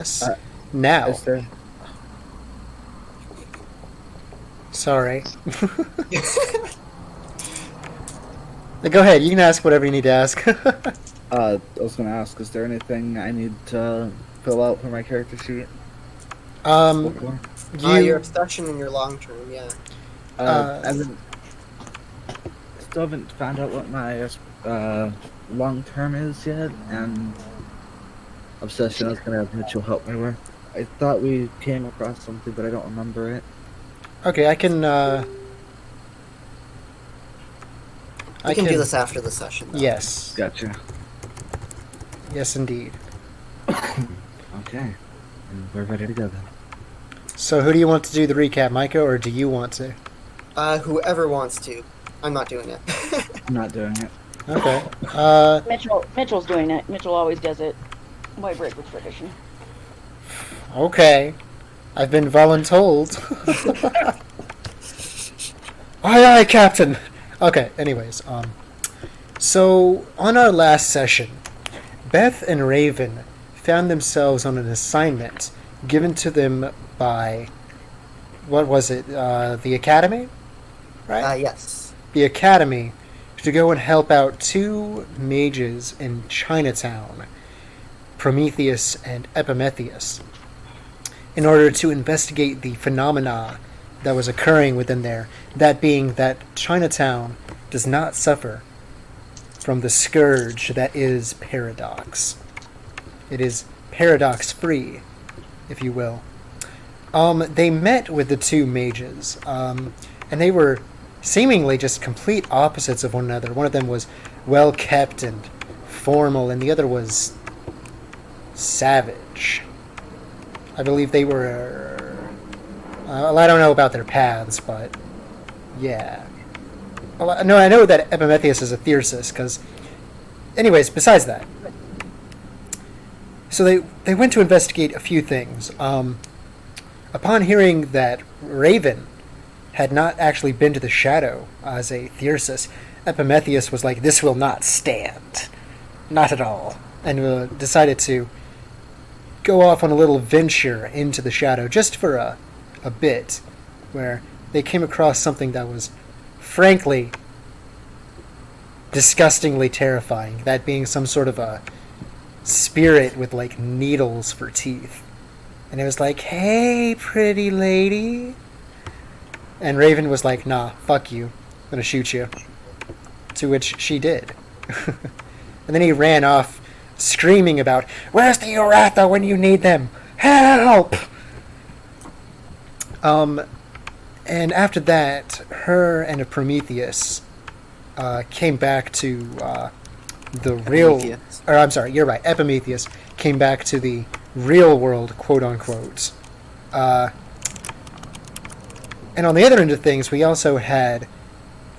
Yes. Uh, Now. is there? Sorry. Go ahead. You can ask whatever you need to ask. I was gonna ask, is there anything I need to fill out for my character sheet? um, Before? Your you. obsession and your long term, yeah. Uh, I haven't, still haven't found out what my long term is yet, and obsession I was gonna have Mitchell help me with. I thought we came across something, but I don't remember it. okay, I can. We I can do can. this after the session, though. Yes. Gotcha. Yes, indeed. Okay, and we're ready to go then. So, who do you want to do the recap, Micah, or do you want to? Whoever wants to. I'm not doing it. I'm not doing it. Okay. Mitchell's doing it. Mitchell always does it. Why break with tradition? Okay. I've been voluntold. Aye, aye, Captain. Okay. Anyways, so on our last session, Beth and Raven found themselves on an assignment given to them by, what was it? The Academy, right? Yes. The Academy, to go and help out two mages in Chinatown, Prometheus and Epimetheus, in order to investigate the phenomena that was occurring within there. That being that Chinatown does not suffer from the scourge that is paradox. It is paradox free, if you will. They met with the two mages, and they were seemingly just complete opposites of one another. One of them was well kept and formal, and the other was savage. I believe they were. I don't know about their paths, but yeah. Well, no, I know that Epimetheus is a Thyrsus, because. Anyways, besides that. So they went to investigate a few things. Upon hearing that Raven had not actually been to the Shadow as a Thyrsus, Epimetheus was like, "This will not stand. Not at all." And decided to go off on a little venture into the Shadow just for a bit, where they came across something that was, frankly, disgustingly terrifying. That being some sort of a spirit with, like, needles for teeth. And it was like, "Hey, pretty lady." And Raven was like, "Nah, fuck you. I'm gonna shoot you." To which she did. And then he ran off, screaming about, "Where's the Uratha when you need them? Help!" And after that, her and a Prometheus came back to the real... Prometheus. Or, I'm sorry, you're right, Epimetheus came back to the real world, quote-unquote. And on the other end of things, we also had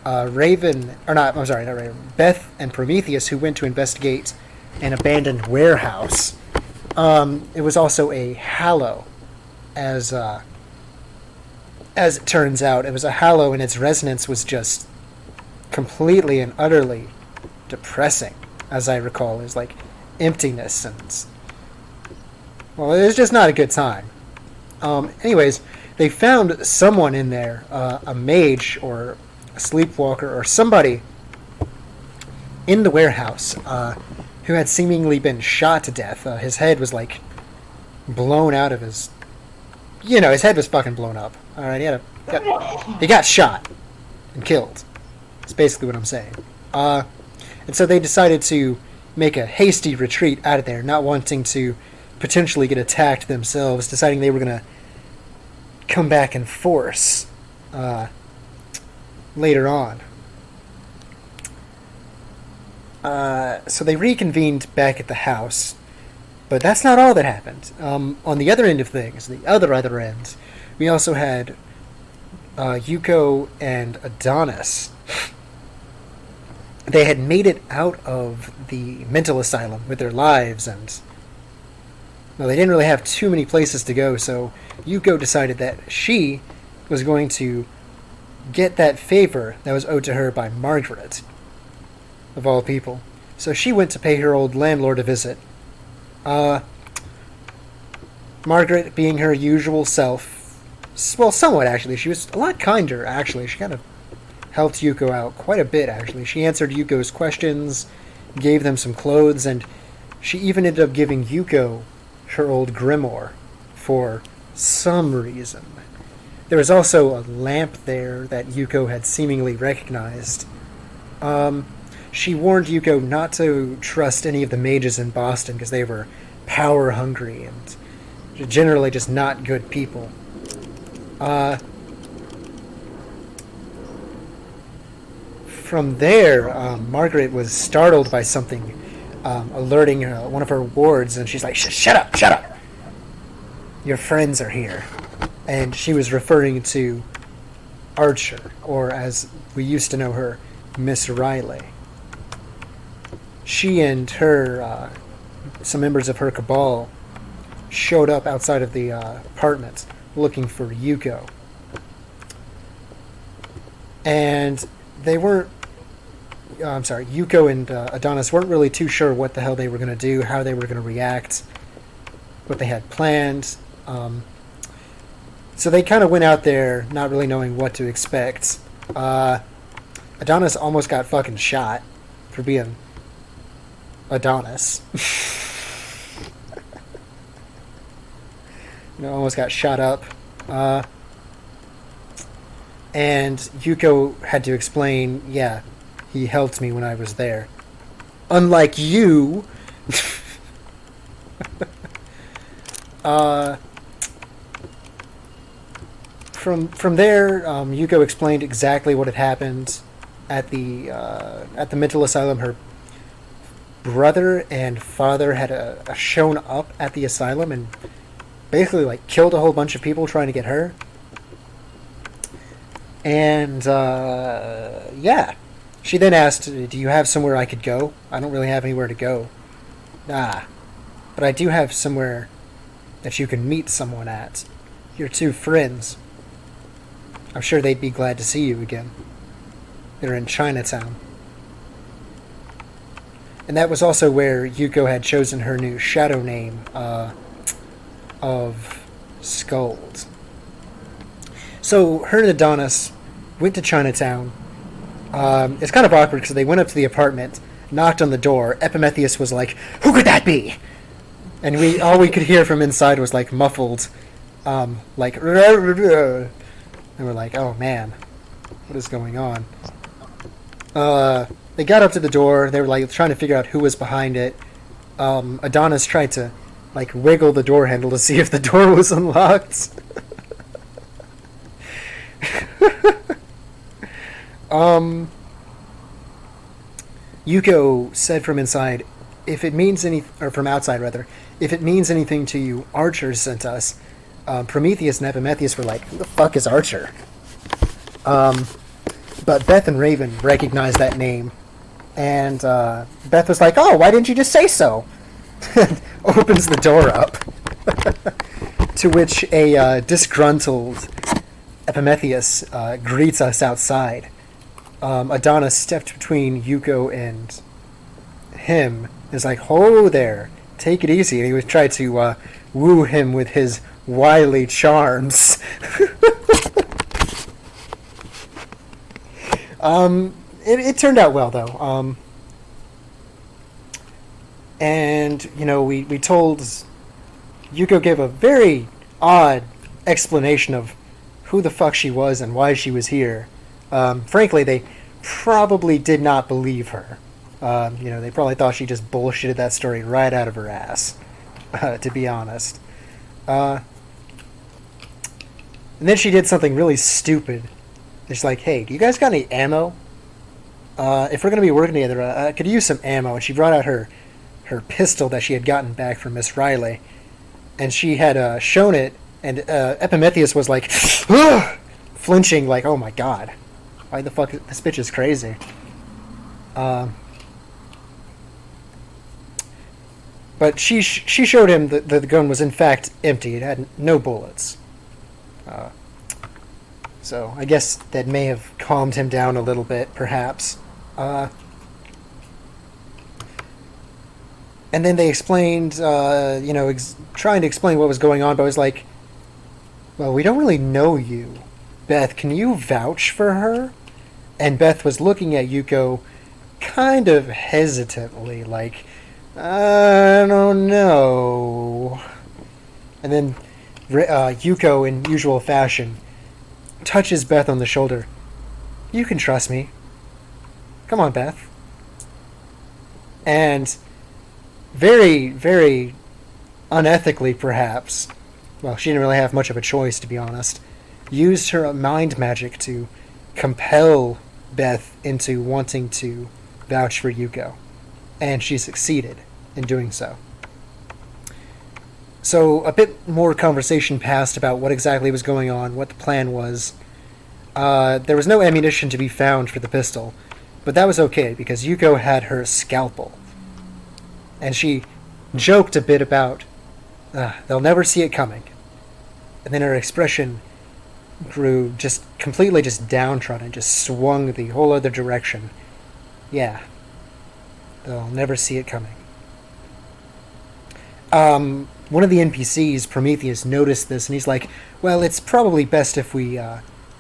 Raven... Or not, I'm sorry, not Raven. Beth and Prometheus, who went to investigate an abandoned warehouse. It was also a hallow, as it turns out. It was a hallow, and its resonance was just completely and utterly depressing, as I recall. It was like emptiness, and well, it was just not a good time. Anyways, they found someone in there, a mage or a sleepwalker or somebody in the warehouse who had seemingly been shot to death. His head was like blown out of his... his head was fucking blown up. Alright, he got shot and killed. That's basically what I'm saying. And so they decided to make a hasty retreat out of there, not wanting to potentially get attacked themselves, deciding they were going to come back in force later on. So they reconvened back at the house, but that's not all that happened. On the other end of things, the other end, we also had Yuko and Adonis. They had made it out of the mental asylum with their lives, and well, they didn't really have too many places to go, so Yuko decided that she was going to get that favor that was owed to her by Margaret, of all people. So she went to pay her old landlord a visit. Margaret, being her usual self, well, somewhat actually, she was a lot kinder actually. She kind of helped Yuko out quite a bit actually. She answered Yuko's questions, gave them some clothes, and she even ended up giving Yuko her old grimoire for some reason. There was also a lamp there that Yuko had seemingly recognized. She warned Yuko not to trust any of the mages in Boston because they were power hungry and generally just not good people. From there, Margaret was startled by something alerting one of her wards, and she's like, shut up, shut up! Your friends are here. And she was referring to Archer, or as we used to know her, Miss Riley. She and her, some members of her cabal, showed up outside of the apartment looking for Yuko. And they weren't, Yuko and Adonis weren't really too sure what the hell they were going to do, how they were going to react, what they had planned. So they kind of went out there not really knowing what to expect. Adonis almost got fucking shot for being Adonis. Almost got shot up. And Yuko had to explain, yeah, he helped me when I was there. Unlike you. From there, Yuko explained exactly what had happened at the mental asylum. Her brother and father had shown up at the asylum and basically like killed a whole bunch of people trying to get her. And yeah, she then asked, "Do you have somewhere I could go? I don't really have anywhere to go." But I do have somewhere that you can meet someone at. Your two friends. I'm sure they'd be glad to see you again. They're in Chinatown. And that was also where Yuko had chosen her new shadow name of Skulls. So her and Adonis went to Chinatown. It's kind of awkward because they went up to the apartment, knocked on the door. Epimetheus was like, "Who could that be?" And all we could hear from inside was like muffled, like, and we're like, "Oh man, what is going on?" They got up to the door. They were like trying to figure out who was behind it. Adonis tried to like wiggle the door handle to see if the door was unlocked. Yuko said from inside, if it means or from outside rather, if it means anything to you, Archer sent us. Prometheus and Epimetheus were like, who the fuck is Archer? But Beth and Raven recognized that name, and Beth was like, oh, why didn't you just say so? Opens the door up, to which a disgruntled Epimetheus greets us outside. Adonis stepped between Yuko and him. Is like, "Ho there, take it easy," and he was trying to woo him with his wily charms. It turned out well though. And we told Yuko gave a very odd explanation of who the fuck she was and why she was here. Frankly, they probably did not believe her. They probably thought she just bullshitted that story right out of her ass, to be honest. And then she did something really stupid. It's like, hey, do you guys got any ammo? If we're going to be working together, I could use some ammo. And she brought out her pistol that she had gotten back from Miss Riley. And she had shown it, and Epimetheus was like, flinching, like, oh my god. Why the fuck? This bitch is crazy. But she showed him that the gun was in fact empty. It had no bullets. So I guess that may have calmed him down a little bit, perhaps. And then they explained, trying to explain what was going on, but I was like, well, we don't really know you. Beth, can you vouch for her? And Beth was looking at Yuko kind of hesitantly, like, I don't know. And then Yuko, in usual fashion, touches Beth on the shoulder. You can trust me. Come on, Beth. And very, very unethically, perhaps, well, she didn't really have much of a choice, to be honest, used her mind magic to compel Beth into wanting to vouch for Yuko. And she succeeded in doing so. So a bit more conversation passed about what exactly was going on, what the plan was. There was no ammunition to be found for the pistol, but that was okay because Yuko had her scalpel. And she joked a bit about, they'll never see it coming. And then her expression grew just completely just downtrodden, just swung the whole other direction. Yeah, they'll never see it coming. One of the NPCs, Prometheus, noticed this, and he's like, well, it's probably best if we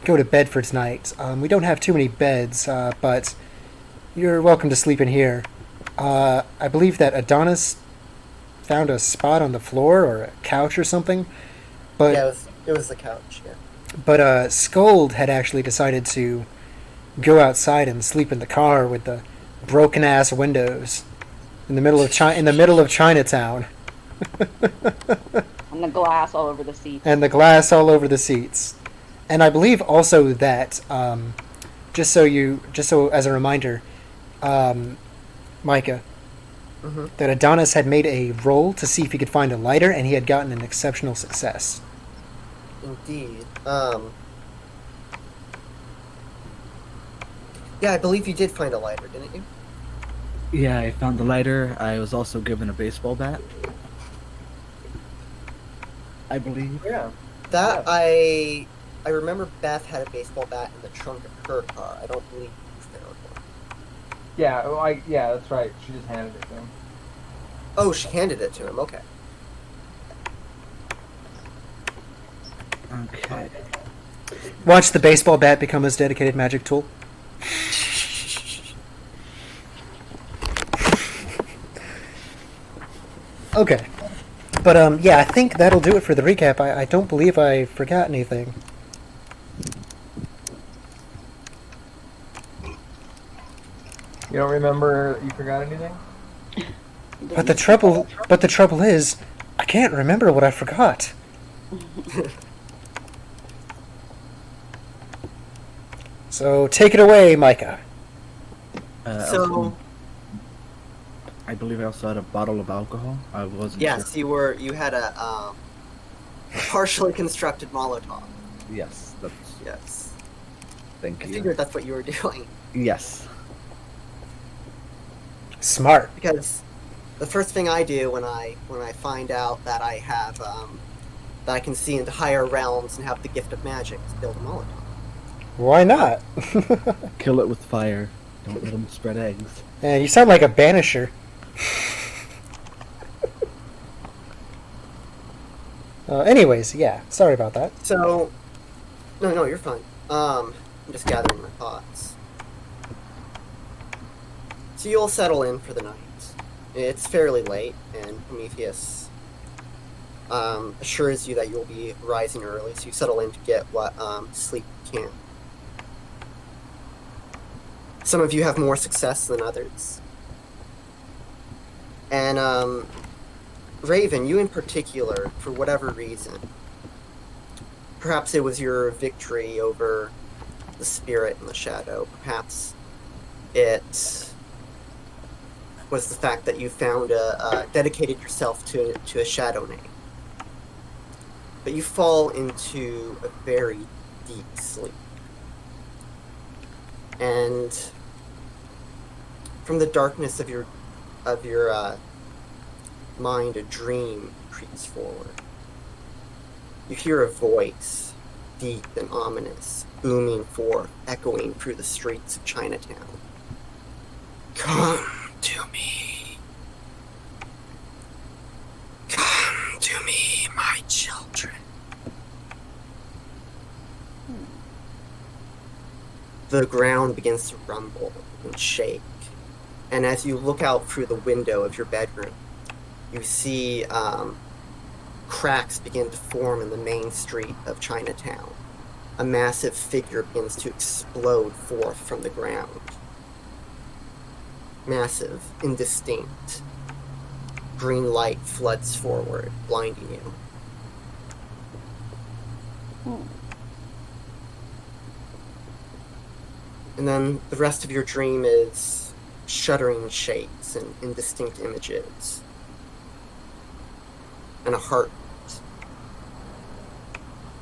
go to bed for tonight. We don't have too many beds, but you're welcome to sleep in here. I believe that Adonis found a spot on the floor or a couch or something. But Yeah, it was the couch. Yeah. But Scold had actually decided to go outside and sleep in the car with the broken ass windows in the middle of Chinatown. And the glass all over the seat. And the glass all over the seats. And I believe also that just so as a reminder, Micah, Mm-hmm. that Adonis had made a roll to see if he could find a lighter, and he had gotten an exceptional success. Indeed. Yeah, I believe you did find a lighter, didn't you? Yeah, I found the lighter. I was also given a baseball bat. I believe. Yeah. That I remember Beth had a baseball bat in the trunk of her car. I don't believe you found one. Yeah, yeah, that's right. She just handed it to him. Oh, she handed it to him. Okay. Okay. Watch the baseball bat become his dedicated magic tool. Okay. But, yeah, I think that'll do it for the recap. I don't believe I forgot anything. You don't remember you forgot anything? But the trouble is, I can't remember what I forgot. So take it away, Micah. So I believe I also had a bottle of alcohol. I wasn't yes, sure. you had a partially constructed Molotov. Yes, that's. Yes. Thank I you. figured that's what you were doing Yes. Smart. because the first thing I do when I find out that I have that I can see into higher realms and have the gift of magic is build a Molotov. Why not? Kill it with fire. Don't let them spread eggs. Man, you sound like a banisher. Anyways, yeah, sorry about that. So, no, you're fine. I'm just gathering my thoughts. So you'll settle in for the night. It's fairly late, and Prometheus assures you that you'll be rising early, so you settle in to get what sleep you can. Some of you have more success than others. And, Raven, you in particular, for whatever reason, perhaps it was your victory over the spirit and the shadow, perhaps it was the fact that you found dedicated yourself to a shadow name. But you fall into a very deep sleep. And from the darkness of your mind, a dream creeps forward. You hear a voice, deep and ominous, booming forth, echoing through the streets of Chinatown. Come to me. the ground begins to rumble and shake. And as you look out through the window of your bedroom, you see cracks begin to form in the main street of Chinatown. A massive figure begins to explode forth from the ground. Massive, indistinct. Green light floods forward, blinding you. Hmm. And then the rest of your dream is shuddering shapes and indistinct images. And a heart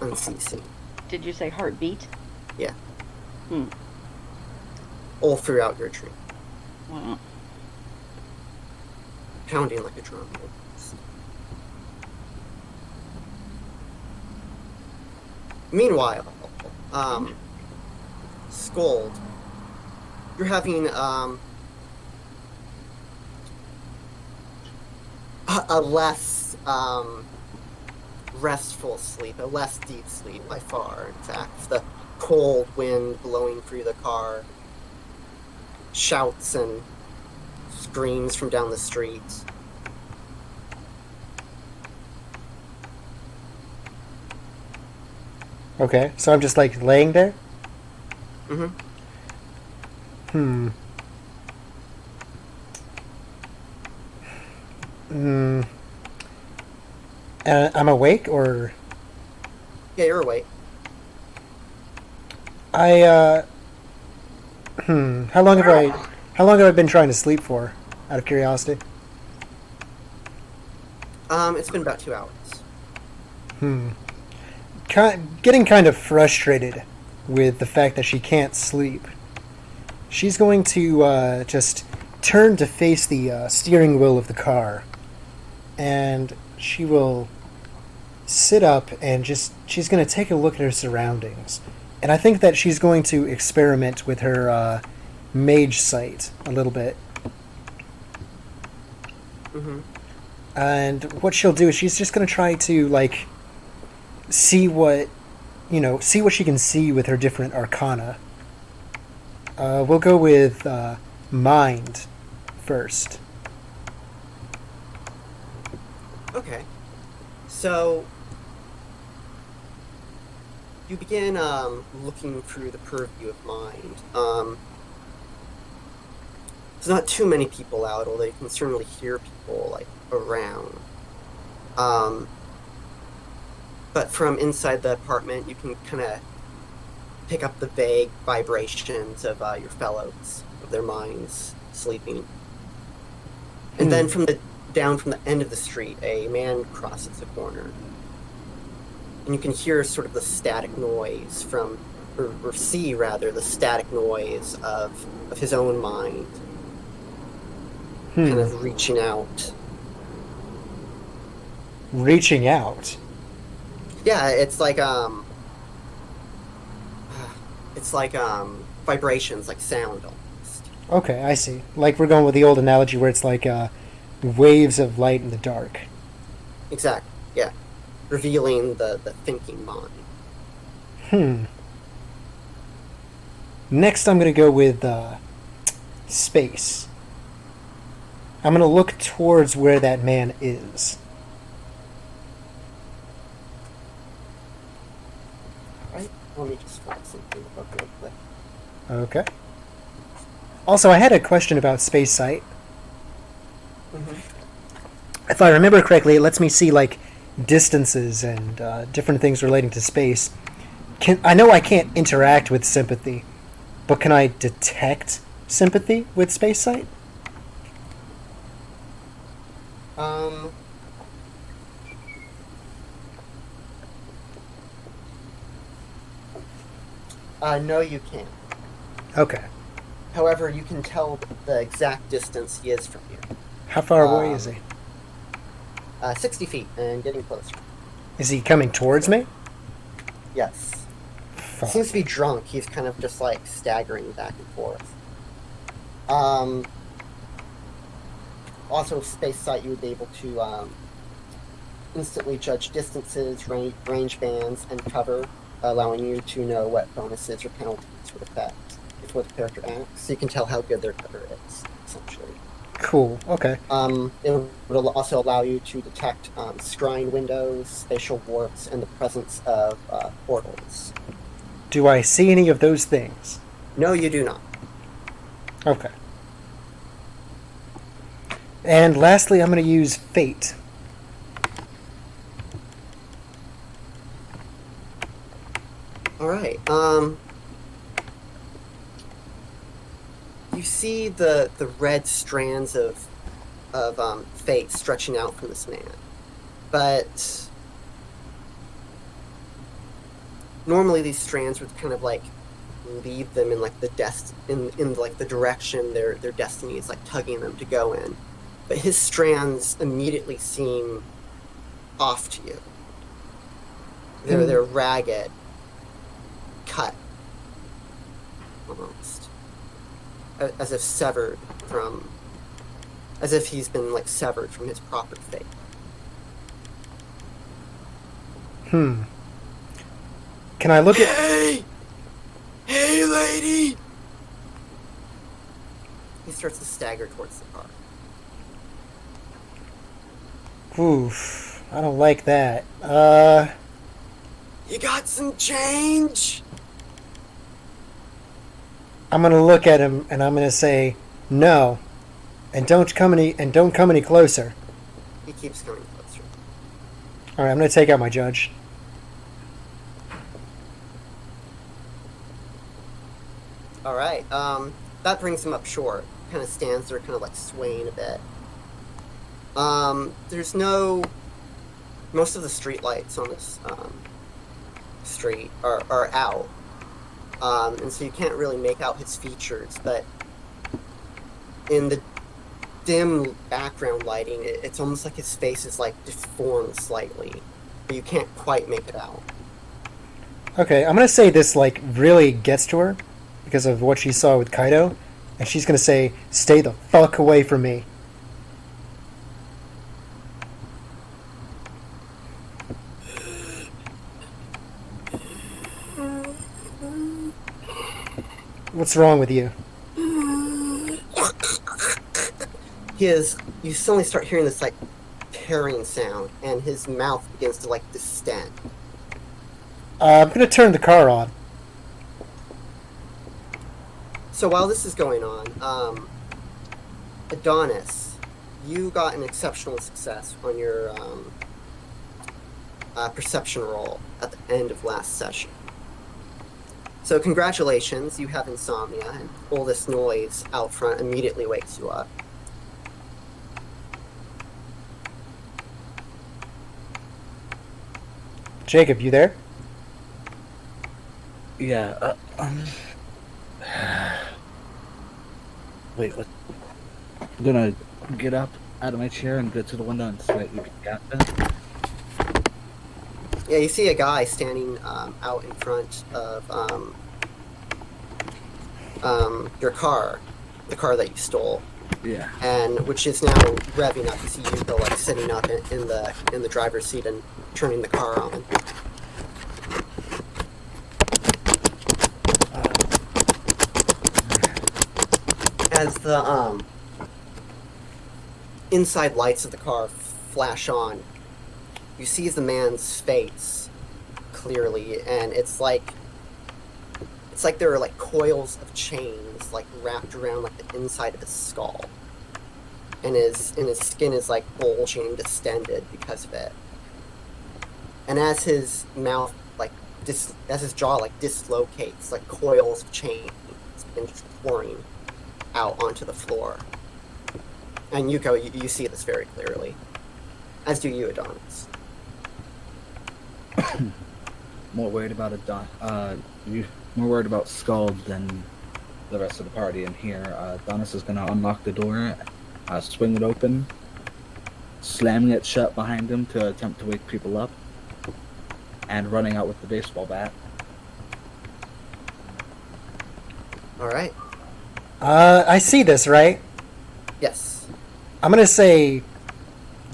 unceasing. Did you say heartbeat? Yeah. Hmm. All throughout your dream. Wow. Pounding like a drum. Almost. Meanwhile, Scold, you're having a less restful sleep, a less deep sleep by far. In fact, the cold wind blowing through the car, shouts and screams from down the street. Okay, so I'm just like laying there? Mm-hmm. Hmm. Hmm. I'm awake, or Yeah, you're awake. I How long have I been trying to sleep for? Out of curiosity. It's been about 2 hours. Getting kind of frustrated with the fact that she can't sleep. She's going to just turn to face the steering wheel of the car, and she will sit up and she's going to take a look at her surroundings. And I think that she's going to experiment with her mage sight a little bit. Mm-hmm. And what she'll do is she's just going to try to, like, see what she can see with her different arcana. We'll go with mind first. Okay. So you begin looking through the purview of mind. There's not too many people out, although you can certainly hear people like around. But from inside the apartment, you can kind of pick up the vague vibrations of your fellows, of their minds sleeping. And then down from the end of the street, a man crosses the corner. And you can hear sort of the static noise or see rather, the static noise of his own mind. Kind of reaching out. Reaching out? Yeah, it's like vibrations, like sound almost. Okay, I see. Like we're going with the old analogy where it's like waves of light in the dark. Exactly, yeah. Revealing the thinking mind. Next, I'm going to go with space. I'm going to look towards where that man is. Right? Let me just find something about real quick. Okay. Also, I had a question about space sight. Mm-hmm. If I remember correctly, it lets me see like distances and different things relating to space. I know I can't interact with sympathy, but can I detect sympathy with space sight? No, you can't. Okay. However, you can tell the exact distance he is from you. How far away is he? 60 feet and getting closer. Is he coming towards me? Yes. Fuck. Seems to be drunk. He's kind of just like staggering back and forth. Also, space sight, you would be able to instantly judge distances, range bands, and cover, allowing you to know what bonuses or penalties would affect. before the character acts, so you can tell how good their cover is, essentially. Cool. Okay. It will also allow you to detect scrying windows, spatial warps, and the presence of portals. Do I see any of those things? No, you do not. Okay. And lastly, I'm going to use Fate. Alright, you see the red strands of fate stretching out from this man. But normally these strands would kind of like lead them in like the in like the direction their destiny is like tugging them to go in. But his strands immediately seem off to you. They're ragged, cut, almost, as if severed from, as if he's been like severed from his proper fate. Can I look at... Hey, lady! He starts to stagger towards the car. Oof. I don't like that. You got some change? I'm gonna look at him and I'm gonna say no, and don't come any closer. He keeps coming closer. All right, I'm gonna take out my judge. All right. That brings him up short. Kind of stands there, kind of like swaying a bit. There's no. Most of the street lights on this street are out, and so you can't really make out his features. But in the dim background lighting, it's almost like his face is like deformed slightly, but you can't quite make it out. Okay, I'm gonna say this like really gets to her because of what she saw with Kaido, and she's gonna say, "Stay the fuck away from me." What's wrong with you? You suddenly start hearing this like tearing sound, and his mouth begins to like distend. I'm gonna turn the car on. So while this is going on, Adonis, you got an exceptional success on your perception roll at the end of last session. So congratulations, you have insomnia, and all this noise out front immediately wakes you up. Jacob, you there? Yeah. Wait, what? I'm gonna get up out of my chair and go to the window and slightly peek out there. Yeah, you see a guy standing out in front of your car, the car that you stole, Yeah. and which is now revving up. You see Yuko like sitting up in the driver's seat and turning the car on. As the inside lights of the car flash on, you see the man's face clearly, and it's like there are like coils of chains like wrapped around like the inside of his skull, and his skin is like bulging and distended because of it. And as his mouth like as his jaw like dislocates, like coils of chains begin pouring out onto the floor. And Yuko, you see this very clearly, as do you, Adonis. More worried about more worried about Scald than the rest of the party in here. Adonis is gonna unlock the door, swing it open, slamming it shut behind him to attempt to wake people up, and running out with the baseball bat. All right. I see this, right? Yes. I'm gonna say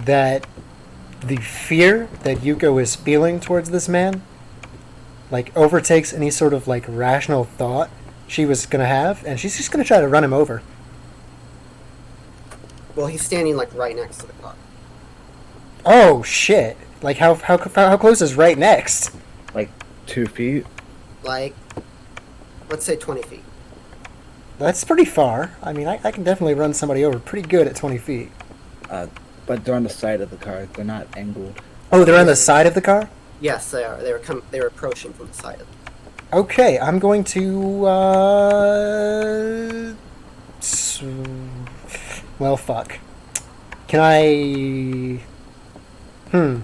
that the fear that Yuko is feeling towards this man, like, overtakes any sort of, like, rational thought, she was gonna have, and she's just gonna try to run him over. Well, he's standing like right next to the car. Oh shit! Like how close is right next? Like 2 feet. Like, let's say 20 feet. That's pretty far. I mean, I can definitely run somebody over pretty good at 20 feet. But they're on the side of the car. They're not angled. Oh, they're on the side of the car? Yes, they are. They were approaching from the side of the car. Okay, I'm going to, well, fuck. Can I... I'm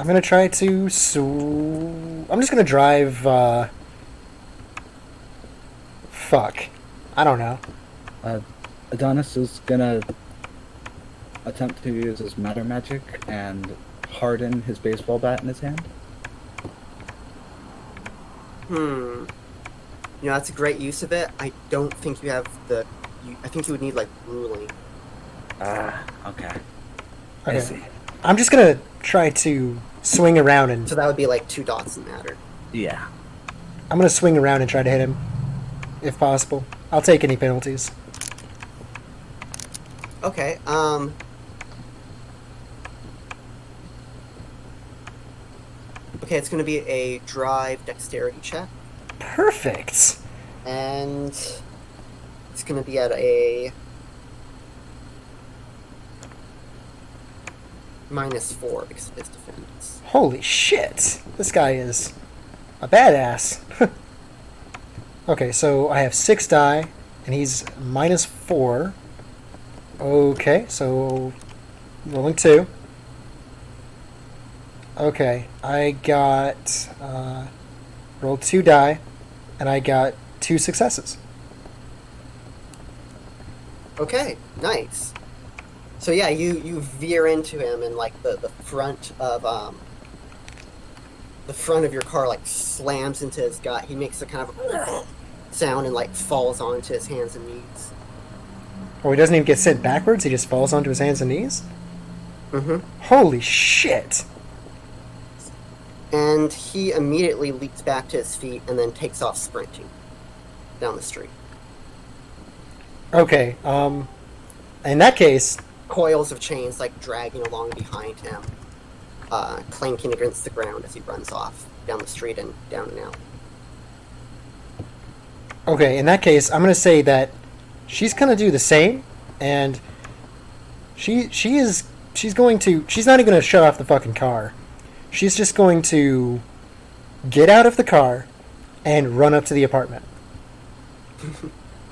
gonna try to, I'm just gonna drive, fuck. I don't know. Adonis is gonna attempt to use his matter magic and harden his baseball bat in his hand. You know, that's a great use of it. I don't think you have the... I think you would need, like, ruling. Okay. I Okay. see. I'm just gonna try to swing around and... So that would be, like, 2 dots in matter. Yeah. I'm gonna swing around and try to hit him, if possible. I'll take any penalties. Okay, Okay, it's gonna be a drive dexterity check. Perfect. And it's gonna be at a -4 because of his defense. Holy shit. This guy is a badass. Okay, so I have 6 die, and he's -4. Okay, so rolling 2. Okay, I got rolled 2 die, and I got 2 successes. Okay, nice. So yeah, you veer into him, and like the front of your car like slams into his gut. He makes a kind of sound and like falls onto his hands and knees. Oh, he doesn't even get sent backwards. He just falls onto his hands and knees. Holy shit! And he immediately leaps back to his feet and then takes off sprinting down the street. Okay, in that case, Coils of chains like dragging along behind him, clanking against the ground as he runs off down the street and down an alley. okay, in that case, I'm gonna say that she's gonna do the same, and she's not even gonna shut off the fucking car. She's just going to get out of the car and run up to the apartment.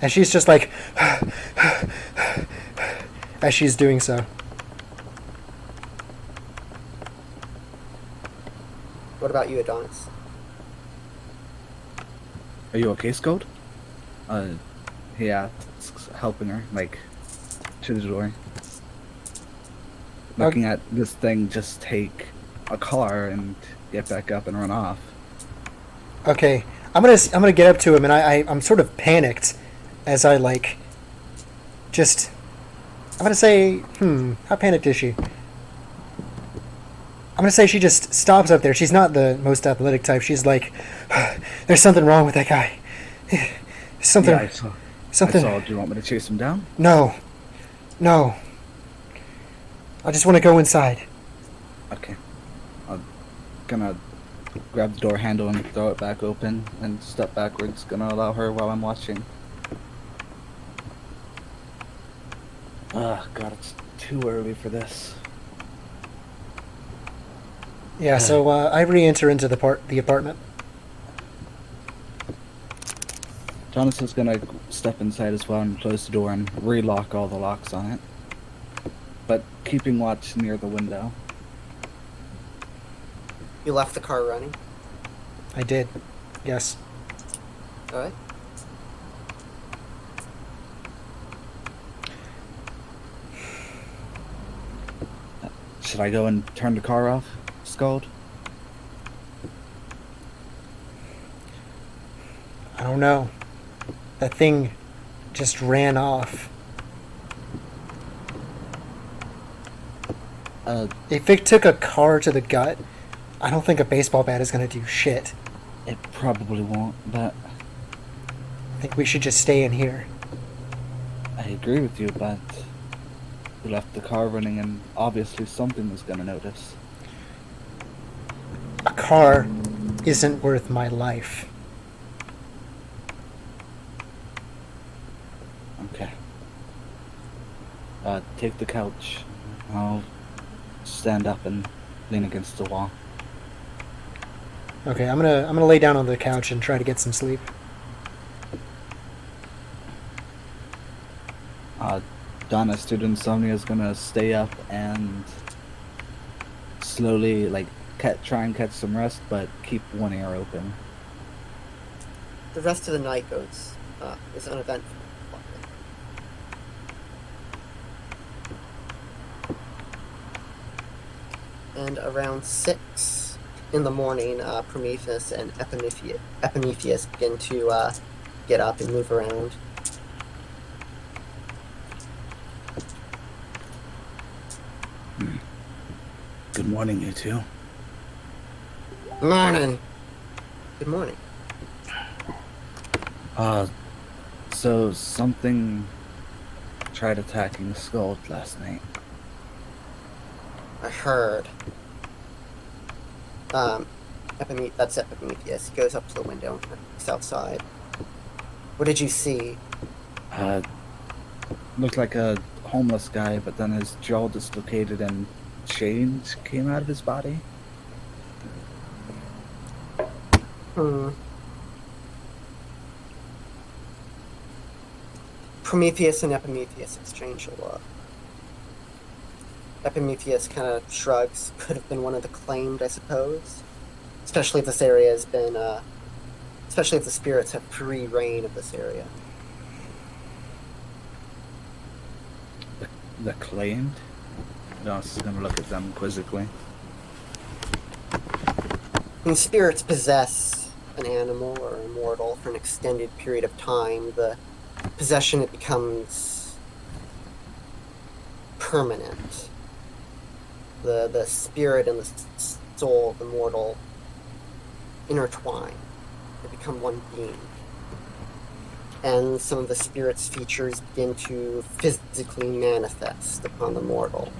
And she's just like, as she's doing so. What about you, Adonis? Are you okay, Scold? He asks, helping her, like, to the door. Looking at this thing just take a car and get back up and run off. Okay, I'm gonna get up to him, and I'm sort of panicked as I like just. I'm gonna say, how panicked is she? I'm gonna say she just stops up there. She's not the most athletic type. She's like, there's something wrong with that guy. Something. Yeah, I saw. Something. I saw. Do you want me to chase him down? No. I just want to go inside. Okay. I'm gonna grab the door handle and throw it back open and step backwards. Gonna allow her while I'm watching. God, it's too early for this. Yeah. So I re-enter into the apartment. Jonathan's gonna step inside as well and close the door and relock all the locks on it. But keeping watch near the window. You left the car running? I did. Yes. Alright. Should I go and turn the car off, Scald? I don't know. That thing just ran off. If it took a car to the gut, I don't think a baseball bat is going to do shit. It probably won't, but I think we should just stay in here. I agree with you, but we left the car running and obviously something was gonna notice. A car isn't worth my life. Okay. Take the couch. I'll stand up and lean against the wall. Okay, I'm gonna lay down on the couch and try to get some sleep. Donna, student Insomnia is gonna stay up and slowly, like, try and catch some rest, but keep one ear open. The rest of the night is uneventful. And around 6 in the morning, Prometheus and Epimetheus begin to get up and move around. Good morning, you two. Morning. Good morning. So something tried attacking Skull last night. I heard. That's Epimetheus. He goes up to the window and looks outside. What did you see? Looked like a homeless guy, but then his jaw dislocated and chains came out of his body. Prometheus and Epimetheus exchange a look. Epimetheus kind of shrugs. Could have been one of the claimed, I suppose. Especially if this area has been, especially if the spirits have free reign of this area. The claimed? Doss is gonna look at them quizzically. When spirits possess an animal or a mortal for an extended period of time, the possession, it becomes permanent. The spirit and the soul of the mortal intertwine. They become one being. And some of the spirit's features begin to physically manifest upon the mortal.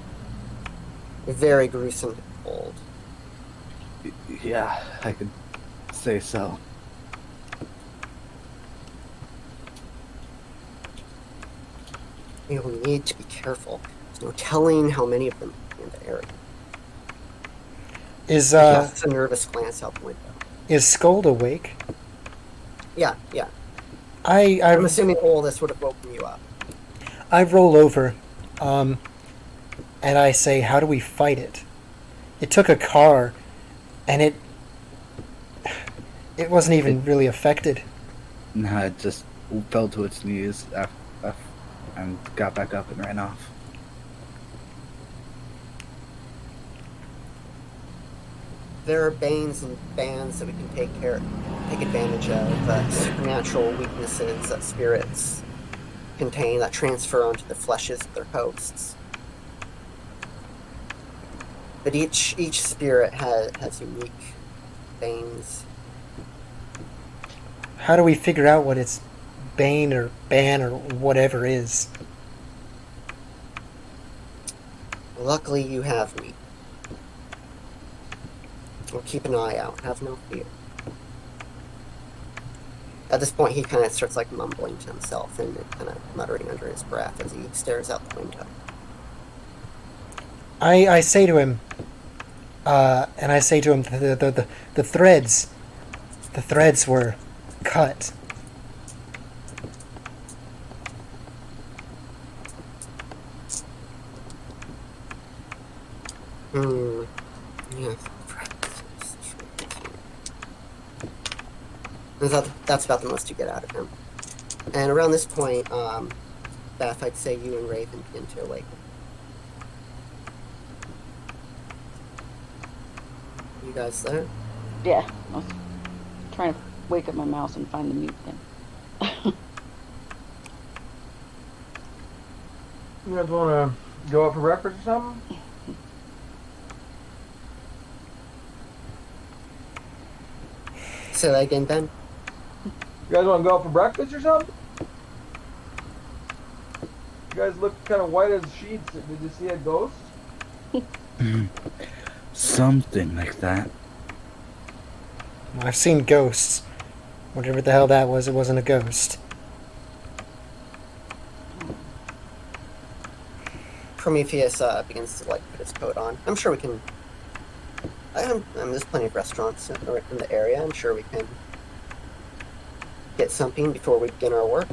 Very gruesome to behold. Yeah, I could say so. You'll need to be careful. There's no telling how many of them are in the area. Is Just a nervous glance out the window. is Scold awake? Yeah. I'm I'm assuming all this would have woken you up. I roll over, and I say, "How do we fight it? It took a car, and it wasn't even really affected." Nah, it just fell to its knees and got back up and ran off. There are banes and bands that we can take advantage of, supernatural weaknesses that spirits contain that transfer onto the fleshes of their hosts. But each spirit has unique banes. How do we figure out what its bane or ban or whatever is? Luckily, you have me. We'll keep an eye out. Have no fear. At this point, he kind of starts like mumbling to himself and kind of muttering under his breath as he stares out the window. I say to him, the threads were cut. Yes. That's about the most you get out of him. And around this point, Beth, I'd say you and Raven begin to awaken. You guys there? Yeah, I was trying to wake up my mouse and find the mute thing. You guys want to go out for breakfast or something? Say that again, Ben. You guys want to go out for breakfast or something? You guys look kind of white as sheets. Did you see a ghost? Something like that. I've seen ghosts. Whatever the hell that was, it wasn't a ghost. Prometheus begins to like put his coat on. I'm sure we can. There's plenty of restaurants in the area. I'm sure we can get something before we begin our work.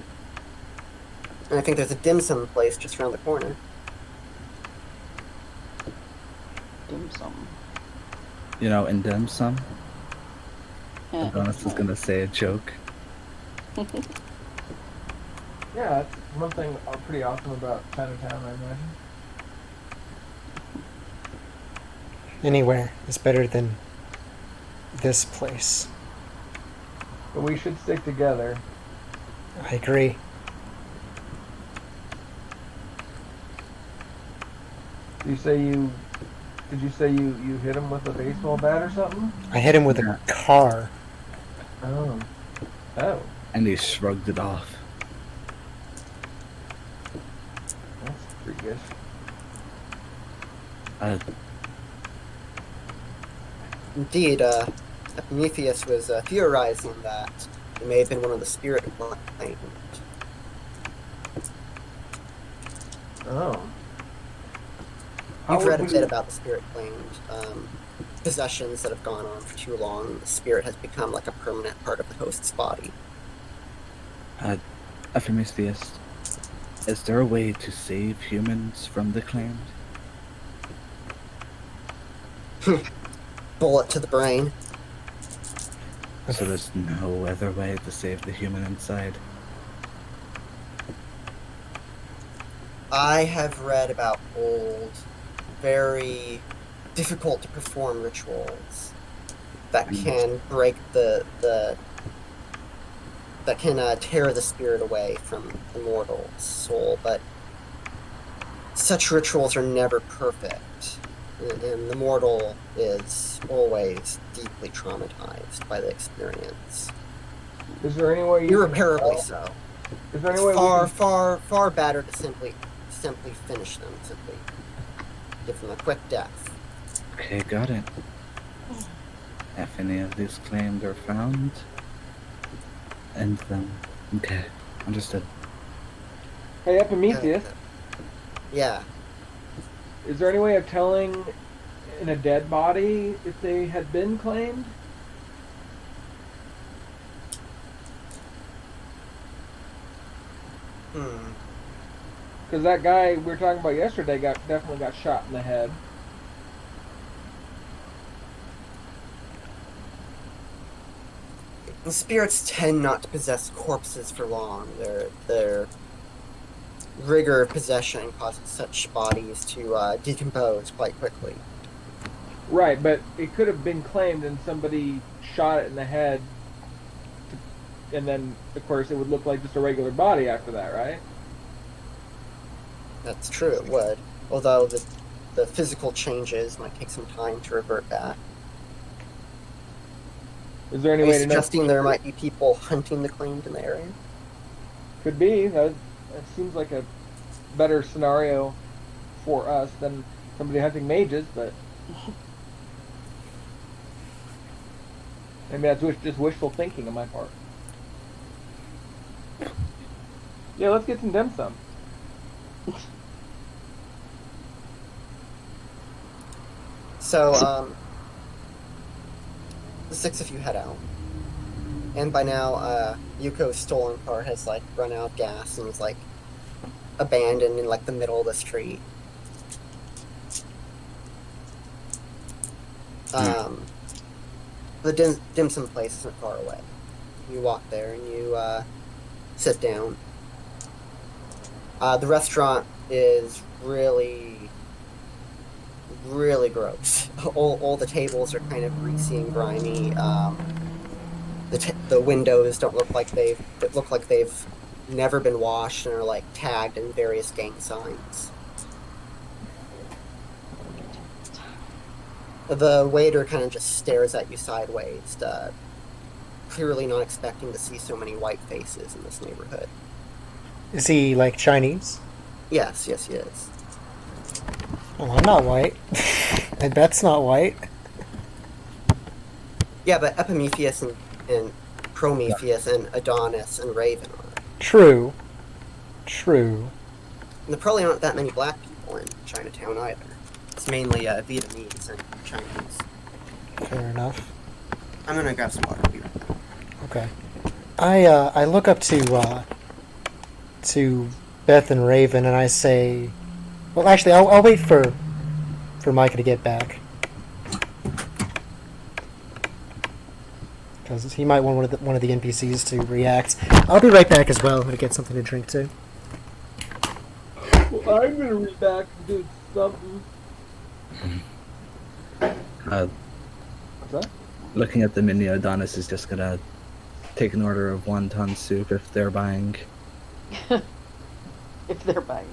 And I think there's a dim sum place just around the corner. Dim sum. You know, in dim sum, Yeah, Adonis is gonna say a joke. Yeah, that's one thing pretty awesome about Chinatown, I imagine. Anywhere is better than this place. But we should stick together. I agree. Did you say you hit him with a baseball bat or something? I hit him with a car. Oh. Oh. And he shrugged it off. That's freakish. Indeed, Prometheus was theorizing that it may have been one of the spirit claimed. Oh. How You've would read a we- bit about the spirit claimed possessions that have gone on for too long. The spirit has become like a permanent part of the host's body. Prometheus, is there a way to save humans from the claimed? Bullet to the brain. So there's no other way to save the human inside? I have read about old, very difficult to perform rituals that can break that can tear the spirit away from the mortal soul, but such rituals are never perfect, and the mortal is always deeply traumatized by the experience. Is there any way you Irreparably so. Is there any It's way far better to simply finish them, simply give them a quick death. Okay, got it. If any of these claimed are found, end them. Okay, understood. Hey, Epimetheus, Yeah. is there any way of telling in a dead body if they had been claimed? Hmm. Because that guy we were talking about yesterday definitely got shot in the head. The spirits tend not to possess corpses for long. Their rigor of possession causes such bodies to decompose quite quickly. Right, but it could have been claimed and somebody shot it in the head, and then, of course, it would look like just a regular body after that, right? That's true, it would. Although the physical changes might take some time to revert back. Is there any Are you way to know? suggesting there might be people hunting the claimed in the area? Could be. That seems like a better scenario for us than somebody hunting mages, but maybe that's just wishful thinking on my part. Yeah, let's get some dim sum. So, the six of you head out. And by now, Yuko's stolen car has, like, run out of gas and is, like, abandoned in, like, the middle of the street. The dim sum place isn't far away. You walk there and you, sit down. The restaurant is really gross. All the tables are kind of greasy and grimy. The windows look like they've never been washed and are like tagged in various gang signs. The waiter kind of just stares at you sideways, clearly not expecting to see so many white faces in this neighborhood. Is he like Chinese? Yes, yes, he is. Well, I'm not white. And Beth's not white. Yeah, but Epimetheus and Prometheus and Adonis and Raven are. True. True. And there probably aren't that many black people in Chinatown either. It's mainly Vietnamese and Chinese. Fair enough. I'm gonna grab some water. I'll be right back. Okay. I look up to Beth and Raven and I say, well, actually, I'll wait for Micah to get back. Because he might want one of the NPCs to react. I'll be right back as well to get something to drink too. Well, I'm gonna read back and do something. What's that? Looking at the menu, Adonis is just gonna take an order of 1-ton soup if they're buying. If they're buying.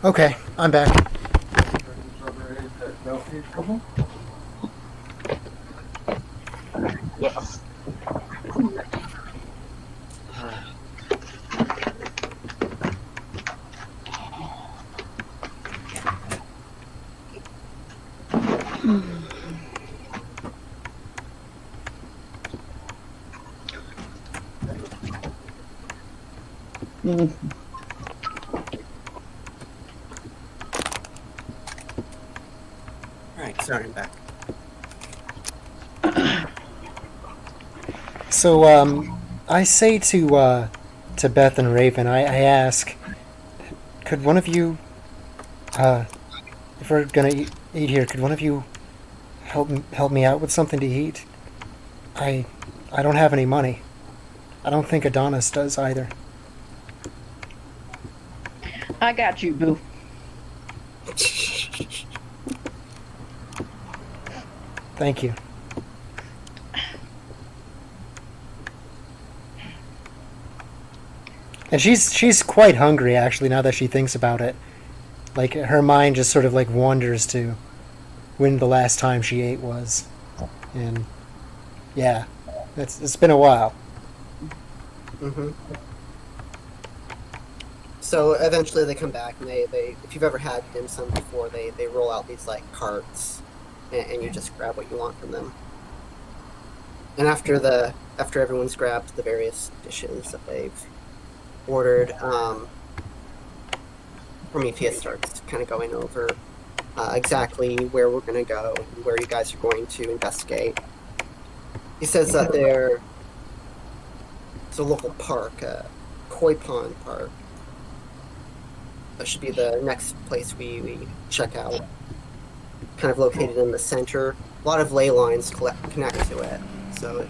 Okay, I'm back. Yes. Mm. Alright, sorry, I'm back. So, I say to Beth and Raven, I ask, could one of you, if we're gonna eat here, could one of you help me out with something to eat? I don't have any money. I don't think Adonis does either. I got you, boo. Thank you. And she's quite hungry actually now that she thinks about it. Like her mind just sort of like wanders to when the last time she ate was. And yeah, it's been a while. Mm-hmm. So eventually they come back and they if you've ever had dim sum before, they roll out these like carts and you just grab what you want from them. And after everyone's grabbed the various dishes that they've ordered, Prometheus starts kind of going over exactly where we're going to go and where you guys are going to investigate. He says that it's a local park, Koi Pond Park. That should be the next place we check out. Kind of located in the center. A lot of ley lines connect to it, so it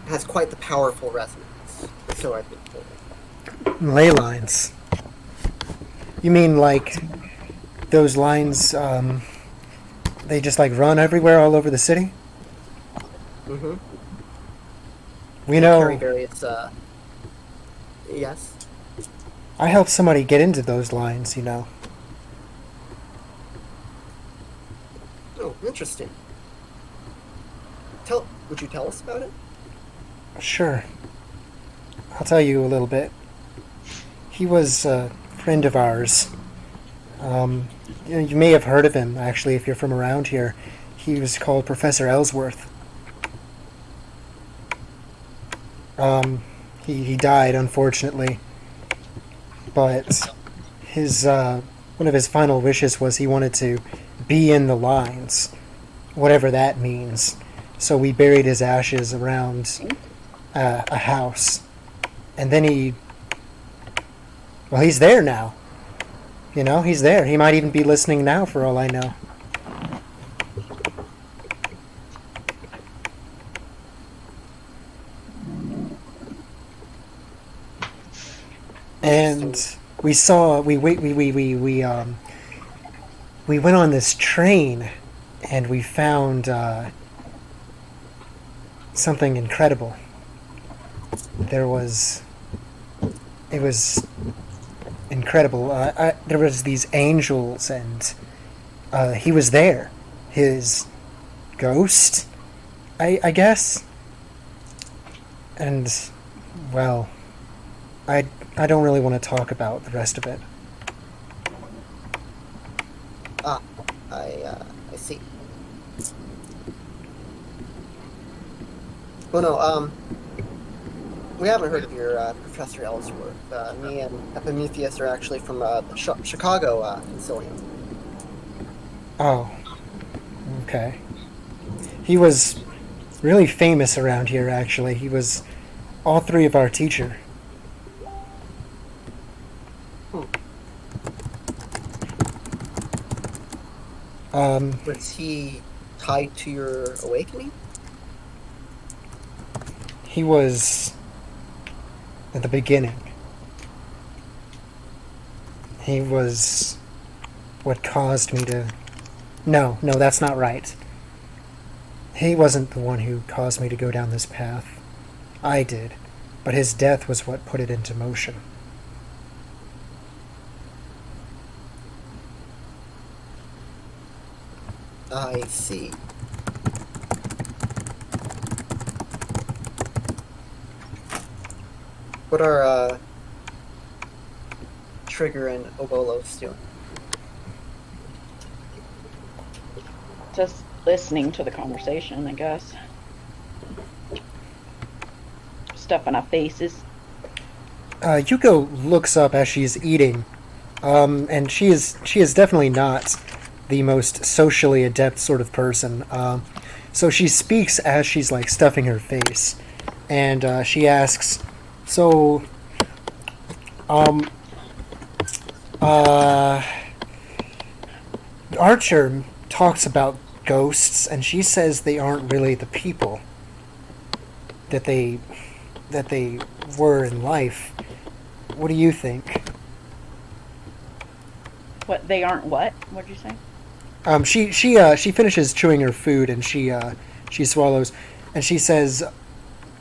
has quite the powerful resonance. So I've been told. Ley lines. You mean like those lines? They just like run everywhere, all over the city. Mm-hmm. We know. Carry various. Yes. I helped somebody get into those lines. You know. Interesting. Would you tell us about it? Sure. I'll tell you a little bit. He was a friend of ours. You may have heard of him, actually, if you're from around here. He was called Professor Ellsworth. He died, unfortunately. But his one of his final wishes was he wanted to be in the lines, whatever that means. So we buried his ashes around a house. And then he's there now. You know, he's there. He might even be listening now, for all I know. And we went on this train, and we found something incredible. It was incredible. There was these angels, and he was there. His ghost, I guess. And, well, I don't really want to talk about the rest of it. I see. Well, no, we haven't heard of your Professor Ellsworth. Me and Epimetheus are actually from the Chicago Concilium. Oh, okay. He was really famous around here, actually. He was all three of our teacher. Was he tied to your awakening? He was at the beginning. He was what caused me to... No, that's not right. He wasn't the one who caused me to go down this path. I did. But his death was what put it into motion. I see. What are Trigger and Obolos doing? Just listening to the conversation, I guess. Stuff on our faces. Yuko looks up as she's eating, and she is definitely not the most socially adept sort of person. So she speaks as she's like stuffing her face, and she asks, "So, Archer talks about ghosts, and she says they aren't really the people that they were in life. What do you think?" What, they aren't what? What'd you say? She finishes chewing her food, and she swallows, and she says,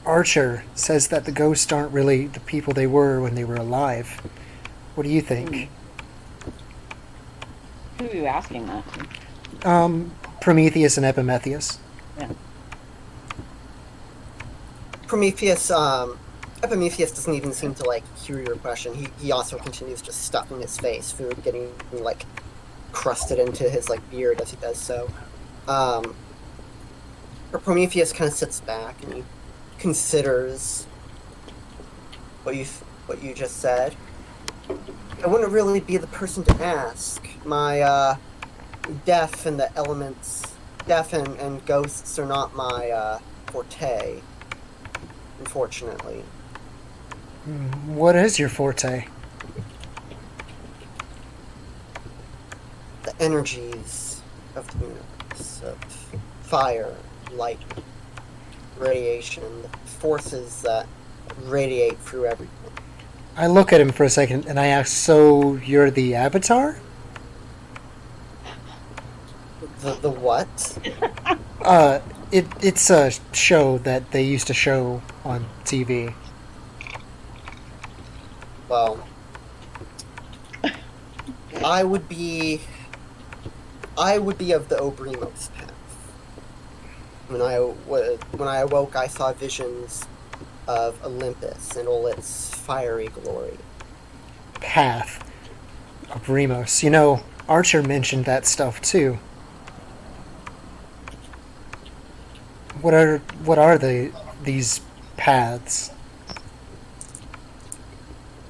"Archer says that the ghosts aren't really the people they were when they were alive. What do you think?" Who are you asking that to? Prometheus and Epimetheus. Yeah. Prometheus, Epimetheus doesn't even seem to, like, hear your question. He also continues just stuffing his face, food getting, like, crusted into his, like, beard as he does so. But Prometheus kind of sits back and he considers what you just said. I wouldn't really be the person to ask. My, death and the elements, death and ghosts are not my, forte, unfortunately. What is your forte? The energies of the universe, of fire, light, radiation, the forces that radiate through everything. I look at him for a second, and I ask, "So you're the Avatar?" The what? It's a show that they used to show on TV. Well, I would be of the Obrimos path. When I awoke, I saw visions of Olympus and all its fiery glory. Path of Remos. You know, Archer mentioned that stuff too. What are these paths?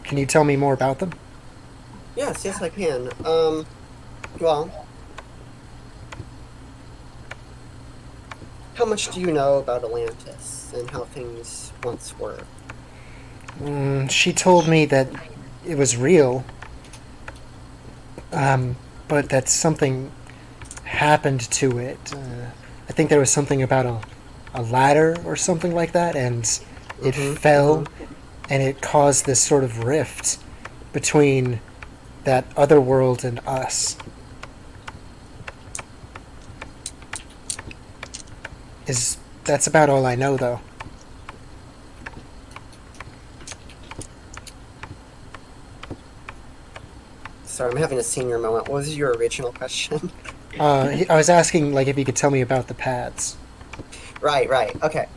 Can you tell me more about them? Yes, I can. Well, how much do you know about Atlantis and how things once were? She told me that it was real, but that something happened to it. I think there was something about a ladder or something like that, and it fell, and it caused this sort of rift between that other world and us. That's about all I know, though. Sorry, I'm having a senior moment. What was your original question? I was asking, like, if you could tell me about the paths. Right, okay.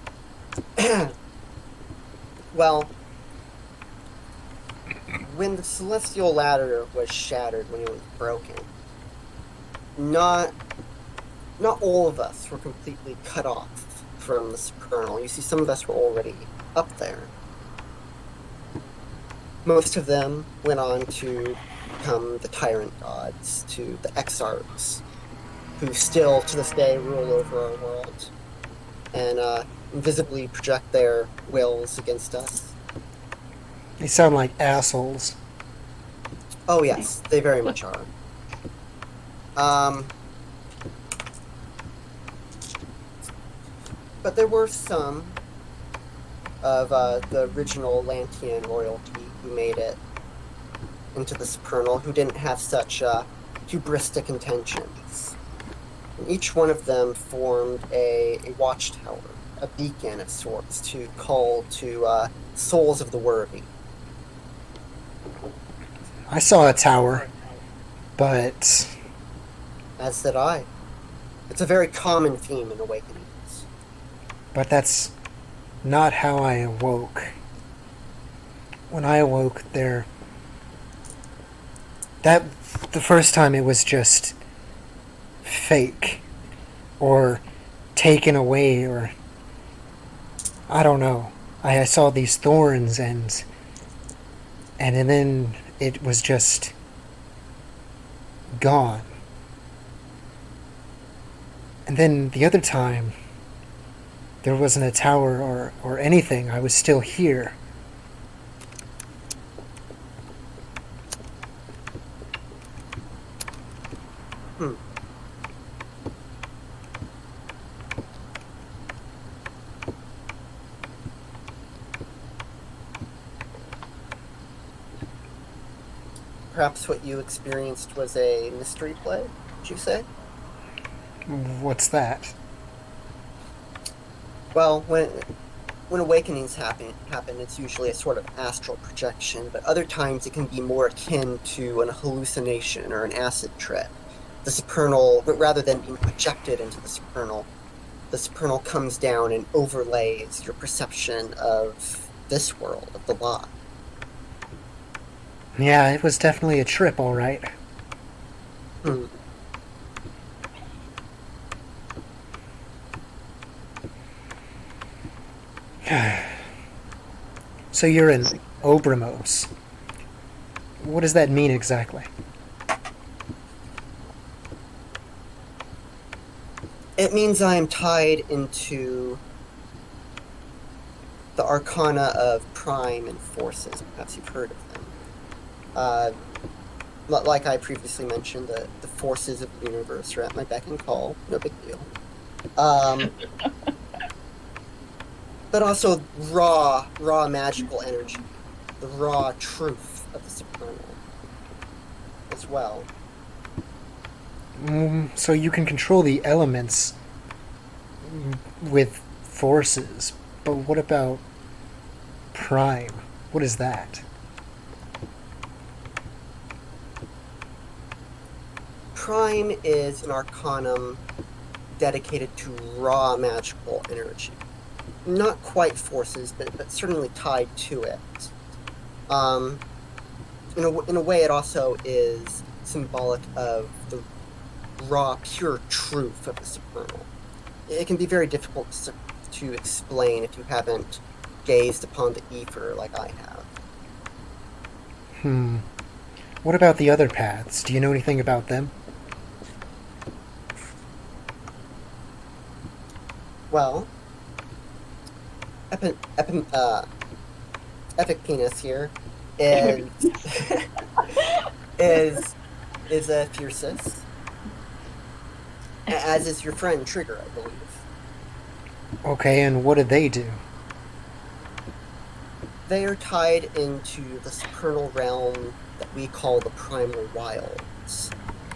Well, when the celestial ladder was shattered, when it was broken, not all of us were completely cut off from the supernal. You see, some of us were already up there. Most of them went on to become the tyrant gods, to the exarchs, who still to this day rule over our world and invisibly project their wills against us. They sound like assholes. Oh yes, they very much are. But there were some of the original Atlantean royalty who made it into the supernal who didn't have such hubristic intentions. And each one of them formed a watchtower, a beacon of sorts, to call to souls of the worthy. I saw a tower, but As did I. It's a very common theme in Awakenings. that's not how I awoke. When I awoke, the first time it was just fake, or taken away, or I don't know. I saw these thorns, and then it was just gone. And then the other time, there wasn't a tower or anything. I was still here. Perhaps what you experienced was a mystery play, would you say? What's that? Well, when awakenings happen, it's usually a sort of astral projection, but other times it can be more akin to an hallucination or an acid trip. The supernal, but rather than being projected into the supernal comes down and overlays your perception of this world, of the lot. Yeah, it was definitely a trip, all right. So you're in Obramos. What does that mean exactly? It means I am tied into the arcana of prime and forces. Perhaps you've heard of them. Like I previously mentioned, the forces of the universe are at my beck and call. No big deal. But also raw magical energy, the raw truth of the supernal as well. So you can control the elements with forces, but what about prime? What is that? Prime is an arcanum dedicated to raw magical energy. Not quite forces, but certainly tied to it. In a way, it also is symbolic of the raw, pure truth of the supernal. It can be very difficult to explain if you haven't gazed upon the ether like I have. What about the other paths? Do you know anything about them? Well, Epic Penis here is is a fiercest, as is your friend Trigger, I believe. Okay, and what do they do? They are tied into the supernal realm that we call the Primal Wilds,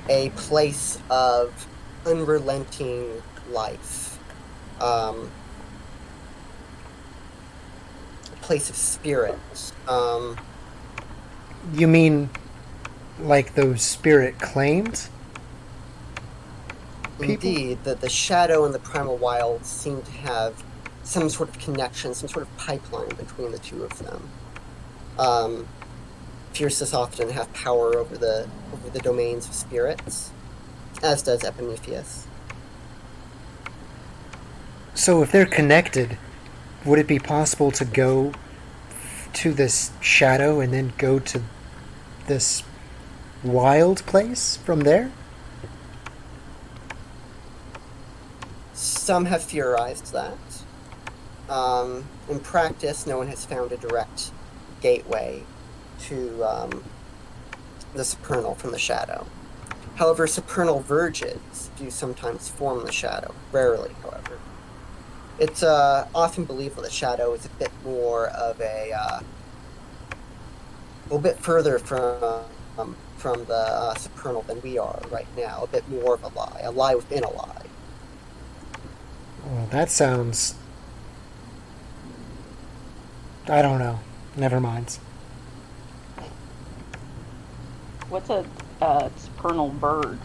a place of unrelenting life, a place of spirit. You mean like those spirit claims? People? Indeed, the Shadow and the Primal Wilds seem to have some sort of connection, some sort of pipeline between the two of them. Fierces often have power over the domains of spirits, as does Epimetheus. So if they're connected, would it be possible to go to this shadow and then go to this wild place from there? Some have theorized that. In practice, no one has found a direct gateway to the supernal from the shadow. However, supernal verges do sometimes form the shadow, rarely, however. It's often believed that the shadow is a bit more of a bit further from the supernal than we are right now. A bit more of a lie within a lie. Well, that sounds... I don't know. Never mind. What's a supernal verge?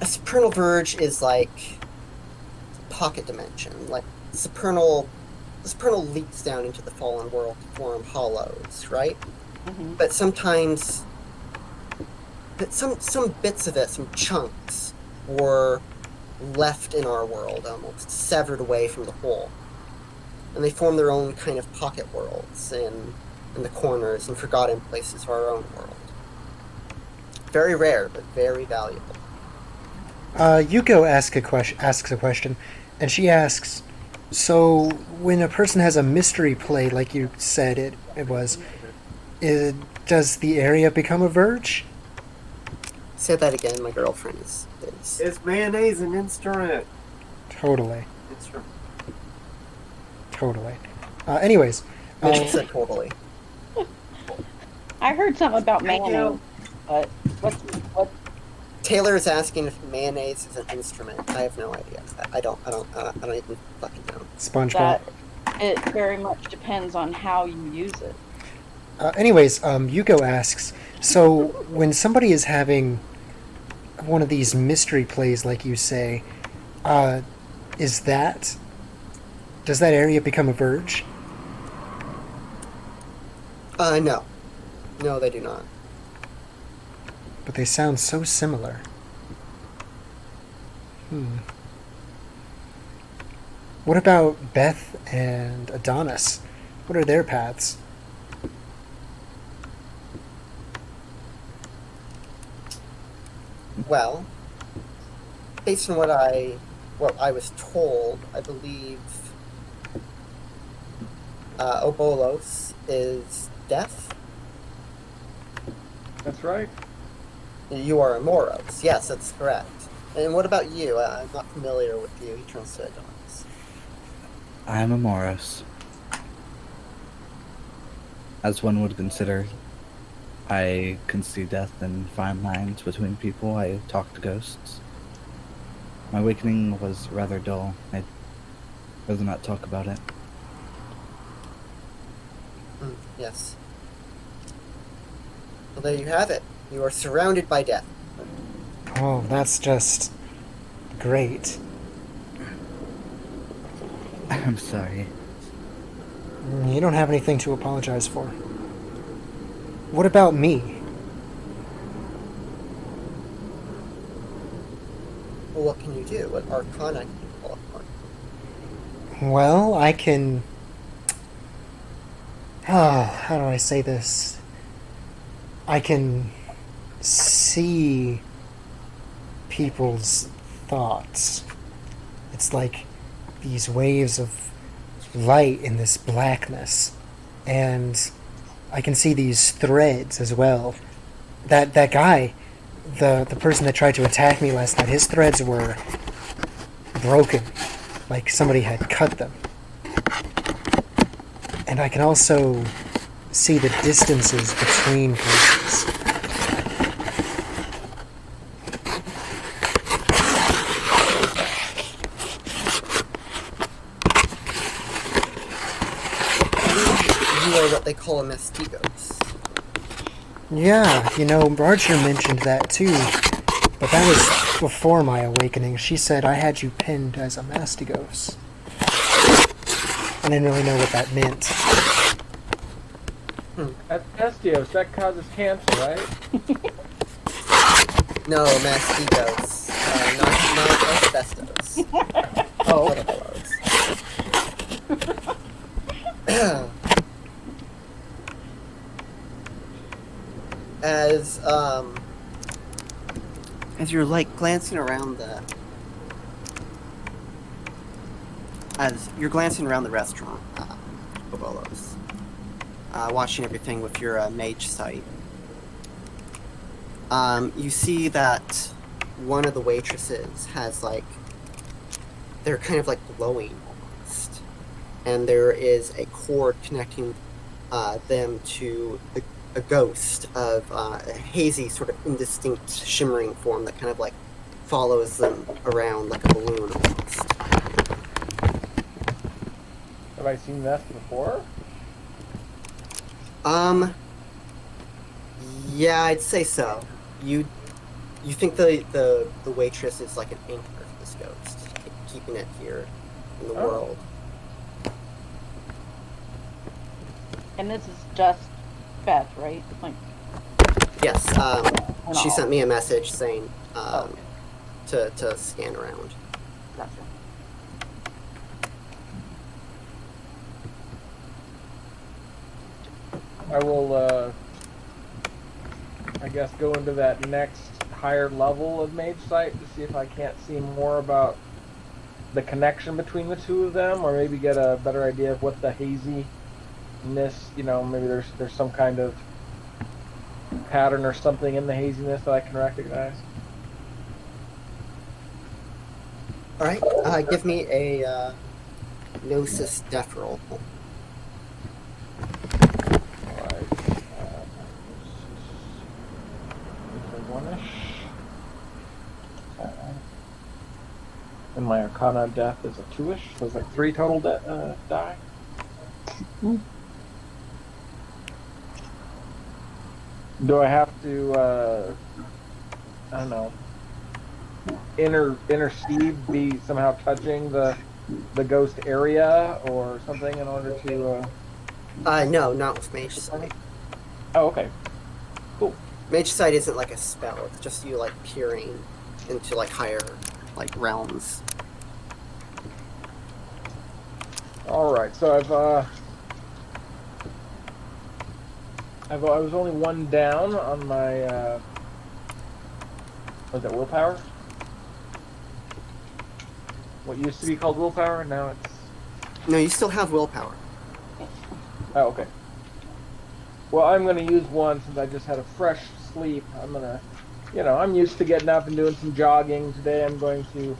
A supernal verge is like pocket dimension. Like the supernal leaks down into the fallen world to form hollows, right? Mm-hmm. But sometimes, some bits of it, some chunks, were left in our world, almost severed away from the whole, and they form their own kind of pocket worlds in the corners and forgotten places of our own world. Very rare, but very valuable. Yuko asks a question, and she asks, so when a person has a mystery play, like you said it was, does the area become a verge? Say that again, my girlfriend is... Is mayonnaise an instrument? Totally. Instrument. Totally. Anyways. Mitchell said totally. I heard something about mayonnaise, but what? Taylor is asking if mayonnaise is an instrument. I have no idea. I don't even fucking know. SpongeBob. That it very much depends on how you use it. Anyways, Yuko asks, so when somebody is having one of these mystery plays, like you say, does that area become a verge? No. No, they do not. But they sound so similar. What about Beth and Adonis? What are their paths? Well, based on what I was told, I believe Obolos is death. That's right. You are Amoros. Yes, that's correct. And what about you? I'm not familiar with you. He turns to Adonis. I'm a Moros. As one would consider, I can see death in fine lines between people. I talk to ghosts. My awakening was rather dull. I'd rather not talk about it. Yes. Well, there you have it. You are surrounded by death. Oh, that's just great. I'm sorry. You don't have anything to apologize for. What about me? Well, what can you do? What arcana can you pull upon? Well, I can... Oh, how do I say this? I can see people's thoughts. It's like these waves of light in this blackness. And I can see these threads as well. That guy, the person that tried to attack me last night, his threads were broken. Like somebody had cut them. And I can also see the distances between places. You are what they call a mestigos. Yeah, Archer mentioned that too. But that was before my awakening. She said I had you pinned as a mastigos. I didn't really know what that meant. Estios, that causes cancer, right? No, mestigos. Not asbestos. Oh, Other fellows. As you're like glancing around the restaurant, Bobolos, watching everything with your mage sight, you see that one of the waitresses has they're kind of like glowing almost, and there is a cord connecting them to a ghost of a hazy, sort of indistinct, shimmering form that kind of follows them around like a balloon almost. have I seen this before? Yeah, I'd say so. You think the waitress is like an anchor for this ghost, keeping it here in the world. And this is just Beth, right? Yes. She all. sent me a message saying Okay. to scan around. Gotcha. I will, I guess, go into that next higher level of Mage Sight to see if I can't see more about the connection between the two of them, or maybe get a better idea of what the haziness, maybe there's some kind of pattern or something in the haziness that I can recognize. All right. Give me a Gnosis Death roll. Alright. One-ish. And my Arcana Death is a 2-ish, so it's like 3 total die. Do I have to, I don't know, intercede, be somehow touching the ghost area or something in order to, No, not with Mage Sight. Oh, okay. Cool. Mage Sight isn't like a spell. It's just you peering into higher realms. Alright, so I was only 1 down on my, was that willpower? What used to be called willpower, now it's... No, you still have willpower. Oh, okay. Well, I'm going to use one since I just had a fresh sleep. I'm going to, I'm used to getting up and doing some jogging. Today I'm going to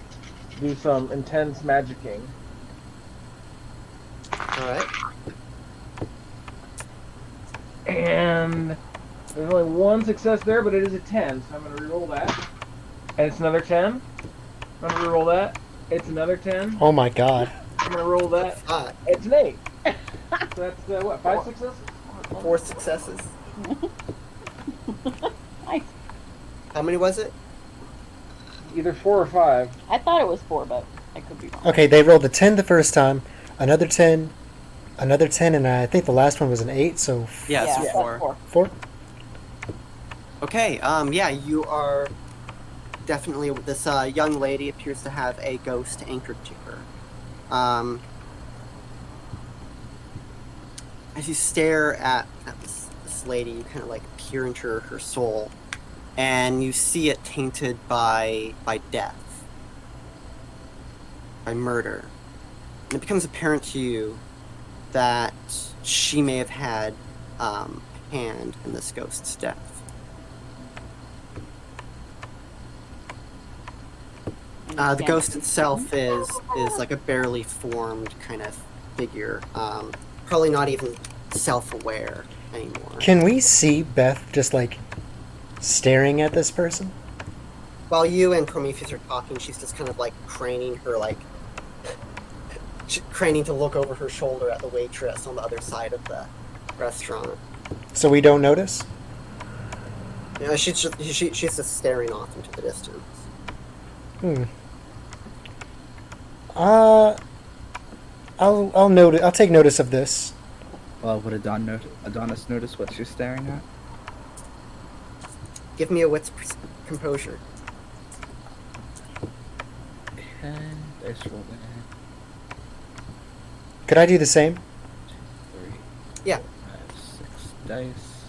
do some intense magicking. Alright. And there's only 1 success there, but it is a 10, so I'm going to reroll that. And it's another 10. I'm going to reroll that. It's another 10. Oh my god. I'm going to roll that. It's an 8. So that's, 5 successes? 4 successes. Nice. How many was it? either 4 or 5. I thought it was 4, but I could be wrong. Okay, they rolled a 10 the first time, another 10, and I think the last one was an 8, so Yeah, so that's 4. 4. Okay, yeah, you are definitely, this young lady appears to have a ghost anchored to her. As you stare at this lady, you kind of like peer into her soul, and you see it tainted by death, by murder. And it becomes apparent to you that she may have had a hand in this ghost's death. The ghost itself is like a barely formed kind of figure, probably not even self-aware anymore. Can we see Beth just like staring at this person? While you and Prometheus are talking, she's just kind of like craning her, like craning to look over her shoulder at the waitress on the other side of the restaurant. So we don't notice? You know, she's just staring off into the distance. I'll take notice of this. Well, would Adonis notice what she's staring at? Give me a wits composure. Okay, dice roll in. Could I do the same? 3, Yeah. 5, 6 dice.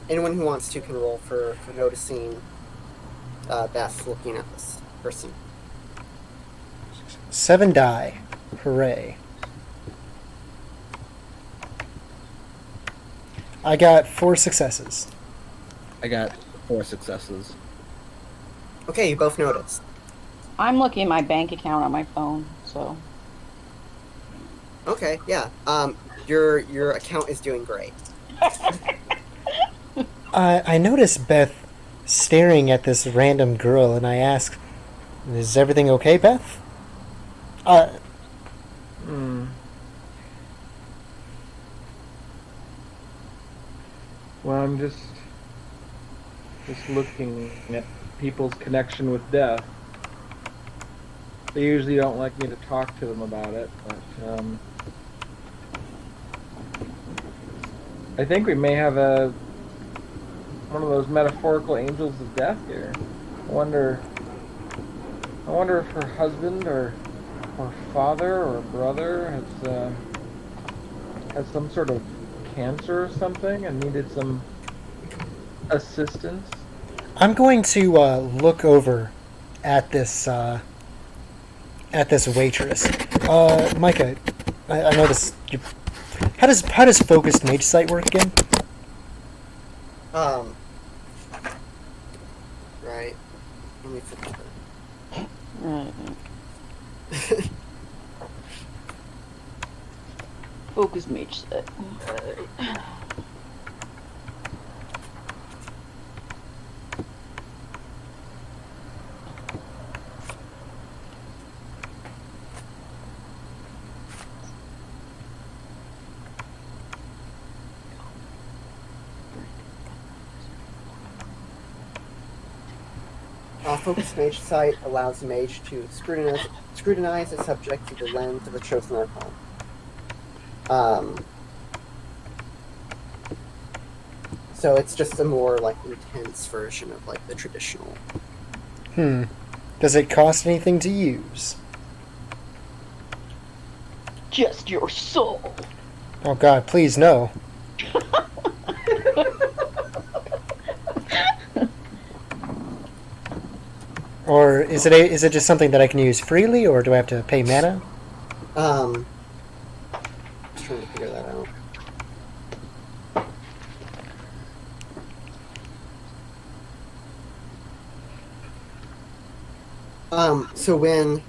Anyone who wants to can roll for noticing Beth looking at this person. 7 die. Hooray. I got 4 successes. I got 4 successes. Okay, you both notice. I'm looking at my bank account on my phone, so. Okay, yeah. Your account is doing great. I noticed Beth staring at this random girl, and I asked, "Is everything okay, Beth?" Well, I'm just looking at people's connection with death. They usually don't like me to talk to them about it, but I think we may have one of those metaphorical angels of death here. I wonder if her husband or father or brother has some sort of cancer or something and needed some assistance. I'm going to look over at this waitress. Micah, I know this. How does focused mage sight work again? Right. Let me finish that. Right. Focus mage set. Focus Mage Sight allows the mage to scrutinize a subject through the lens of the chosen arcana. So it's just a more like intense version of like the traditional. Does it cost anything to use? Just your soul. Oh God, please no. Or is it just something that I can use freely, or do I have to pay mana? Just trying to figure that out. So when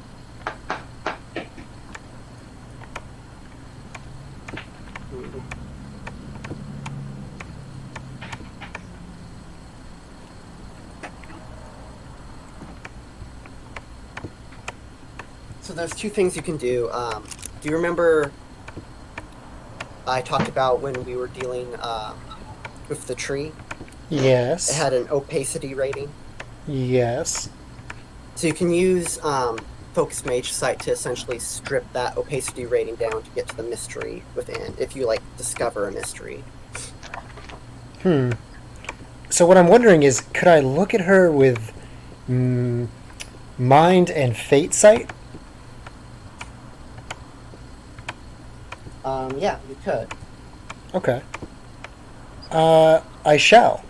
So there's two things you can do. Do you remember I talked about when we were dealing with the tree? Yes. It had an opacity rating. Yes. So you can use Focus Mage Sight to essentially strip that opacity rating down to get to the mystery within, if you, like, discover a mystery. So what I'm wondering is, could I look at her with mind and fate sight? Yeah, you could. Okay. I shall.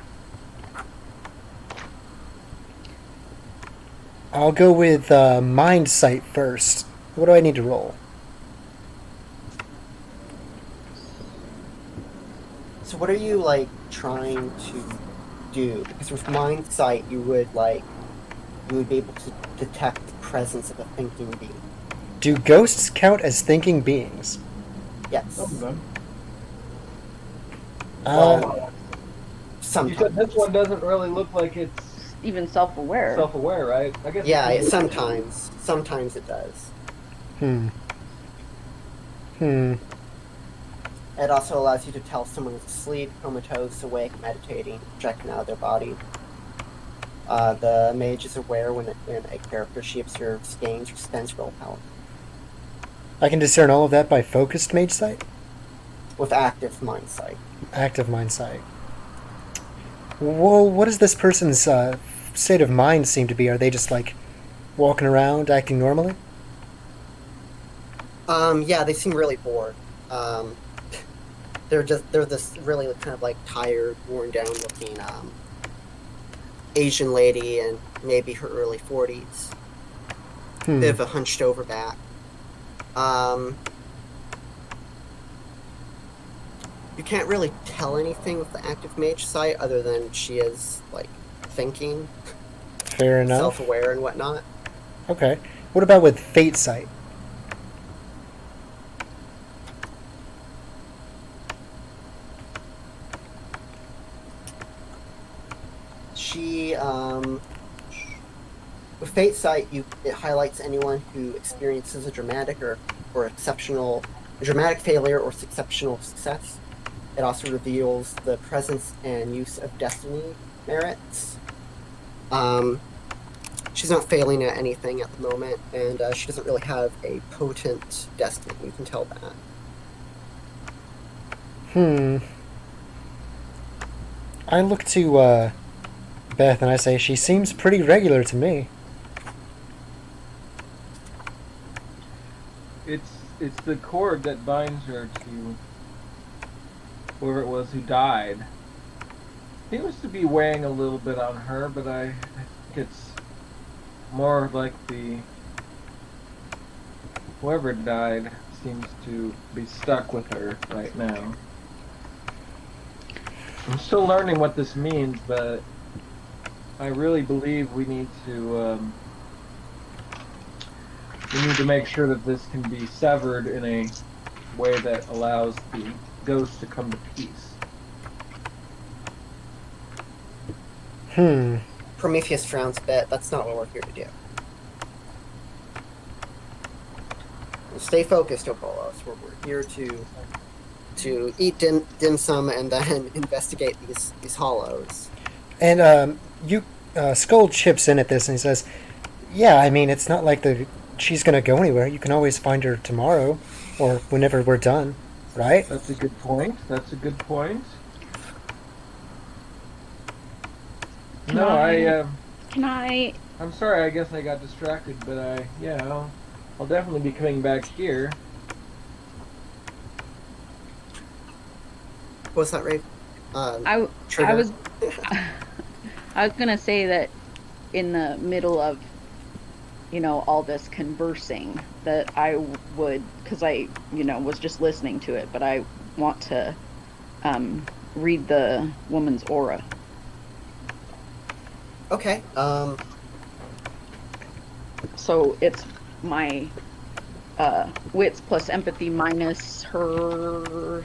I'll go with mind sight first. What do I need to roll? So what are you, like, trying to do? Because with mind sight, you would be able to detect the presence of a thinking being. Do ghosts count as thinking beings? Yes. Some of them. Well, You sometimes. said this one doesn't really look like it's Even self-aware. self-aware, right? I guess. Yeah, it's- sometimes. Sometimes it does. Hmm. It also allows you to tell if someone is asleep, comatose, awake, meditating, checking out of their body. The mage is aware when a character she observes gains or spends willpower. I can discern all of that by focused mage sight? With active mind sight. Active mind sight. Well, what does this person's state of mind seem to be? Are they just like walking around, acting normally? Yeah, they seem really bored. They're this really kind of like tired, worn down looking Asian lady in maybe her early 40s. Bit of a hunched over back. You can't really tell anything with the active mage sight other than she is like thinking, Fair enough. self-aware and whatnot. Okay. What about with fate sight? She with fate sight, it highlights anyone who experiences a dramatic dramatic failure or exceptional success. It also reveals the presence and use of destiny merits. She's not failing at anything at the moment, and she doesn't really have a potent destiny. You can tell that. I look to Beth and I say, she seems pretty regular to me. It's the cord that binds her to whoever it was who died. Seems to be weighing a little bit on her, but I think it's more like whoever died seems to be stuck with her right now. I'm still learning what this means, but I really believe we need to make sure that this can be severed in a way that allows the ghost to come to peace. Prometheus frowns a bit. That's not what we're here to do. Stay focused, Opolos. We're here to eat dim sum and then investigate these hollows. And Skull chips in at this and he says, yeah, I mean, it's not like she's going to go anywhere. You can always find her tomorrow or whenever we're done, right? That's a good point. Can I? I'm sorry. I guess I got distracted, but I'll definitely be coming back here. What's that, Ray? I Trigger? was I was gonna say that in the middle of all this conversing that I would, because I was just listening to it, but I want to read the woman's aura. Okay. So it's my wits plus empathy minus her.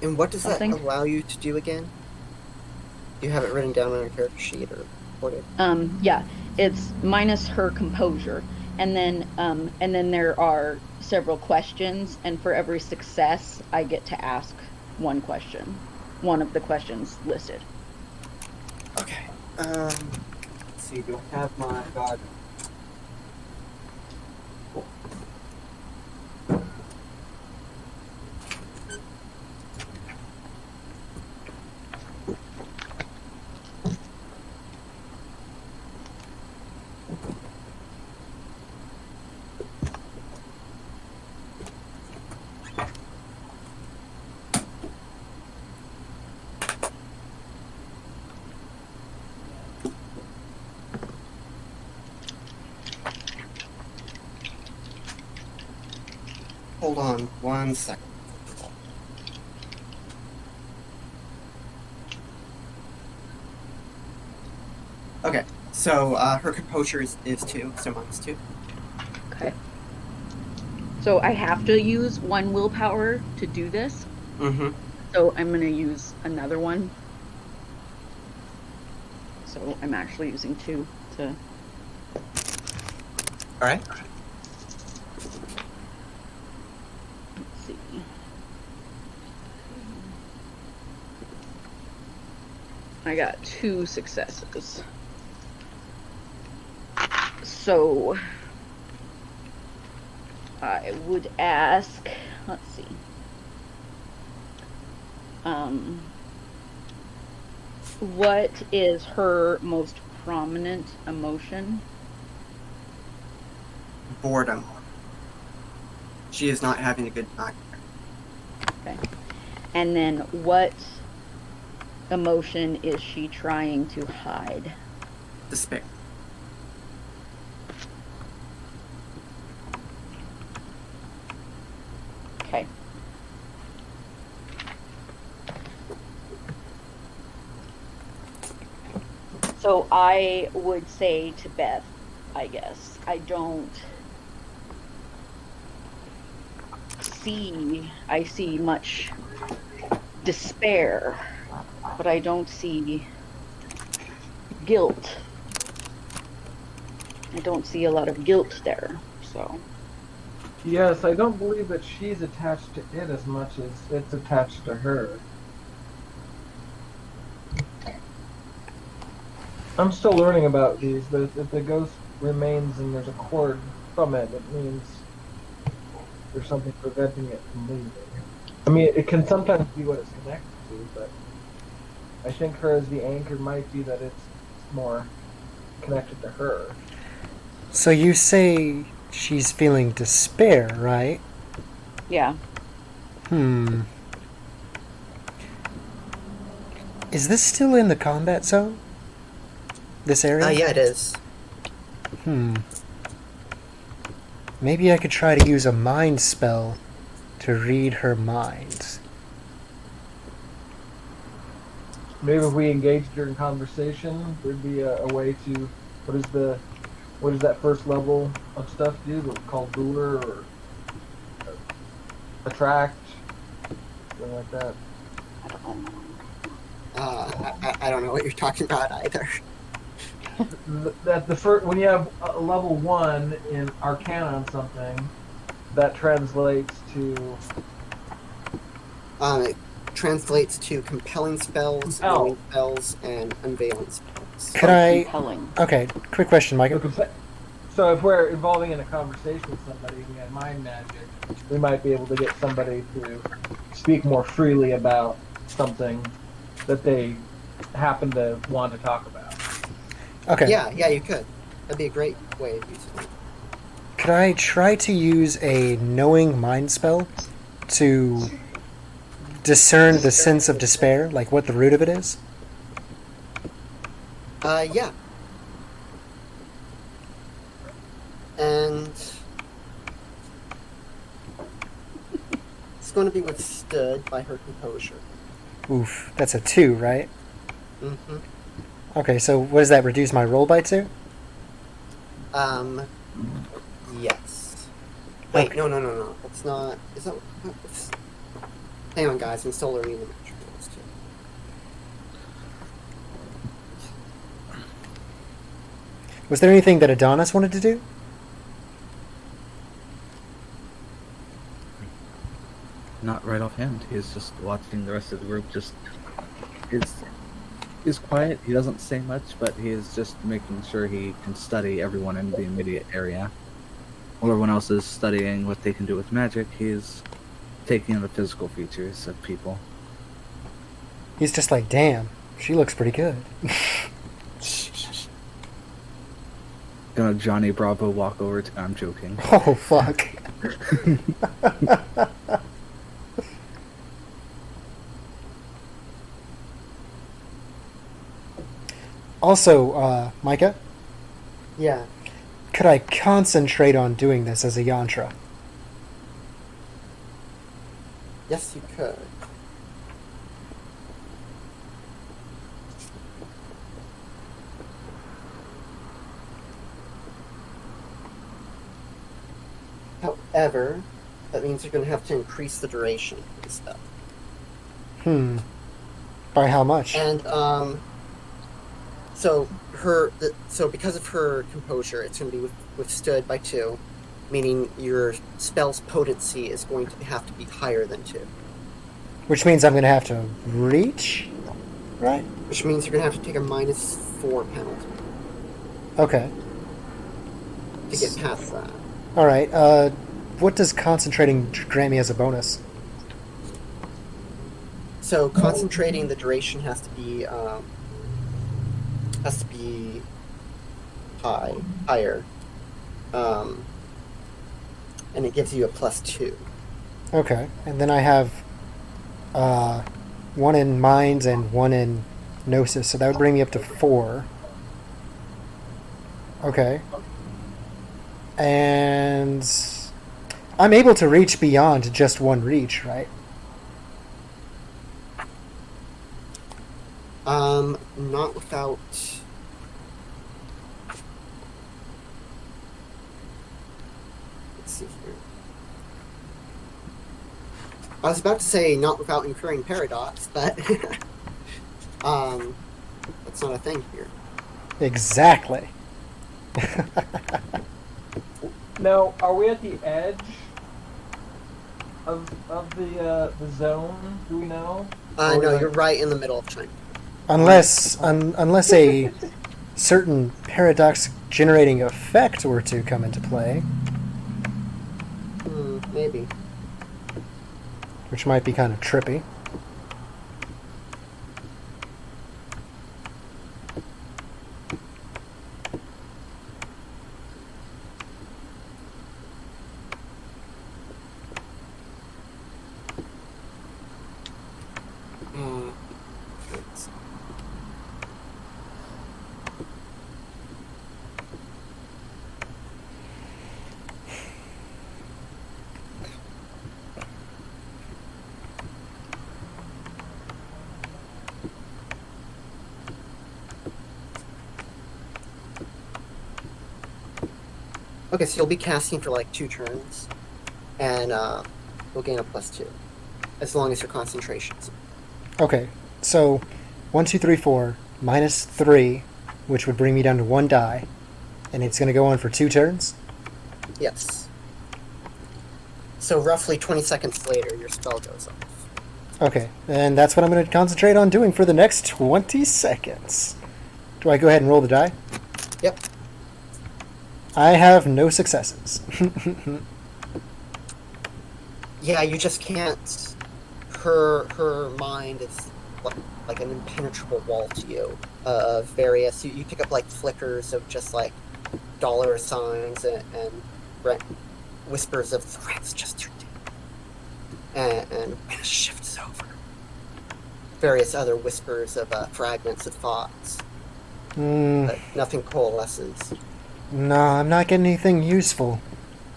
And what does something? that allow you to do again? Do you have it written down on your character sheet or recorded? Yeah, it's minus her composure, and then there are several questions, and for every success, I get to ask one question, one of the questions listed. Okay. Let's see. Do I have my god? hold on 1 second. Okay, so her composure is 2, so -2. Okay. So I have to use 1 willpower to do this. Mm-hmm. So I'm going to use another one. So I'm actually using 2 to. All right. Let's see. I got 2 successes. So I would ask, let's see. What is her most prominent emotion? Boredom. She is not having a good time. Okay. And then what emotion is she trying to hide? Despair. Okay. So I would say to Beth, I guess, I see much despair, but I don't see guilt. I don't see a lot of guilt there, so. Yes, I don't believe that she's attached to it as much as it's attached to her. I'm still learning about these, but if the ghost remains and there's a cord from it, it means there's something preventing it from leaving. I mean, it can sometimes be what it's connected to, but I think her as the anchor might be that it's more connected to her. So you say she's feeling despair, right? Yeah. Is this still in the combat zone? This area? Yeah, it is. Maybe I could try to use a mind spell to read her mind. Maybe if we engage during conversation, there'd be a way to. What does that first level of stuff do? What's called lure or attract, something like that. I don't know what you're talking about either. That the first when you have a level 1 in Arcana on something, that translates to. It translates to compelling spells, knowing spells, and unveiling spells. Could I? Compelling. Okay, quick question, Micah. So if we're involving in a conversation with somebody who had mind magic, we might be able to get somebody to speak more freely about something that they happen to want to talk about. Okay. Yeah, you could. That'd be a great way of using it. Could I try to use a knowing mind spell to discern the sense of despair, like what the root of it is? Yeah. And it's going to be withstood by her composure. Oof, that's a 2, right? Mm-hmm. Okay, so what does that reduce my roll by 2? Yes. Wait, Okay. no. It's not. Is that? It's, hang on, guys. I'm still learning the magic rules too. Was there anything that Adonis wanted to do? Not right offhand. He's just watching the rest of the group. Just he's quiet. He doesn't say much, but he is just making sure he can study everyone in the immediate area. While everyone else is studying what they can do with magic, he's taking in the physical features of people. He's just like, damn, she looks pretty good. Gonna Johnny Bravo walk over to. I'm joking. Oh, fuck. Also, Micah, Yeah. could I concentrate on doing this as a yantra? Yes, you could. However, that means you're going to have to increase the duration of the spell. By how much? And so because of her composure, it's going to be withstood by 2, meaning your spell's potency is going to have to be higher than 2. Which means I'm going to have to reach, right? Which means you're going to have to take a -4 penalty Okay. to get past that. All right. What does concentrating grant me as a bonus? So concentrating the duration has to be higher, and it gives you a +2. Okay. And then I have 1 in minds and 1 in gnosis, so that would bring me up to 4. Okay. And I'm able to reach beyond just 1 reach, right? Not without. Let's see here. I was about to say not without incurring paradox, but that's not a thing here. Exactly. Now, are we at the edge of the zone? Do we know? No, you're right in the middle of China. Unless a certain paradox generating effect were to come into play, Maybe. which might be kind of trippy. Okay, so you'll be casting for like 2 turns, and you'll gain a +2, as long as your concentration's. Okay, so 1, 2, 3, 4 -3, which would bring me down to 1 die, and it's going to go on for 2 turns. Yes. So roughly 20 seconds later, your spell goes off. Okay, and that's what I'm going to concentrate on doing for the next 20 seconds. Do I go ahead and roll the die? Yep. I have no successes. Yeah, you just can't. Her mind is like an impenetrable wall to you. Of various, you pick up like flickers of just like dollar signs and whispers of threats just too deep, and it shifts over. Various other whispers of fragments of thoughts, but nothing coalesces. No, I'm not getting anything useful.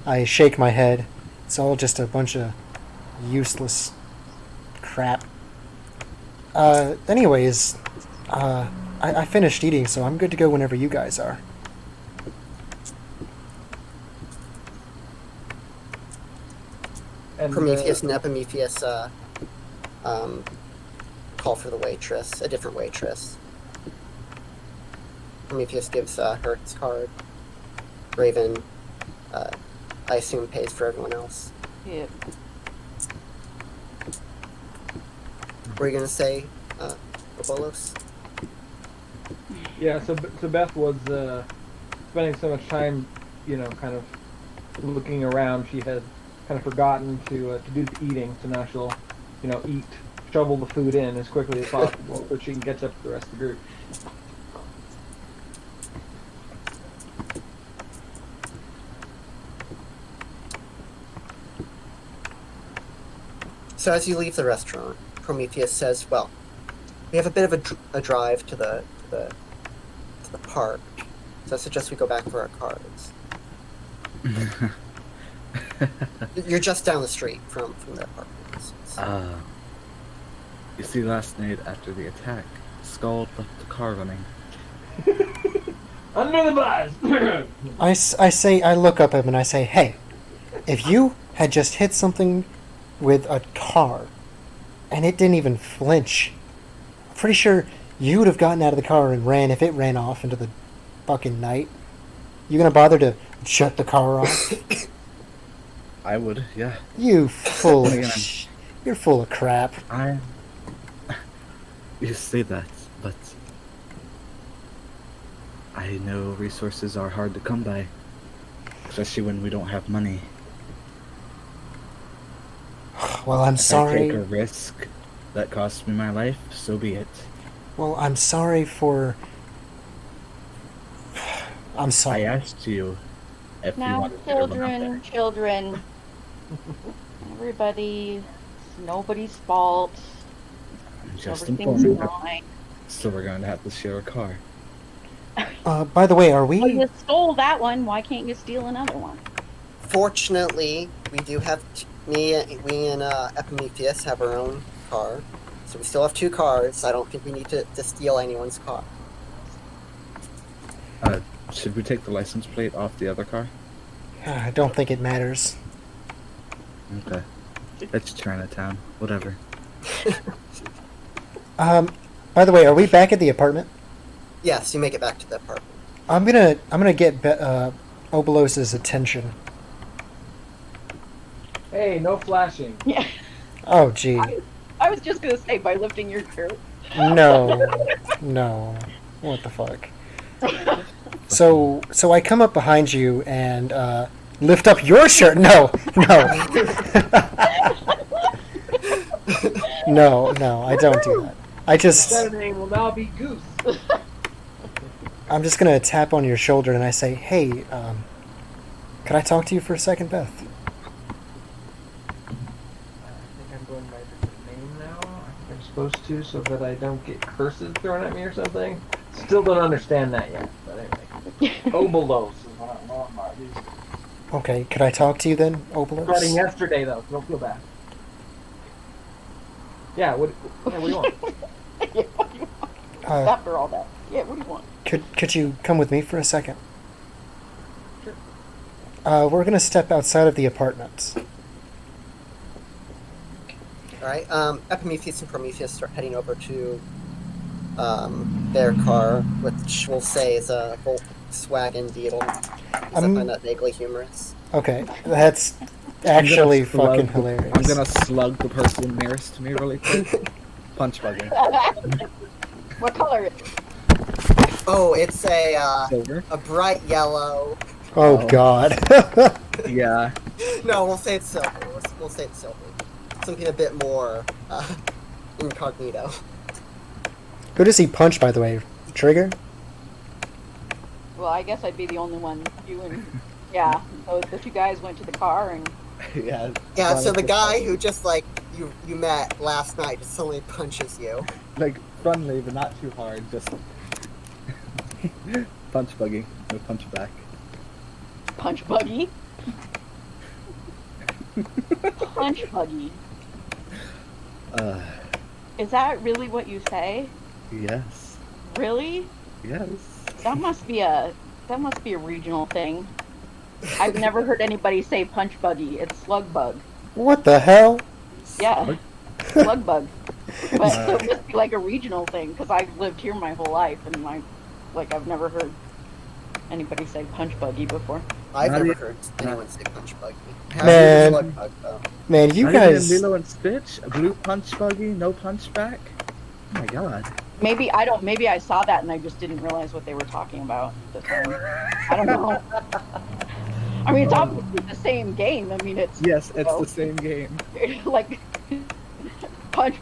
I shake my head. It's all just a bunch of useless crap. Anyways, I finished eating, so I'm good to go whenever you guys are. And Prometheus and Epimetheus call for the waitress, a different waitress. Prometheus gives her his card. Raven, I assume, pays for everyone else. Yep. What were you gonna say, Bobolos? yeah, so Beth was spending so much time, kind of looking around. She had kind of forgotten to do the eating, so now she'll, shovel the food in as quickly as possible so she can catch up to the rest of the group. So as you leave the restaurant, Prometheus says, "Well, we have a bit of a drive to the park, so I suggest we go back for our cards." You're just down the street from their apartments. You see, last night after the attack, Skull left the car running. Under the bus. I look up at him and I say, hey, if you had just hit something with a car and it didn't even flinch, I'm pretty sure you would have gotten out of the car and ran if it ran off into the fucking night. You gonna bother to shut the car off? I would, yeah. You full Yeah. of you're full of crap. You say that, but I know resources are hard to come by, especially when we don't have money. Well, I'm If I sorry. take a risk that costs me my life, so be it. Well, I'm sorry for. I'm I sorry. asked you if you Now, wanted to get everyone out children. Everybody, it's nobody's fault. there. I'm just Everything's informing you. fine. So we're going to have to share a car. By the way, are Well, we? you stole that one. Why can't you steal another one? Fortunately, we do have we and Epimetheus have our own car, so we still have 2 cars. I don't think we need to steal anyone's car. Should we take the license plate off the other car? I don't think it matters. Okay. It's Chinatown. Whatever. By the way, are we back at the apartment? Yes, you make it back to the apartment. I'm gonna get Obolos's attention. Hey, no flashing. Yeah, Oh, gee. I was just gonna say by lifting your shirt. No. No. What the fuck? So I come up behind you and lift up your shirt. No. No, I don't do that. That name will now be Goose. I'm just gonna tap on your shoulder and I say, hey, could I talk to you for a second, Beth? I think I'm going by a different name now. I think I'm supposed to, so that I don't get curses thrown at me or something. Still don't understand that yet, but anyway. Obolos is what I'm on by. Okay, could I talk to you then, Starting Obolos? yesterday, though, so don't feel bad. Yeah, what do you want? Yeah, what do you want? After all that. Yeah, what do you want? Could you come with me for a second? Sure. We're gonna step outside of the apartment. Alright, Epimetheus and Prometheus start heading over to their car, which we'll say is a Volkswagen Beetle. Because I find that vaguely humorous. Okay, that's actually I'm gonna fucking slug hilarious. I'm gonna slug the person nearest to me really quick. Punch bugging. What color is it? Oh, it's a Silver. bright yellow. Oh Oh. God. Yeah. No, we'll say it's silver. We'll say it's silver. Something a bit more incognito. Who does he punch, by the way? Trigger? Well, I guess I'd be the only one. You and yeah. So the 2 guys went to the car and Yeah. Yeah, so the guy who just like you met last night just suddenly punches you. Like friendly, but not too hard. Just punch buggy. No punch back. punch buggy. Punch buggy. Is that really what you say? Yes. Really? Yes. That must be a regional thing. I've never heard anybody say punch buggy. It's slug bug. What the hell? Yeah, slug bug. But so it must be like a regional thing because I've lived here my whole life and I've never heard anybody say punch buggy before. I've Not never even- heard anyone say punch buggy. Man. Slug bug, though. Man, you Not guys. even Lilo and Stitch. A blue punch buggy. No punch back. Oh my god. Maybe I saw that and I just didn't realize what they were talking about at the time. I don't know. I mean, it's obviously the same game. I mean, it's Yes, it's Oh. the same game. like punch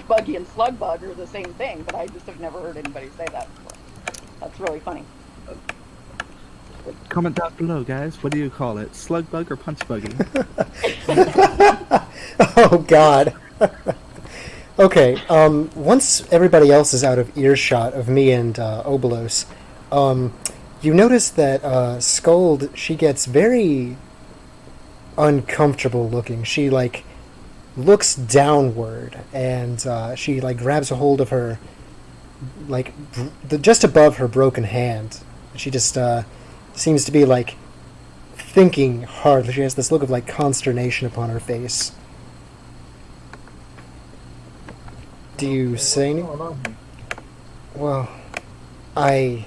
buggy and slug bug are the same thing, but I just have never heard anybody say that before. That's really funny. Comment down below, guys. What do you call it? Slug bug or punch buggy? Oh God. Okay. Once everybody else is out of earshot of me and Obolos, you notice that Scold, she gets very uncomfortable looking. She like looks downward, and she like grabs a hold of her, like just above her broken hand. She just seems to be like thinking hard. She has this look of like consternation upon her face. Do you say anything? What's going on here? Well, I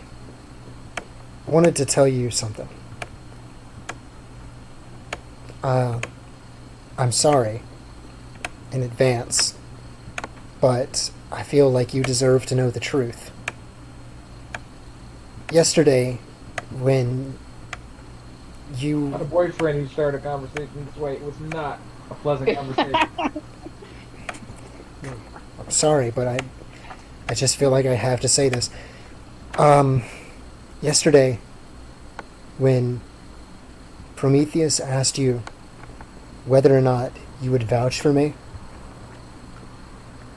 wanted to tell you something. I'm sorry in advance, but I feel like you deserve to know the truth. Yesterday, when you... Had a boyfriend who started a conversation this way. It was not a pleasant conversation. I'm sorry, but I just feel like I have to say this. Yesterday, when Prometheus asked you whether or not you would vouch for me,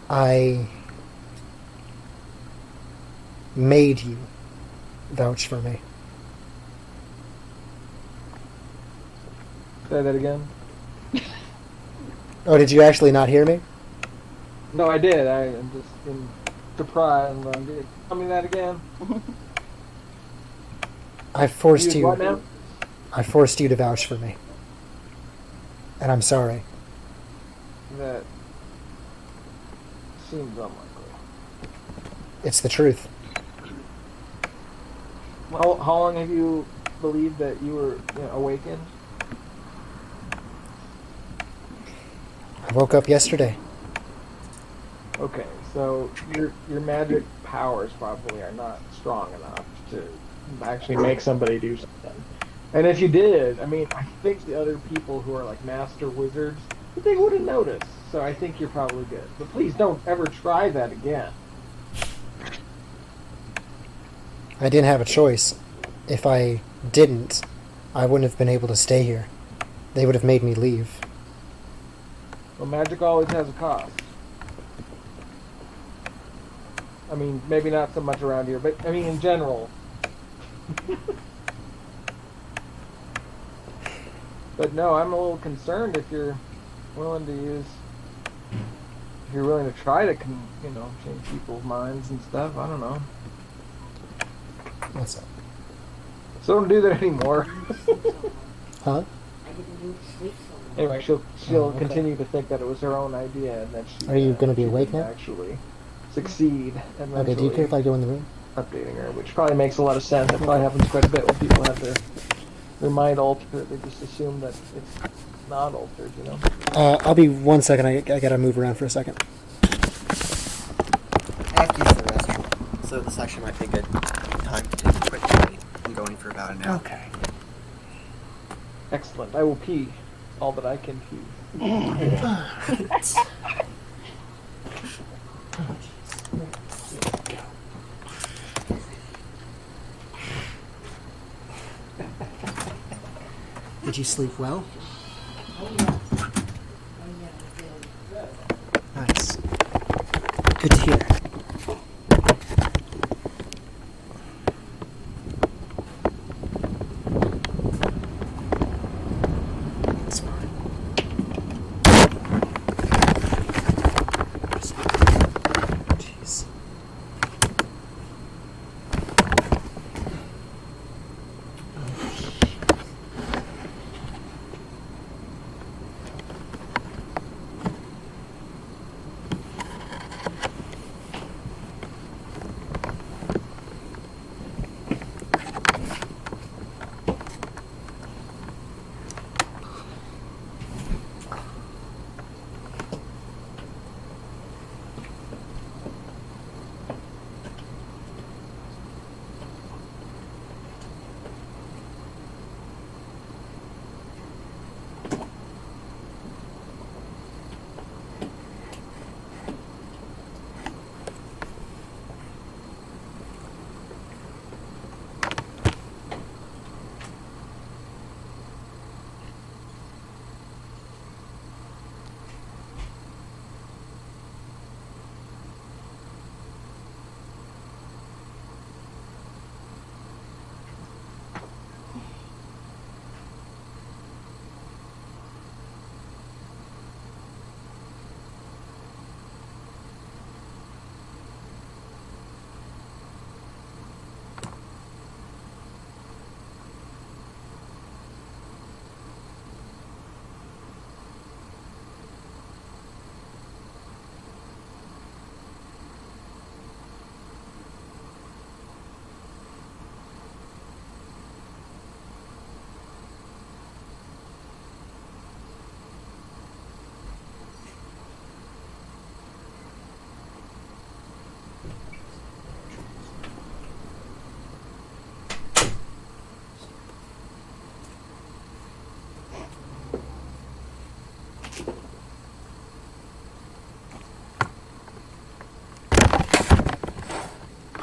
I made you vouch for me. Say that again. Oh, did you actually not hear me? No, I did. I am just in surprise. Tell me that again. I forced What now? you. I forced you to vouch for me, and I'm sorry. That seems unlikely. It's the truth. How long have you believed that you were awakened? I woke up yesterday. Okay, so your magic powers probably are not strong enough to actually make somebody do something. And if you did, I mean, I think the other people who are like master wizards, they would have noticed. So I think you're probably good. But please don't ever try that again. I didn't have a choice. If I didn't, I wouldn't have been able to stay here. They would have made me leave. Well, magic always has a cost. I mean, maybe not so much around here, but I mean in general. But no, I'm a little concerned if you're willing to use, if you're willing to try to, change people's minds and stuff. I don't know. What's up? So don't do that anymore. Huh? Anyway, she'll okay. continue to think that it was her own idea and that she. Are you gonna be she awake didn't now? Actually, succeed. Okay, do you care if I go in the room? Updating her, which probably makes a lot of sense. It probably happens quite a bit when people have their mind altered. They just assume that it's not altered, I'll be 1 second. I gotta move around for a second. I have to use the restroom, so this actually might be a good time to take a quick break. I'm going for about an hour. Okay. Excellent. I will pee all that I can pee. Did you sleep well? Nice. Good to hear. It's fine. Jeez.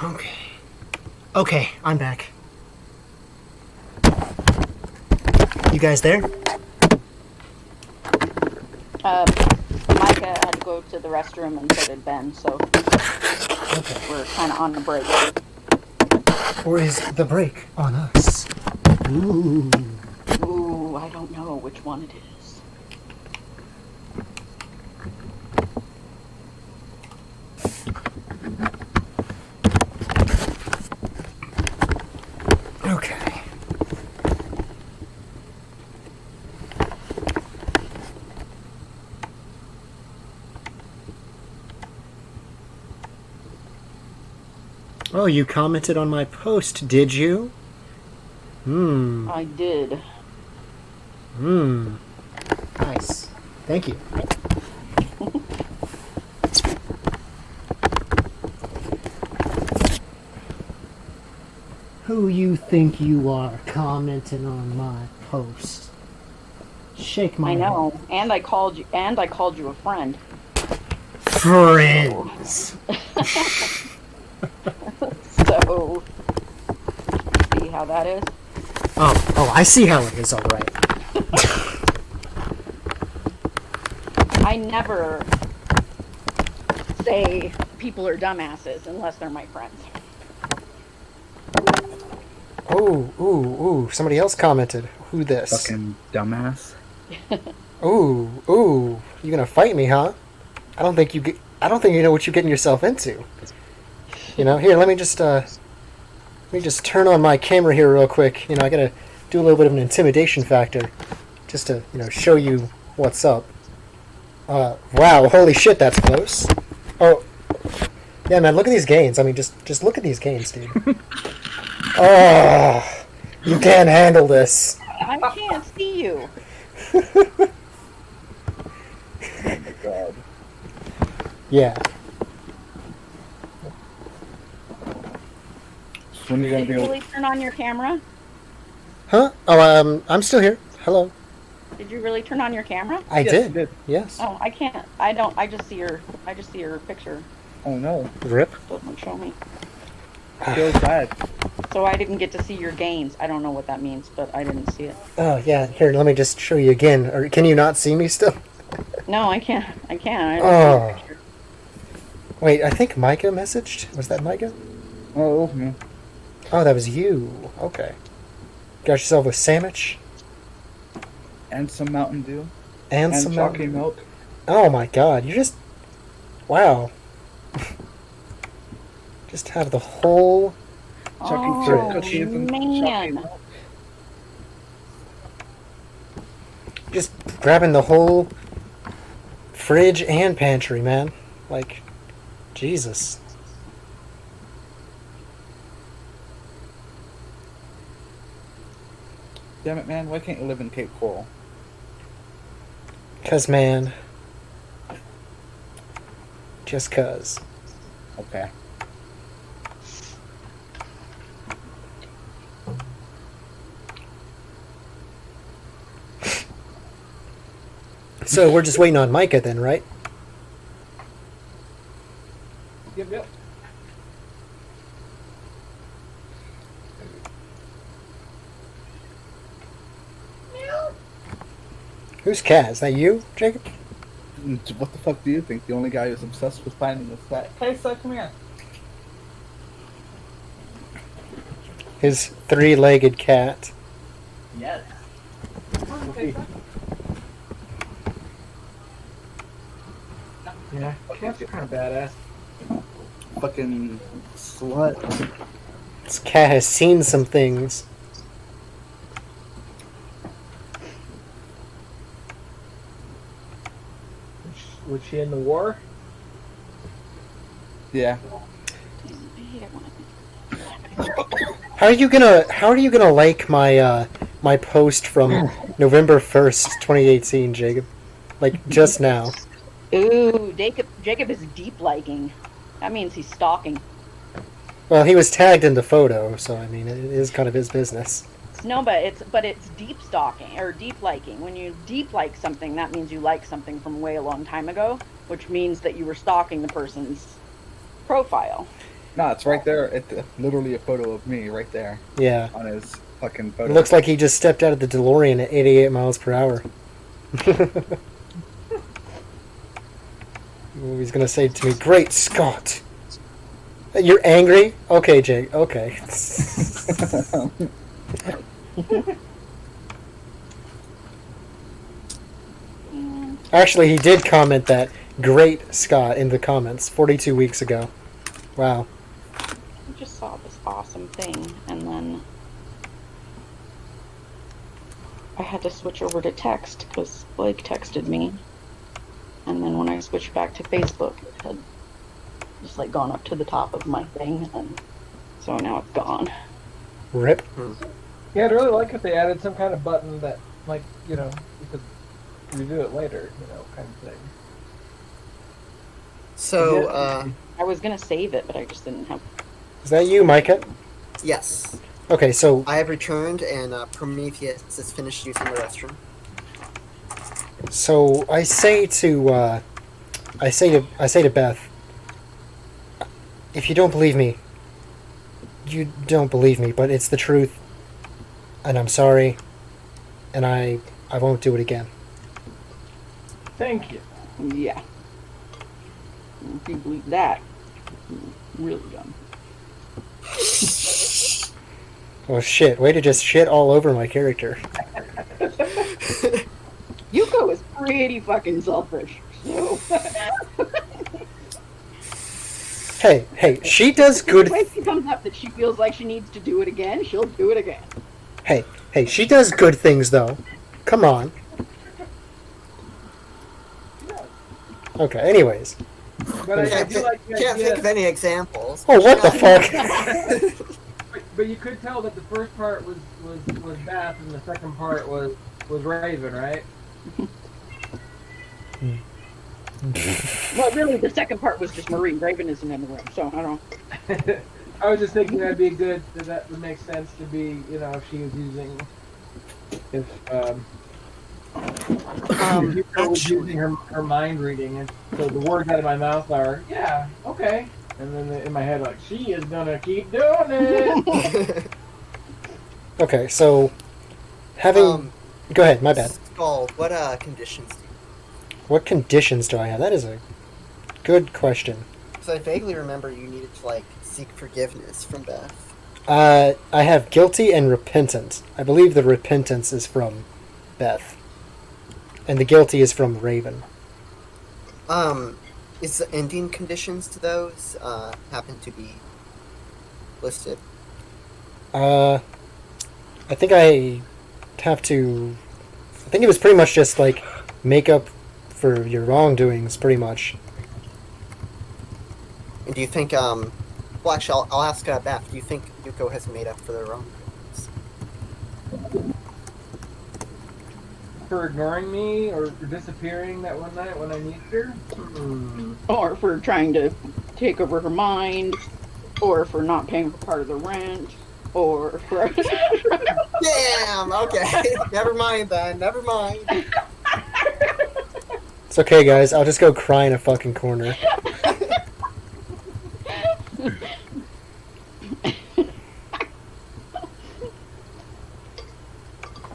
Okay. Okay, I'm back. You guys there? Micah had to go to the restroom and so did Ben, so we're kind of on the break. Or is the break on us? Ooh. Ooh, I don't know which one it is. Okay. Oh, you commented on my post, did you? I did. Nice. Thank you. Who you think you are commenting on my post? Shake my I know. And I called you a friend. Friends. So see how that is? Oh, I see how it is, alright. I never say people are dumbasses unless they're my friends. Ooh, somebody else commented. Who this? Fucking dumbass. Ooh, you gonna fight me, huh? I don't think you know what you're getting yourself into. You know, here, let me just turn on my camera here real quick. You know, I gotta do a little bit of an intimidation factor, just to, you know, show you what's up. Wow, holy shit, that's close. Oh, yeah, man, look at these gains. I mean, just look at these gains, dude. Oh, you can't handle this. I can't see you. Oh my god. Yeah. When are you gonna Did be you able really turn on your camera? Huh? Oh, I'm still here. Hello. Did you really turn on your camera? I Yes, did. you did. Yes. Oh, I can't. I don't. I just see your picture. Oh no. Rip. Doesn't show me. Feels bad. So I didn't get to see your gains. I don't know what that means, but I didn't see it. Oh, yeah. Here, let me just show you again. Or can you not see me still? No, I can't. I can't. I don't Oh. see your picture. Wait, I think Micah messaged. Was that Micah? Oh, yeah. Oh, that was you. Okay. Got yourself a sandwich And some Mountain Dew. and, And some chalky milk. milk. Oh my god, you just... Wow. Just have the whole... Chalky chip Oh, cookies and chalky man. milk. Just grabbing the whole fridge and pantry, man. Like, Jesus. Damn it, man. Why can't you live in Cape Coral? 'Cause, man... Just 'cause. Okay. So we're just waiting on Micah then, right? Yep. Who's Cat? Is that you, Jacob? What the fuck do you think? The only guy who's obsessed with finding this guy. Hey, sir, come here. His three-legged cat. Yes. Yeah, cat's kind of badass. Fucking slut. This cat has seen some things. Was she in the war? Yeah. How are you gonna like my my post from November 1st, 2018, Jacob? Like just now. Ooh, Jacob is deep liking. That means he's stalking. Well, he was tagged in the photo, so I mean it is kind of his business. No, but it's deep stalking or deep liking. When you deep like something, that means you like something from way a long time ago, which means that you were stalking the person's profile. No, it's right there. It's literally a photo of me right there Yeah. on his fucking It photo. looks like he just stepped out of the DeLorean at 88 miles per hour. He's gonna say to me, "Great Scott! You're angry? Okay, Jake. Okay." Actually, he did comment that "Great Scott" in the comments 42 weeks ago. Wow. I just saw this awesome thing, and then I had to switch over to text because Blake texted me, and then when I switched back to Facebook, it had just like gone up to the top of my thing, and so now it's gone. Rip. Yeah, I'd really like if they added some kind of button that, like, you know, you could redo it later, you know, kind of thing. So, I was gonna save it, but I just didn't have. Is that you, Micah? yes. Okay, so I have returned, and Prometheus has finished using the restroom. I say to Beth, if you don't believe me, you don't believe me, but it's the truth, and I'm sorry, and I won't do it again. Thank you. Yeah. If you believe that, really dumb. Oh shit! Way to just shit all over my character. Yuko is pretty fucking selfish. So. Hey, she does good. When she comes up that she feels like she needs to do it again, she'll do it again. Hey, she does good things though. Come on. Okay. Anyways. But I Can't, do like the can't idea, think of any examples. Oh, what the fuck? but you could tell that the first part was Beth and the second part was Raven, right? Well, really, the second part was just Marie. Raven isn't in the room, so I don't. I was just thinking that would make sense to be, you know, if she was using, if Yuko was using her mind reading, and so the words out of my mouth are, yeah, okay, and then in my head like, she is gonna keep doing it. Okay, so having. Go ahead. My bad. Scald, what conditions do you What conditions do I have? That is a good question. So I vaguely remember you needed to, like, seek forgiveness from Beth. I have guilty and repentant. I believe the repentance is from Beth, and the guilty is from Raven. Is the ending conditions to those happen to be listed? I think I have to. I think it was pretty much just like make up for your wrongdoings, pretty much. And do you think, well, actually, I'll ask Beth. Do you think Yuko has made up for their wrongdoings? For ignoring me or for disappearing that one night when I needed her? Or for trying to take over her mind, or for not paying for part of the rent, or for. Damn! Okay. Never mind then. Never mind. It's okay, guys. I'll just go cry in a fucking corner.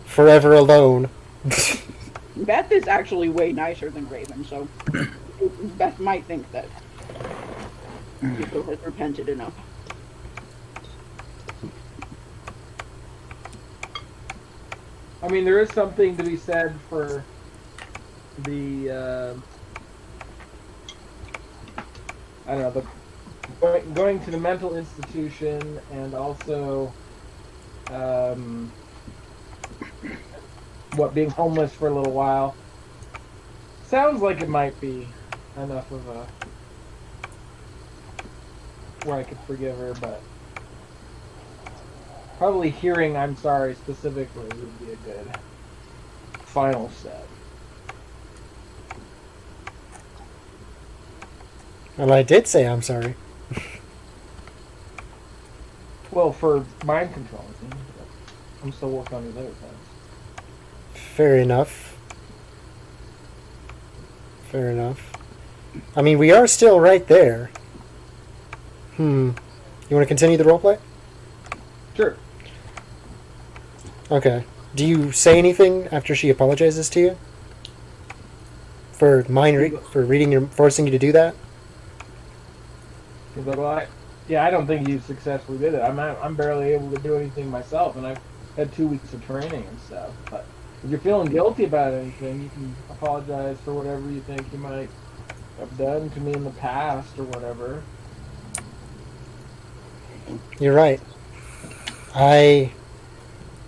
Forever alone. Beth is actually way nicer than Raven, so Beth might think that Yuko has repented enough. I mean, there is something to be said for the, I don't know, the going to the mental institution and also, being homeless for a little while. Sounds like it might be enough of a, where I could forgive her, but probably hearing I'm sorry specifically would be a good final step. Well, I did say I'm sorry. Well, for mind control, I think, but I'm still working on these other things. Fair enough. Fair enough. I mean, we are still right there. You want to continue the roleplay? Sure. Okay. Do you say anything after she apologizes to you? For forcing you to do that? He's like, well, I don't think you successfully did it. I'm barely able to do anything myself, and I've had 2 weeks of training and stuff. But if you're feeling guilty about anything, you can apologize for whatever you think you might have done to me in the past or whatever. You're right. I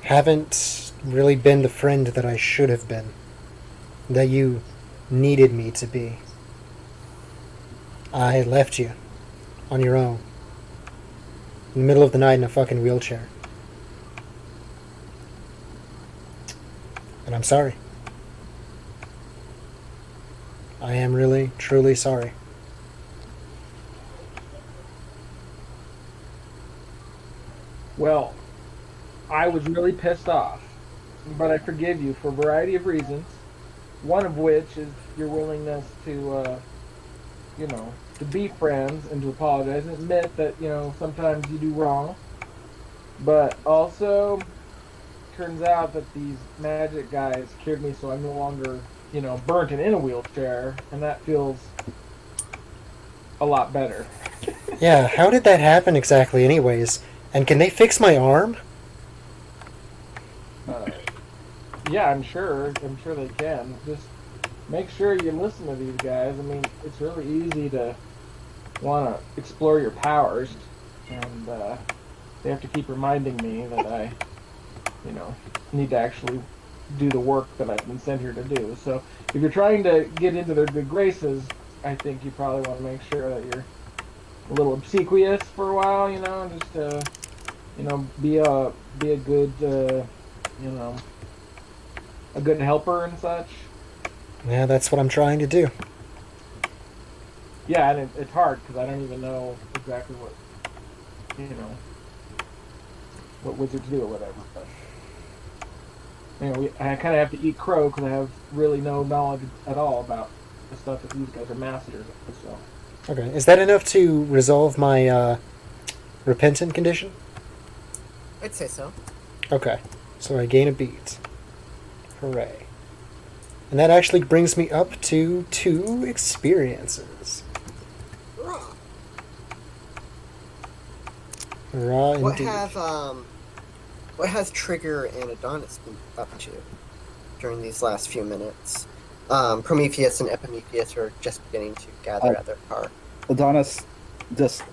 haven't really been the friend that I should have been. That you needed me to be. I left you on your own. In the middle of the night in a fucking wheelchair. And I'm sorry. I am really, truly sorry. Well, I was really pissed off, but I forgive you for a variety of reasons. One of which is your willingness to, to be friends and to apologize and admit that, sometimes you do wrong. But also, turns out that these magic guys cured me, so I'm no longer, burnt and in a wheelchair, and that feels a lot better. Yeah, how did that happen exactly anyways? And can they fix my arm? Yeah, I'm sure they can. Just make sure you listen to these guys. I mean, it's really easy to want to explore your powers, and they have to keep reminding me that I, need to actually do the work that I've been sent here to do. So if you're trying to get into their good graces, I think you probably want to make sure that you're a little obsequious for a while, just to, be a good, a good helper and such. Yeah, that's what I'm trying to do. Yeah, and it's hard because I don't even know exactly what, what wizards do or whatever. But, I kind of have to eat crow because I have really no knowledge at all about the stuff that these guys are masters of. So. Okay, is that enough to resolve my repentant condition? I'd say so. Okay, so I gain a beat. Hooray. And that actually brings me up to 2 experiences. Hurrah indeed. What has Trigger and Adonis been up to during these last few minutes? Prometheus and Epimetheus are just beginning to gather at their car. Adonis just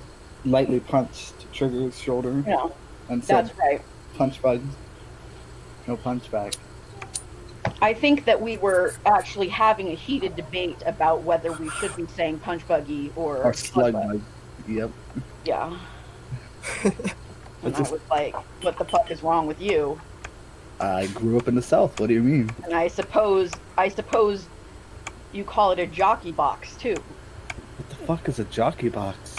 lightly punched Trigger's shoulder. Yeah, And said, that's right. punch bug. No punch back. I think that we were actually having a heated debate about whether we should be saying punch buggy or slug slug bug. bug. Yep. Yeah. And I was like, what the fuck is wrong with you? I grew up in the South. What do you mean? And I suppose you call it a jockey box too. What the fuck is a jockey box?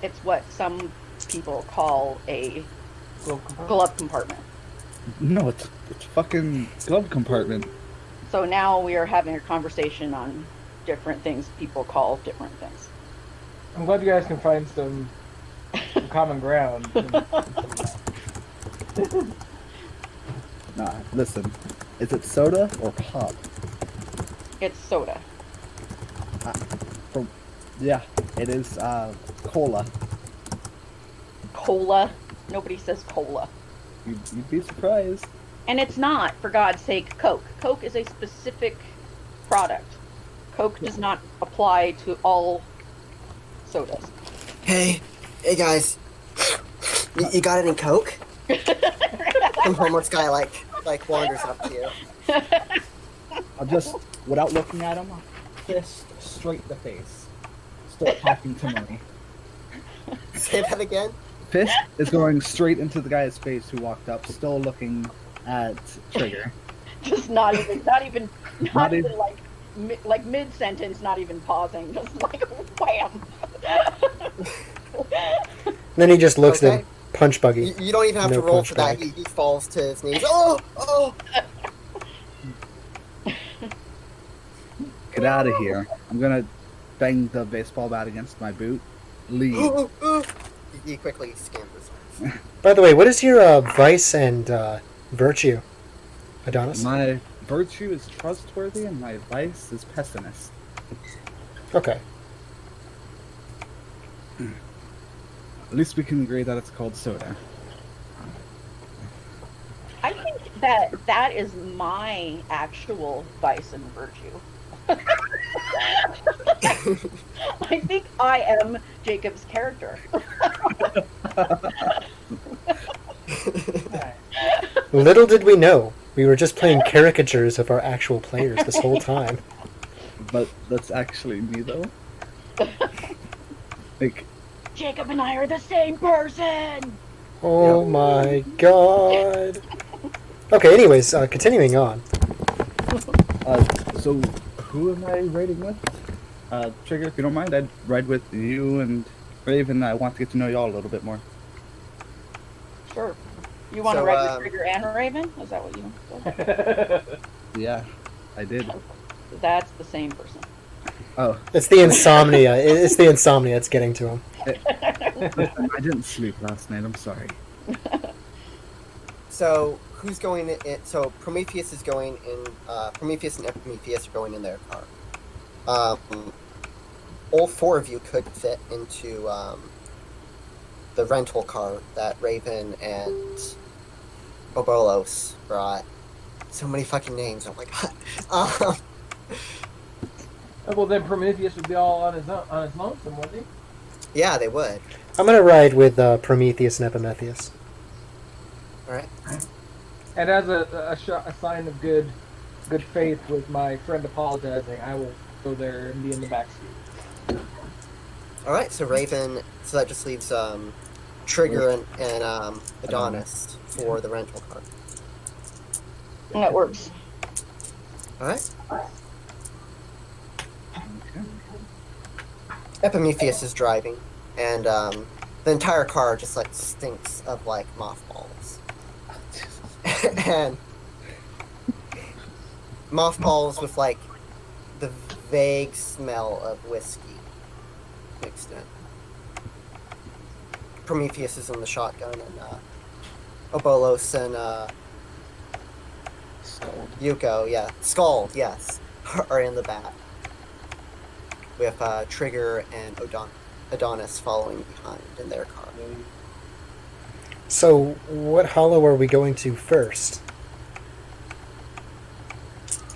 It's what some people call a glove compartment. No, it's fucking glove compartment. So now we are having a conversation on different things people call different things. I'm glad you guys can find some common ground. Nah, listen. Is it soda or pop? It's soda. Yeah, it is cola. Cola? Nobody says cola. You'd be surprised. And it's not, for God's sake, Coke. Coke is a specific product. Coke does not apply to all sodas. Hey guys, you got any Coke? Some homeless guy like wanders up to you. I'll just, without looking at him, fist straight in the face. Start talking to money. Say that again? Fist is going straight into the guy's face who walked up, still looking at Trigger. Just not even like mid sentence, not even pausing, just like wham. Then he just looks at Okay. him, punch buggy. You don't even have No to roll punch for that. back. He falls to his knees. Oh! Get out of here. I'm gonna bang the baseball bat against my boot leave. He quickly scampers. By the way, what is your vice and virtue, Adonis? My virtue is trustworthy, and my vice is pessimist. Okay. At least we can agree that it's called soda. I think that is my actual vice and virtue. I think I am Jacob's character. Little did we know, we were just playing caricatures of our actual players this whole time. But that's actually me, though. Like, Jacob and I are the same person. Oh my god. Okay, anyways, continuing on. so who am I raiding with? Trigger, if you don't mind, I'd ride with you and Raven. I want to get to know y'all a little bit more. Sure. You want to So, ride with Trigger and Raven? Is that what you said? Yeah, I did. That's the same person. Oh, It's the insomnia. It's the insomnia that's getting to him. I didn't sleep last night. I'm sorry. So who's going in? So Prometheus is going in. Prometheus and Epimetheus are going in their car. All four of you could fit into the rental car that Raven and Obolos brought. So many fucking names. Oh my god. Well, then Prometheus would be all on his lonesome, wouldn't he? Yeah, they would. I'm gonna ride with Prometheus and Epimetheus. All right. And as a sign of good faith with my friend apologizing, I will go there and be in the back seat. All right. So Raven. So that just leaves Trigger and Adonis for the rental car. That works. All right. Okay. Epimetheus is driving, and the entire car just like stinks of like mothballs, and mothballs with like the vague smell of whiskey mixed in. Prometheus is in the shotgun, and Obolos and Scald. Yuko, yeah, Scald, yes, are in the back. With Trigger and Adonis following behind in their car. So, what hollow are we going to first?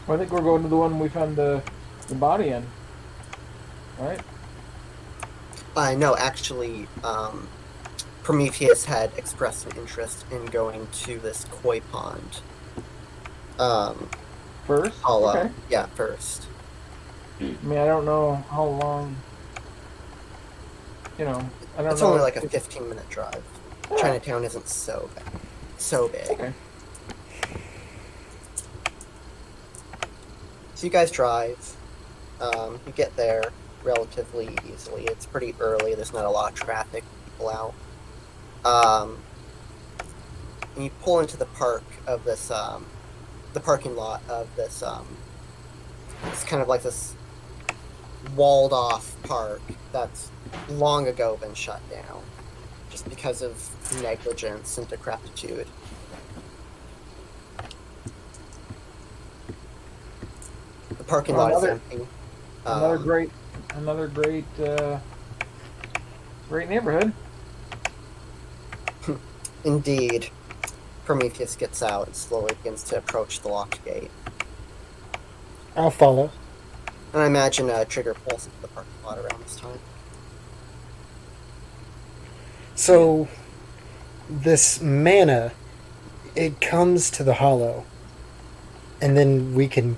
Well, I think we're going to the one we found the body in. Right? No, actually, Prometheus had expressed an interest in going to this koi pond. First? Hollow. Okay. Yeah, first. I mean, I don't know how long. I don't It's know. only like a 15-minute drive. Chinatown isn't so big. Okay. So you guys drive. You get there relatively easily. It's pretty early. There's not a lot of traffic. People out. And you pull into the park of this, the parking lot of this. It's kind of like this walled-off park that's long ago been shut down, just because of negligence and decrepitude. The parking lot is empty. Another great neighborhood. Indeed. Prometheus gets out and slowly begins to approach the locked gate. I'll follow. And I imagine Trigger pulls into the parking lot around this time. So, this mana, it comes to the hollow, and then we can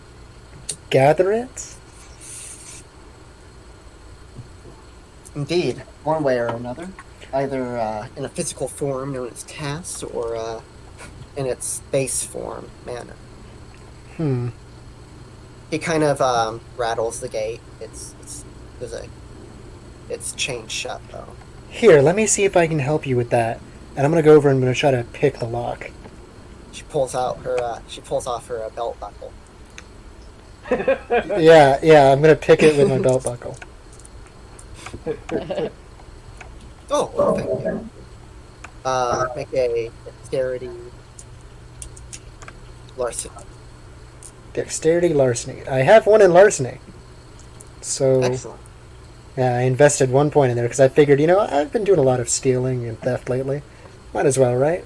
gather it? Indeed, one way or another. Either in a physical form known as Tass, or in its base form, mana. He kind of rattles the gate. It's chained shut though. Here, let me see if I can help you with that. And I'm gonna go over and I'm gonna try to pick the lock. She pulls off her belt buckle. Yeah, I'm gonna pick it with my belt buckle. Oh, well, thank you. Make a dexterity larceny. Dexterity, larceny. I have one in larceny. So, Excellent. yeah, I invested 1 point in there because I figured, I've been doing a lot of stealing and theft lately. Might as well, right?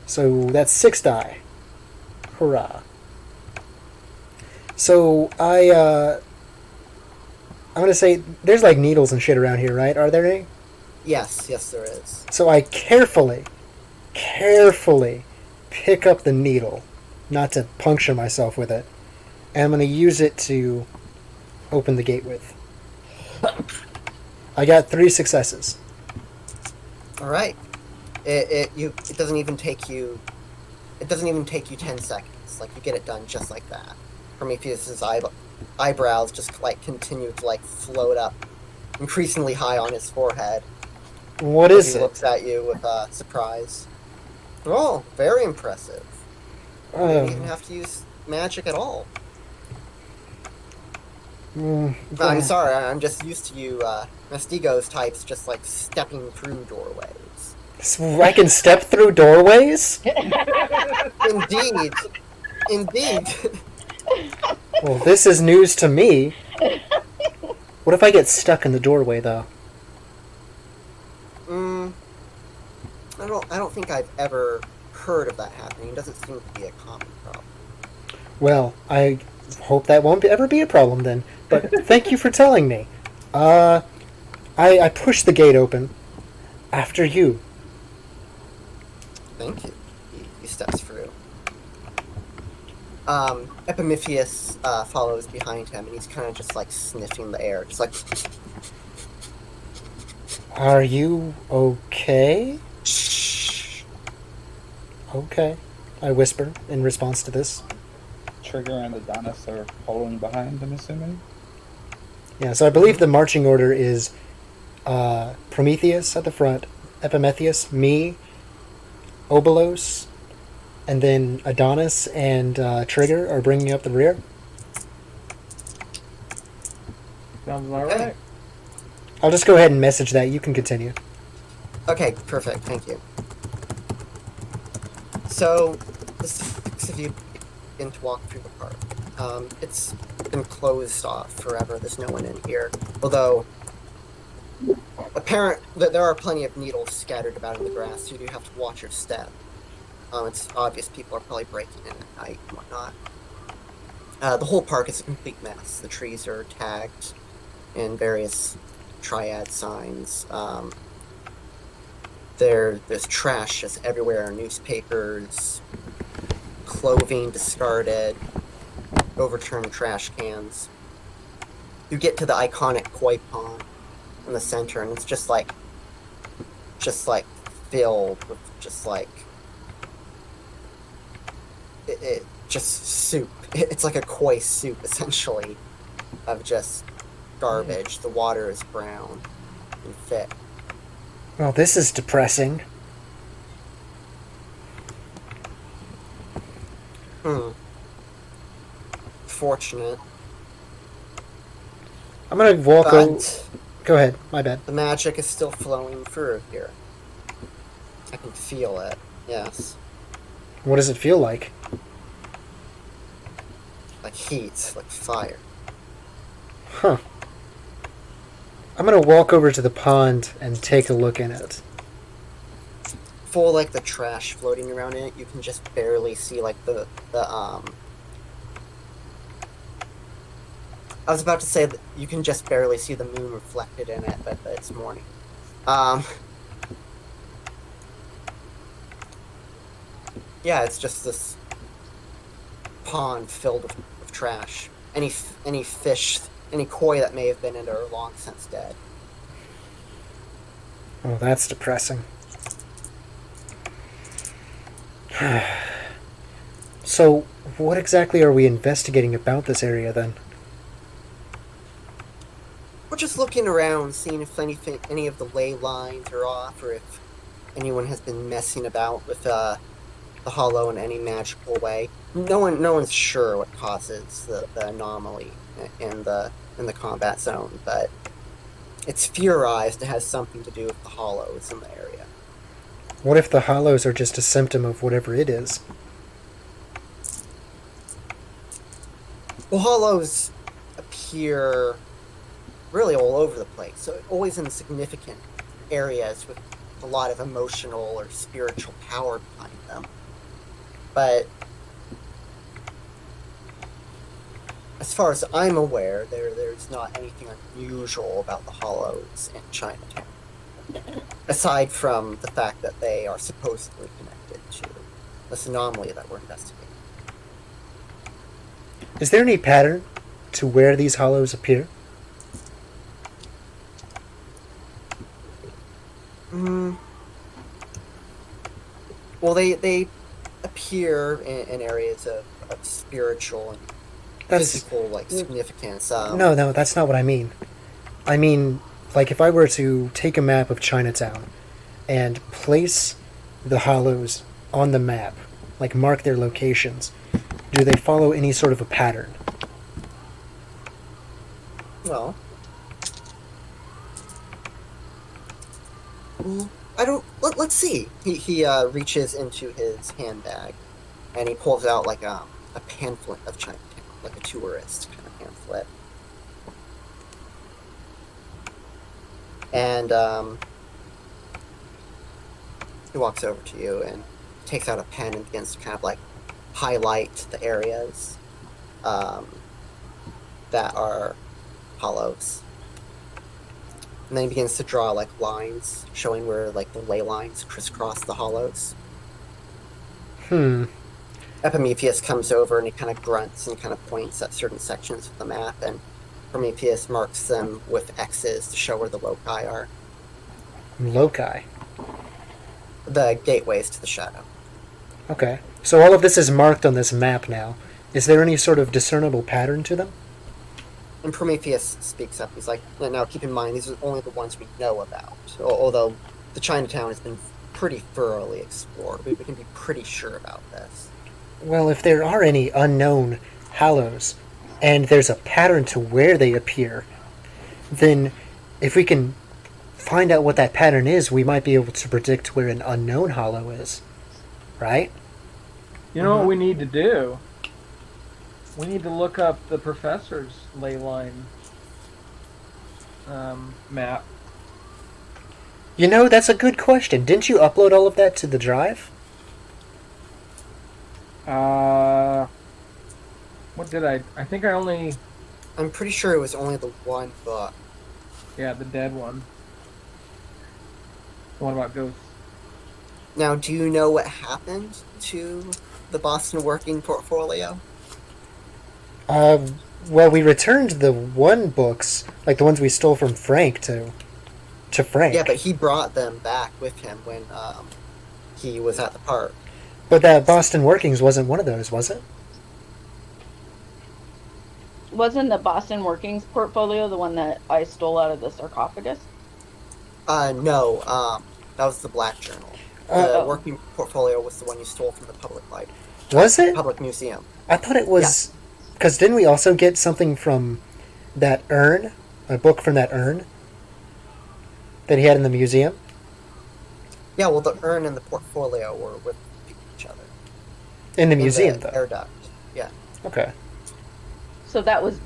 So that's 6 die. Hurrah. So I'm gonna say there's like needles and shit around here, right? Are there any? Yes, there is. So I carefully pick up the needle, not to puncture myself with it, and I'm gonna use it to open the gate with. I got 3 successes. All right. It doesn't even take you. It doesn't even take you 10 seconds. Like, you get it done just like that. Prometheus's eyebrows just like continue to like float up, increasingly high on his forehead. What As is he it? looks at you with surprise. Oh, very impressive. You didn't even have to use magic at all. I'm sorry, I'm just used to you, Mastigos types just like stepping through doorways. I can step through doorways? Indeed. Indeed. Well, this is news to me. What if I get stuck in the doorway, though? I don't think I've ever heard of that happening. It doesn't seem to be a common problem. Well, I hope that won't ever be a problem then. But thank you for telling me. I push the gate open. After you. Thank you. He steps through. Epimetheus follows behind him, and he's kind of just like sniffing the air, just like. Are you okay? Shh. Okay. I whisper in response to this. Trigger and Adonis are following behind, I'm assuming. Yeah, so I believe the marching order is Prometheus at the front, Epimetheus, me, Obolos, and then Adonis and Trigger are bringing up the rear. Sounds about Okay. right. I'll just go ahead and message that. You can continue. Okay, perfect. Thank you. So, the 6 of you begin to walk through the park. It's been closed off forever. There's no one in here. Although, there are plenty of needles scattered about in the grass, so you do have to watch your step. It's obvious people are probably breaking in at night and whatnot. The whole park is a complete mess. The trees are tagged in various triad signs. There's trash just everywhere, newspapers, clothing discarded, overturned trash cans. You get to the iconic koi pond in the center, and it's just like filled with just like just soup. It's like a koi soup essentially of just garbage. The water is brown and thick. Well, this is depressing. Fortunate. I'm gonna walk over. But Go ahead. My bad. the magic is still flowing through here. I can feel it. Yes. What does it feel like? Like heat, like fire. Huh. I'm gonna walk over to the pond and take a look in it. Full like the trash floating around in it, you can just barely see like the I was about to say that you can just barely see the moon reflected in it, but it's morning. Yeah, it's just this pond filled with trash. Any fish, any koi that may have been in it are long since dead. Oh, that's depressing. So, what exactly are we investigating about this area then? We're just looking around, seeing if any of the ley lines are off, or if anyone has been messing about with the hollow in any magical way. No one's sure what causes the anomaly in the combat zone, but It's theorized it has something to do with the hollows in the area. What if the hollows are just a symptom of whatever it is? Well, hollows appear really all over the place, so always in significant areas with a lot of emotional or spiritual power behind them. But as far as I'm aware, there's not anything unusual about the hollows in Chinatown, aside from the fact that they are supposedly connected to this anomaly that we're investigating. Is there any pattern to where these hollows appear? Well, they appear in areas of spiritual and physical significance. No, that's not what I mean. I mean, like if I were to take a map of Chinatown and place the hollows on the map, like mark their locations, do they follow any sort of a pattern? Well, I don't. Let's see. He reaches into his handbag, and he pulls out like a pamphlet of Chinatown, like a tourist kind of pamphlet. And he walks over to you and takes out a pen and begins to kind of like highlight the areas that are hollows. And then he begins to draw like lines showing where like the ley lines crisscross the hollows. Epimetheus comes over and he kind of grunts and kind of points at certain sections of the map, and Prometheus marks them with X's to show where the loci are. Loci. The gateways to the shadow. Okay. So all of this is marked on this map now. Is there any sort of discernible pattern to them? And Prometheus speaks up. He's like, now keep in mind, these are only the ones we know about. Although the Chinatown has been pretty thoroughly explored, we can be pretty sure about this. Well, if there are any unknown hallows, and there's a pattern to where they appear, then if we can find out what that pattern is, we might be able to predict where an unknown hollow is. Right? You know what we need to do? We need to look up the professor's ley line map. You know, that's a good question. Didn't you upload all of that to the drive? What did I think I only... I'm pretty sure it was only the one book. Yeah, the dead one. The one about ghosts. Now, do you know what happened to the Boston Working portfolio? Well, we returned the one books, like the ones we stole from Frank, to Frank. Yeah, but he brought them back with him when he was at the park. But that Boston Workings wasn't one of those, was it? Wasn't the Boston Workings portfolio the one that I stole out of the sarcophagus? No, that was the Black Journal. The working portfolio was the one you stole from the public library. Was it? Public museum. I thought it was... Because didn't we also get something from that urn? A book from that urn? That he had in the museum? Yeah, well, the urn and the portfolio were with each other. In the museum, the though? air duct, yeah. Okay. So that was,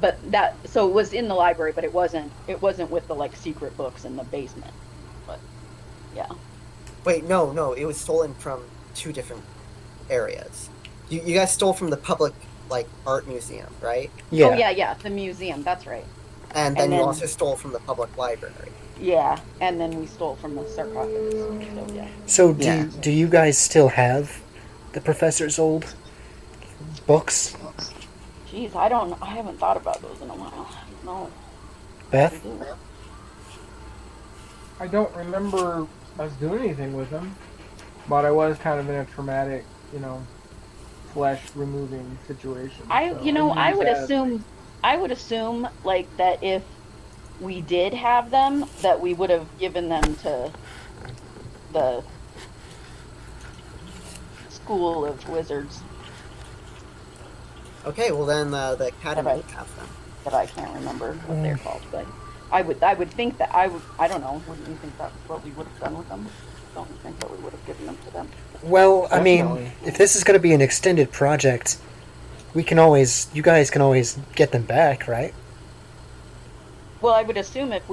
so it was in the library, but it wasn't with the like secret books in the basement. But yeah. Wait, no, it was stolen from two different areas. You guys stole from the public like art museum, right? Yeah. Oh yeah, the museum. That's right. And then you also stole from the public library. Yeah, and then we stole from the sarcophagus. So yeah. So do you guys still have the professor's old books? Jeez, I haven't thought about those in a while. No. Beth? I don't remember us doing anything with them, but I was kind of in a traumatic, flesh removing situation. I would assume like that if we did have them, that we would have given them to the School of Wizards. Okay, well then the academy Right. has them. But I can't remember what they're called. But I would think that I don't know. Wouldn't you think that's what we would have done with them? Don't you think that we would have given them to them? Well, I mean, Definitely. if this is going to be an extended project, you guys can always get them back, right? Well, I would assume if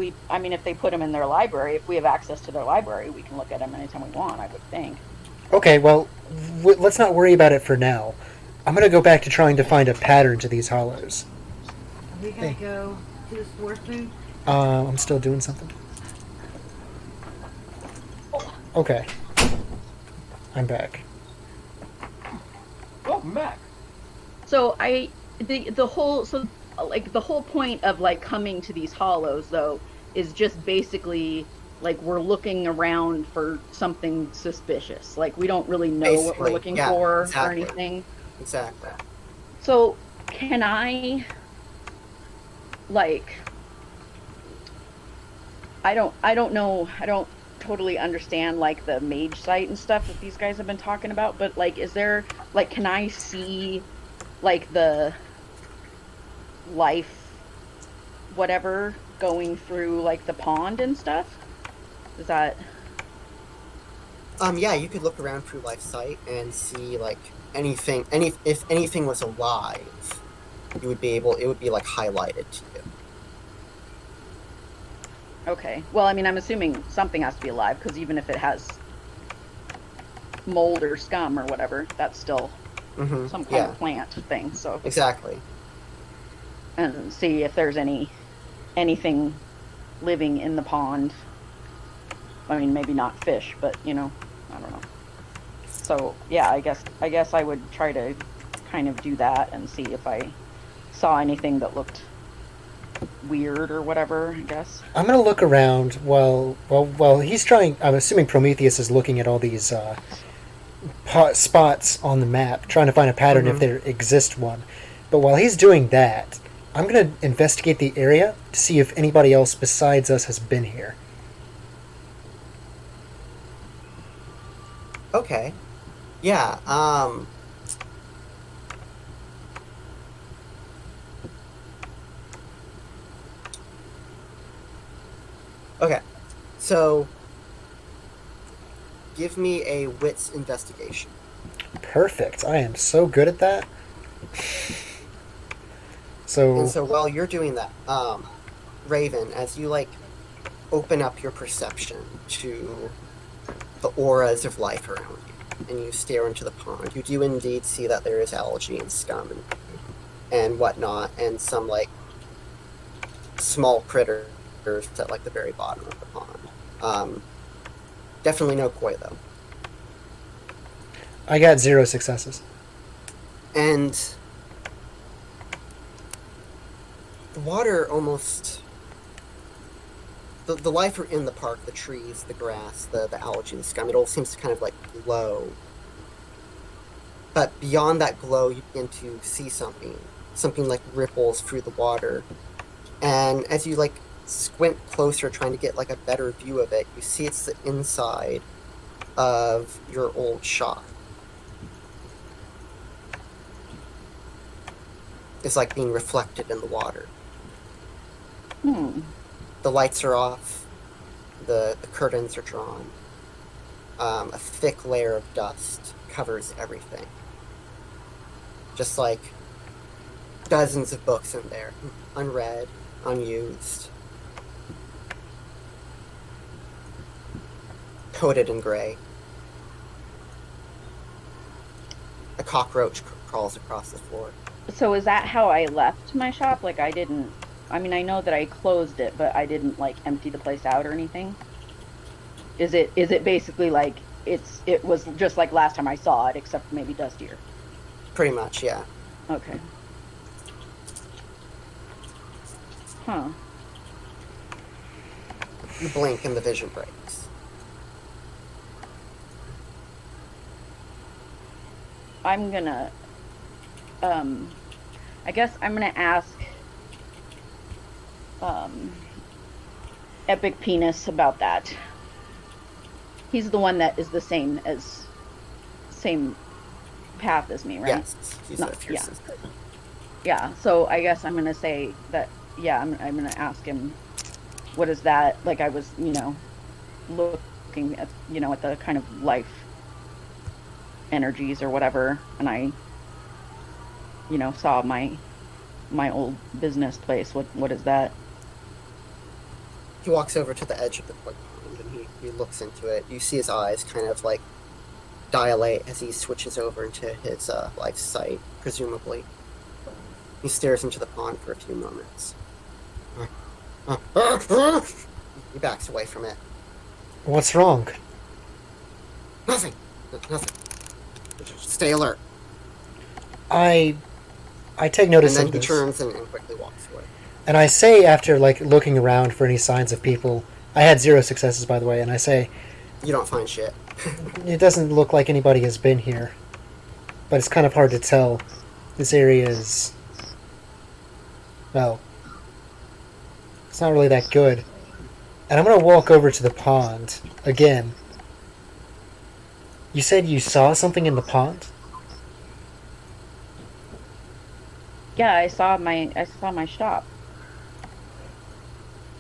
they put them in their library, if we have access to their library, we can look at them anytime we want. I would think. Okay, well, let's not worry about it for now. I'm going to go back to trying to find a pattern to these hollows. Are we gonna Hey. go to the store soon? I'm still doing something. Okay. I'm back. Welcome back. So the whole point of like coming to these hollows though is just basically like we're looking around for something suspicious. Like we don't really know what we're Basically, looking yeah, for exactly. or anything. Exactly. So can I like I don't know, I don't totally understand like the mage site and stuff that these guys have been talking about, but like is there like can I see like the life whatever going through like the pond and stuff? Is that Yeah, you could look around through Life Site and see like if anything was alive, it would be like highlighted to you. okay? Well, I mean, I'm assuming something has to be alive because even if it has mold or scum or whatever, that's still Mm-hmm. some kind of plant thing. So Exactly. and see if there's anything living in the pond. I mean, maybe not fish, but I don't know. So yeah, I guess I would try to kind of do that and see if I saw anything that looked weird or whatever. I guess. I'm going to look around while he's trying. I'm assuming Prometheus is looking at all these spots on the map, trying to find a pattern if there exists one. But while he's doing that, I'm going to investigate the area to see if anybody else besides us has been here. Okay. Yeah. Okay. So, give me a wits investigation. Perfect. I am so good at that. And so while you're doing that, Raven, as you like open up your perception to the auras of life around you, and you stare into the pond, you do indeed see that there is algae and scum and whatnot, and some like small critters at like the very bottom of the pond. Definitely no koi though. I got 0 successes. And the water almost... The life in the park, the trees, the grass, the algae, the scum, it all seems to kind of like glow. But beyond that glow, you begin to see something like ripples through the water. And as you like squint closer, trying to get like a better view of it, you see it's the inside of your old shop. It's like being reflected in the water. The lights are off. The curtains are drawn. A thick layer of dust covers everything. Just like dozens of books in there, unread, unused, coated in gray. A cockroach crawls across the floor. So is that how I left my shop? Like I mean, I know that I closed it, but I didn't like empty the place out or anything. Is it basically like it was just like last time I saw it, except maybe dustier? Pretty much, yeah. Okay. Huh. You blink and the vision breaks. I'm gonna I guess I'm gonna ask Epic Penis about that. He's the one that is the same path as me, right? Yes, he's Not- a fierce. Yeah, so I guess I'm gonna say that, yeah, I'm gonna ask him what is that? Like I was, looking at, at the kind of life energies or whatever, and I, saw my old business place. What is that? He walks over to the edge of the pond and he looks into it. You see his eyes kind of like dilate as he switches over into his life sight, presumably. He stares into the pond for a few moments. He backs away from it. What's wrong? Nothing. Nothing. Just stay alert. I take notice And of then he this. turns and quickly walks away. And I say, after like looking around for any signs of people, I had 0 successes, by the way, and I say, You don't find shit. it doesn't look like anybody has been here. But it's kind of hard to tell. This area is, well, it's not really that good. And I'm going to walk over to the pond again. You said you saw something in the pond? Yeah, I saw my shop.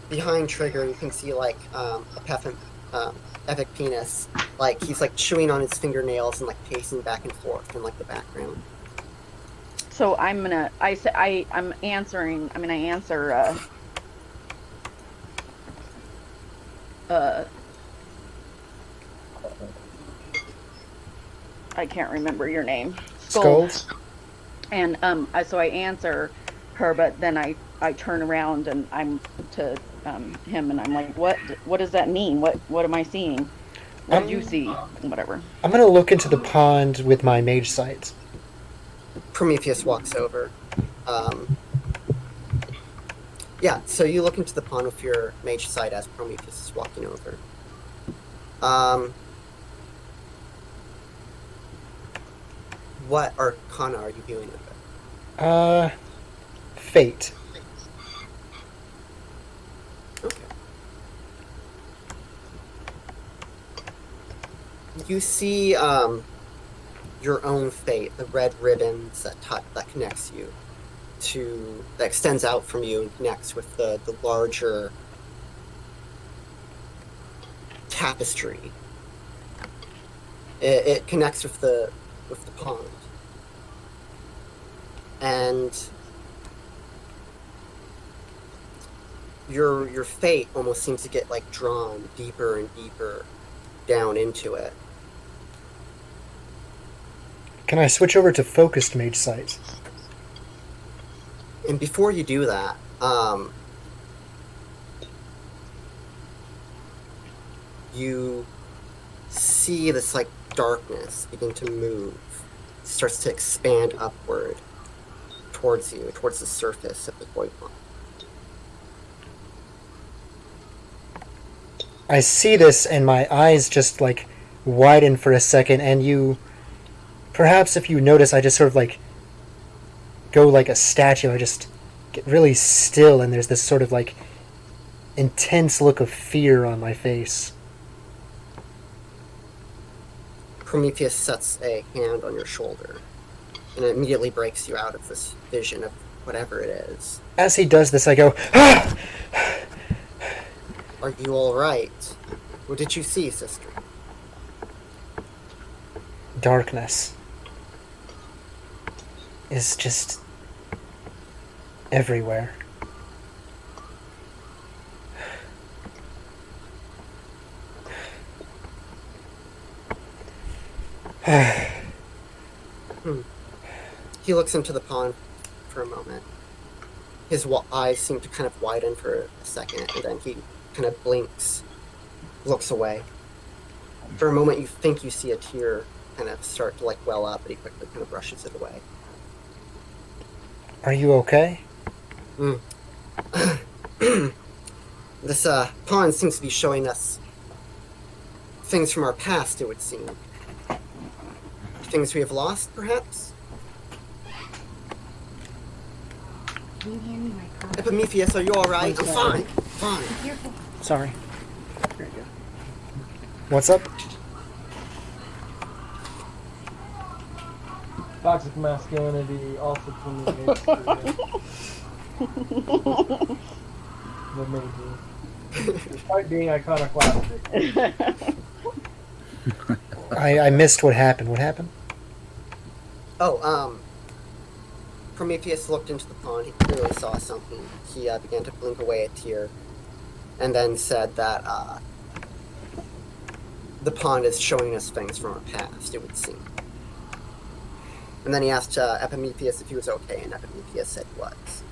Behind Trigger, you can see like a epic penis. Like he's like chewing on his fingernails and like pacing back and forth in like the background. So I'm answering. I mean, I answer. I can't remember your name. Skulls? And so I answer her, but then I turn around and I'm to him and I'm like, what does that mean? What am I seeing? What did you see? Whatever. I'm going to look into the pond with my mage sight. Prometheus walks over. Yeah, so you look into the pond with your mage sight as Prometheus is walking over. What arcana are you doing with it? Fate. Okay. You see your own fate, the red ribbons that connects you that extends out from you and connects with the larger tapestry. It connects with the pond. And your fate almost seems to get like drawn deeper and deeper down into it. Can I switch over to focused mage sight? And before you do that, you see this like darkness begin to move. It starts to expand upward towards you, towards the surface of the void pond. I see this and my eyes just like widen for a second, and you, perhaps if you notice, I just sort of like go like a statue. I just get really still, and there's this sort of like intense look of fear on my face. Prometheus sets a hand on your shoulder, and it immediately breaks you out of this vision of whatever it is. As he does this, I go, ah! Are you alright? What did you see, sister? Darkness is just everywhere. He looks into the pond for a moment. His eyes seem to kind of widen for a second, and then he kind of blinks, looks away. For a moment, you think you see a tear kind of start to like well up, but he quickly kind of brushes it away. Are you okay? This pond seems to be showing us things from our past, it would seem. Things we have lost, perhaps? Can you hand me my card? Epimetheus, are you alright? I'm fine. Fine. Be careful. Sorry. Very good. What's up? Toxic masculinity also permeates the mages. Despite being iconoclastic. I missed what happened. What happened? Oh, Prometheus looked into the pond. He clearly saw something. He began to blink away a tear, and then said that the pond is showing us things from our past, it would seem. And then he asked Epimetheus if he was okay, and Epimetheus said he was,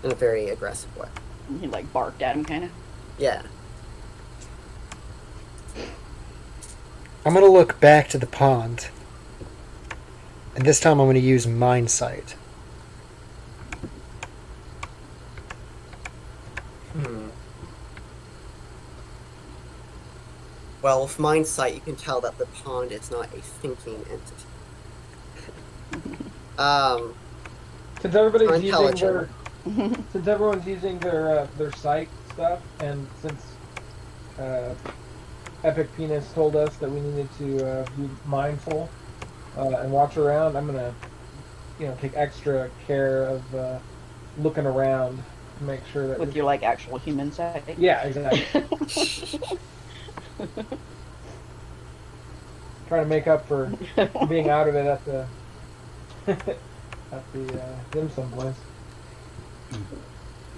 in a very aggressive way. He like barked at him, kind of. Yeah. I'm gonna look back to the pond, and this time I'm gonna use Mind Sight. Well, with Mind Sight, you can tell that the pond is not a thinking entity. Since everybody's using Intelligent. since everyone's using their sight stuff, and since Epic Penis told us that we needed to be mindful and watch around, I'm gonna, take extra care of looking around to make sure that With your like actual human sight. yeah, exactly. Trying to make up for being out of it at the dim sum place.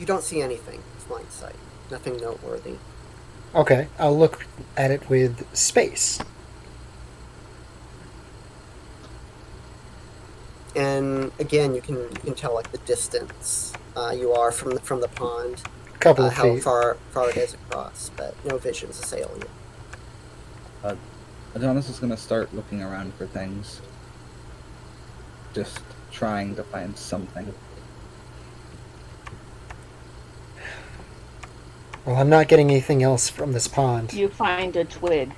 You don't see anything with Mind Sight. Nothing noteworthy. Okay, I'll look at it with space. And again, you can tell like the distance you are from the pond, Couple of how feet. far it is across, but no visions assail you. Adonis is gonna start looking around for things. Just trying to find something. Well, I'm not getting anything else from this pond. You find a twig.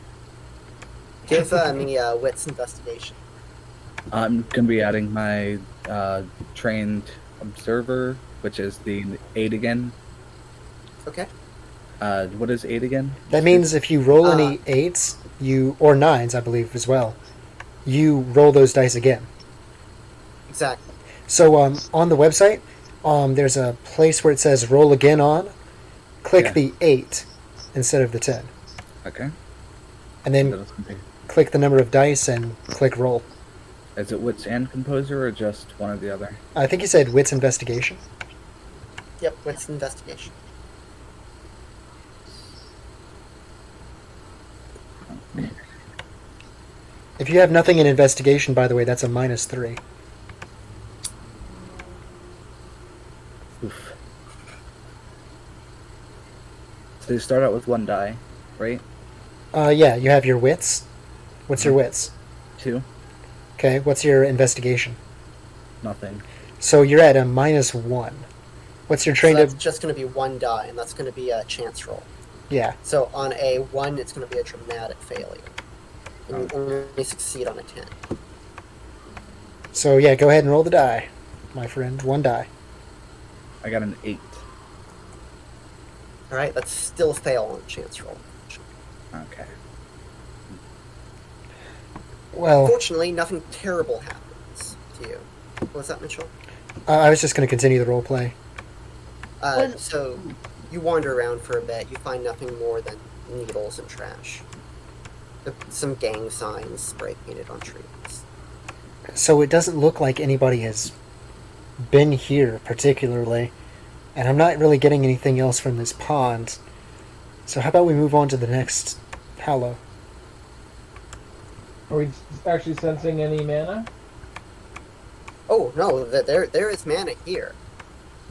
Give me wits investigation. I'm gonna be adding my trained observer, which is the 8 again. Okay. What is 8 again? That means if you roll any 8s, or 9s, I believe, as well, you roll those dice again. Exactly. So on the website, there's a place where it says roll again on. Click Yeah. the 8 instead of the 10. Okay. And then That is gonna be- click the number of dice and click roll. Is it wits and composer or just one or the other? I think you said wits investigation. Yep. Wits investigation. If you have nothing in investigation, by the way, that's a -3. Oof. So you start out with 1 die, right? Yeah, you have your wits. What's your wits? 2, Okay, what's your investigation? nothing. So you're at a -1. What's your So trained that's up? just going to be one die, and that's going to be a chance roll. Yeah. So on a 1, it's going to be a dramatic failure. And you only succeed on a 10. So yeah, go ahead and roll the die, my friend. 1 die. I got an 8. All right, that's still a fail on a chance roll. Okay. Well, Fortunately, nothing terrible happens to you. What was that, Mitchell? I was just going to continue the role play. So you wander around for a bit. You find nothing more than needles and trash. Some gang signs spray painted on trees. So it doesn't look like anybody has been here particularly, and I'm not really getting anything else from this pond. So how about we move on to the next hallow? Are we actually sensing any mana? Oh no, there is mana here.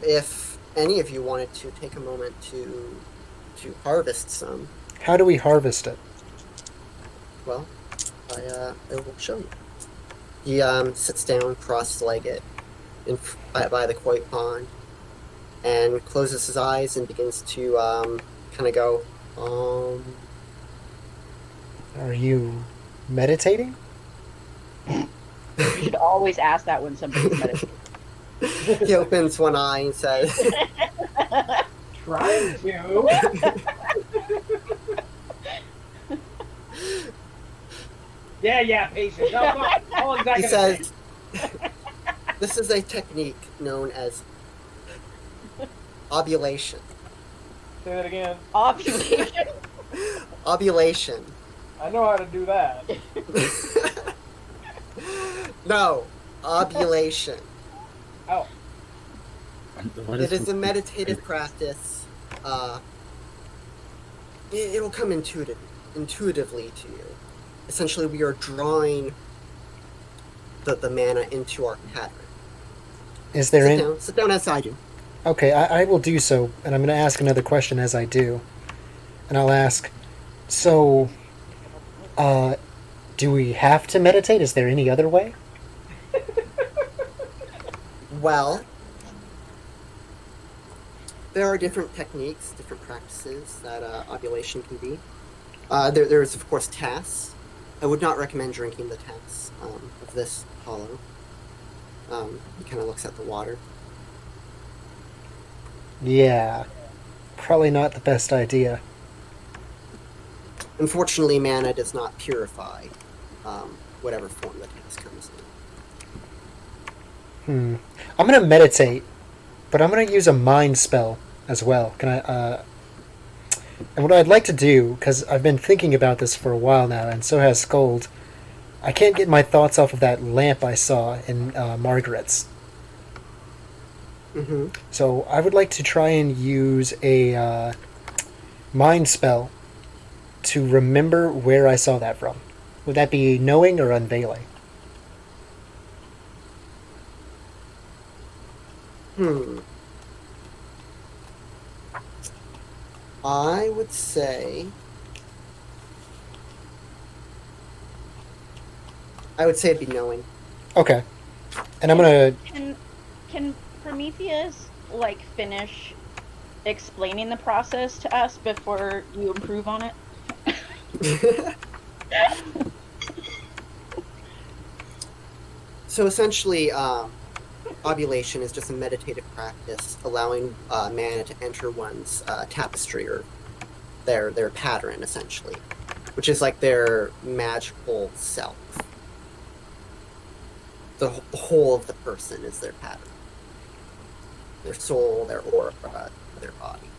If any of you wanted to take a moment to harvest some, How do we harvest it? well, I will show you. He sits down cross-legged by the koi pond and closes his eyes and begins to kind of go, Are you meditating? You should always ask that when somebody's meditating. He opens one eye and says, Trying to. Yeah, patient. No, come on. How long is that he gonna says, this is a technique known as ovulation. Say that again. Ovulation. Ovulation. I know how to do that. No, ovulation. Oh, What It is a with- meditative practice. It'll come intuitively to you. Essentially, we are drawing the mana into our pattern. Is there any? Sit down as I do. Okay, I will do so, and I'm going to ask another question as I do. And I'll ask, so, do we have to meditate? Is there any other way? Well, there are different techniques, different practices that ovulation can be. There is, of course, Tass. I would not recommend drinking the Tass of this hollow. He kind of looks at the water. Yeah, probably not the best idea. Unfortunately, mana does not purify whatever form the Tass comes in. I'm going to meditate, but I'm going to use a mind spell as well. Can I, and what I'd like to do, because I've been thinking about this for a while now, and so has Scold, I can't get my thoughts off of that lamp I saw in Margaret's. Mm-hmm. So I would like to try and use a mind spell to remember where I saw that from. Would that be knowing or unveiling? I would say... it'd be knowing. Okay. And I'm going to... Can Prometheus like finish explaining the process to us before you improve on it? So essentially, ovulation is just a meditative practice allowing mana to enter one's tapestry or their pattern, essentially, which is like their magical self. The whole of the person is their pattern. Their soul, their aura, their body.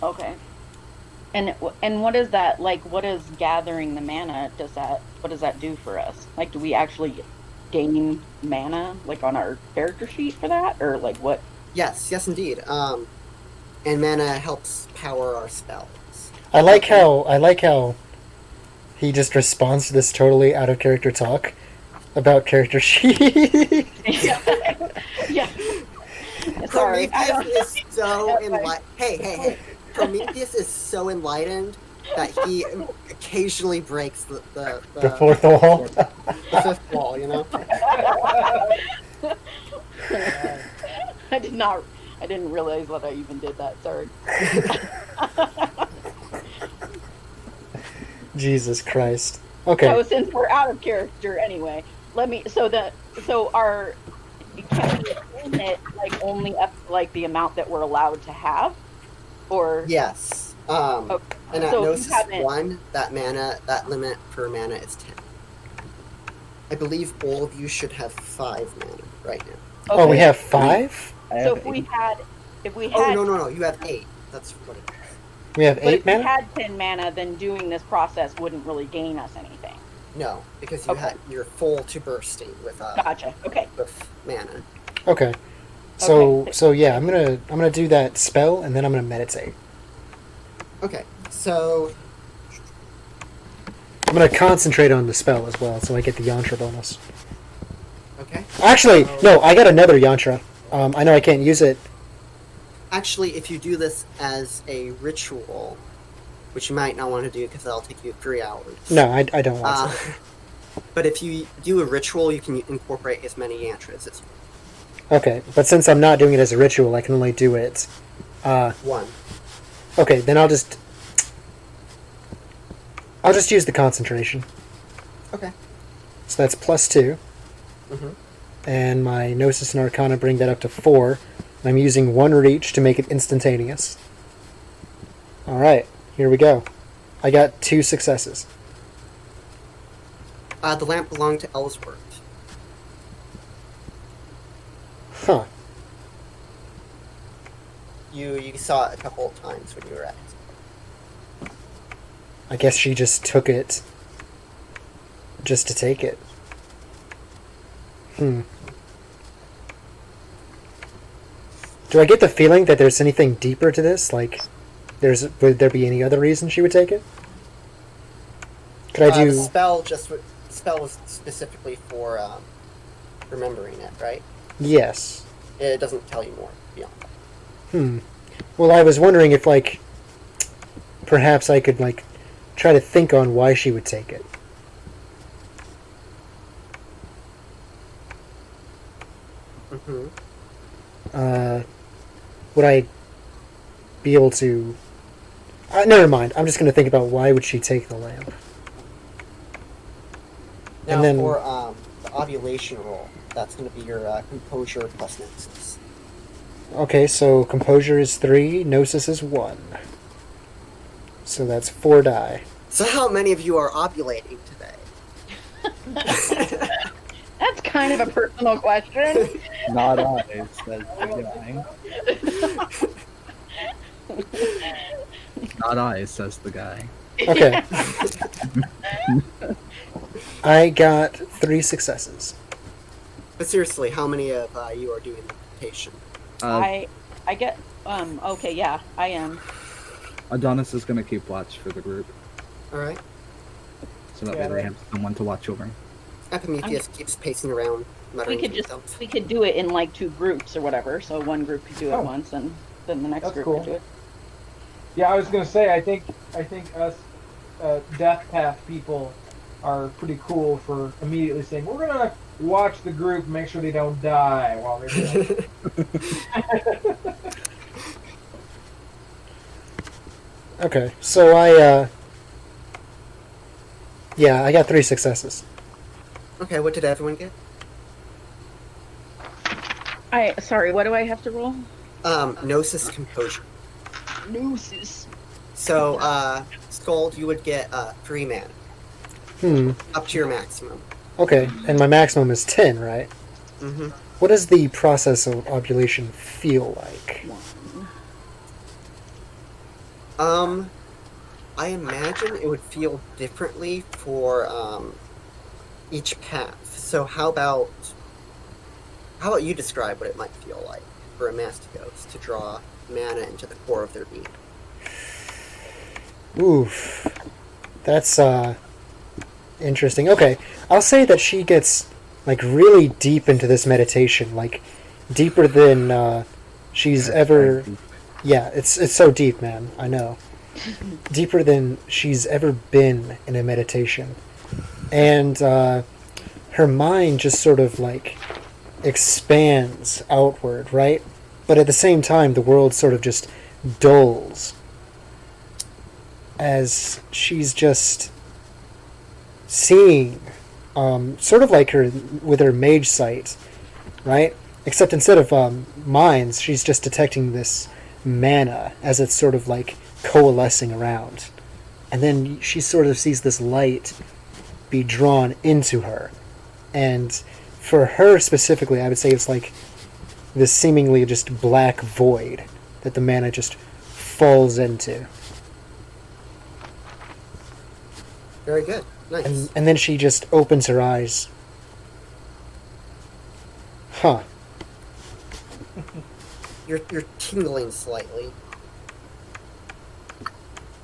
Okay. And what is that like? What is gathering the mana? What does that do for us? Like, do we actually gain mana like on our character sheet for that, or like what? Yes, indeed. And mana helps power our spells. I like how he just responds to this totally out of character talk about character sheet. Yeah. Sorry. Prometheus is so enlightened. Hey. Prometheus is so enlightened that he occasionally breaks the The fourth wall. the fifth wall, you know? I didn't realize that I even did that. Sorry. Jesus Christ. Okay. So since we're out of character anyway, can we limit like only up to like the amount that we're allowed to have, or Yes. Okay. And at So if you Gnosis haven't- 1, that limit per mana is 10. I believe all of you should have 5 mana right now. Oh, we Okay. have 5? I So have if we Oh, had no, you have 8. That's what it is. We have but 8 if we mana? had 10 mana, then doing this process wouldn't really gain us anything. No, because you Okay. you're full to bursting with Gotcha. Okay. mana. Okay. So Okay. so yeah, I'm gonna do that spell and then I'm gonna meditate. Okay, so I'm gonna concentrate on the spell as well, so I get the yantra bonus. okay. Actually, no, I got another yantra. I know I can't use it. Actually, if you do this as a ritual, which you might not want to do because that'll take you 3 hours. No, I don't want to. But if you do a ritual, you can incorporate as many yantras as Okay, but since I'm not doing it as a ritual, I can only do it. 1. Okay, then I'll just use the concentration. Okay. So that's +2, Mm-hmm. and my Gnosis and Arcana bring that up to 4. And I'm using 1 reach to make it instantaneous. All right, here we go. I got 2 successes. The lamp belonged to Ellsworth. Huh. You saw it a couple of times when you were at it. I guess she just took it just to take it. Do I get the feeling that there's anything deeper to this? Like, would there be any other reason she would take it? Could I do? The spell was specifically for remembering it, right? Yes. It doesn't tell you more beyond that. Well, I was wondering if, like, perhaps I could, like, try to think on why she would take it. Would I be able to... never mind. I'm just going to think about why would she take the lamp. Now, And then- for the ovulation roll, that's going to be your composure plus nexus. Okay, so composure is 3, gnosis is 1. So that's 4 die. So how many of you are ovulating today? That's kind of a personal question. Not I, says the guy. Not I, says the guy. Okay. I got 3 successes. But seriously, how many of you are doing the meditation? I get okay, yeah, I am. Adonis is gonna keep watch for the group, Alright. so that Yeah, way they have someone to watch over. Epimetheus keeps pacing around, We muttering could to just himself. we could do it in like 2 groups or whatever. So one group could do it Oh. once, and then the next That's group cool. could do it. Yeah, I was gonna say, I think us Death Path people are pretty cool for immediately saying, we're gonna watch the group, make sure they don't die while they're doing it. Okay, so I got 3 successes. Okay, what did everyone get? Sorry, what do I have to roll? Gnosis composure. Gnosis. So, Scold, you would get 3 mana, up to your maximum. Okay, and my maximum is 10, right? Mm-hmm. What does the process of ovulation feel like? I imagine it would feel differently for each path. So how about you describe what it might feel like for a Mastigos to draw mana into the core of their being? Oof. That's, interesting. Okay, I'll say that she gets, like, really deep into this meditation, like, deeper than, she's ever... Yeah, it's so deep, man, I know. Deeper than she's ever been in a meditation. And, her mind just sort of, like, expands outward, right? But at the same time, the world sort of just dulls as she's just seeing, sort of like her with her mage sight, right? Except instead of minds, she's just detecting this mana as it's sort of like coalescing around. And then she sort of sees this light be drawn into her. And for her specifically, I would say it's like this seemingly just black void that the mana just falls into. Very good. Nice. And then she just opens her eyes. Huh. You're tingling slightly.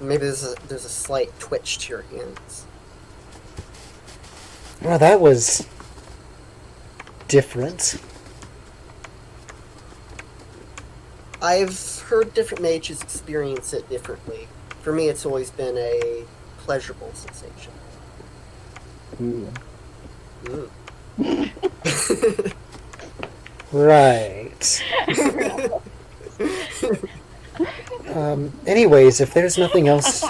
Maybe there's a slight twitch to your hands. Well, that was different. I've heard different mages experience it differently. For me, it's always been a pleasurable sensation. Ooh. Mm. Right. Anyways, if there's nothing else...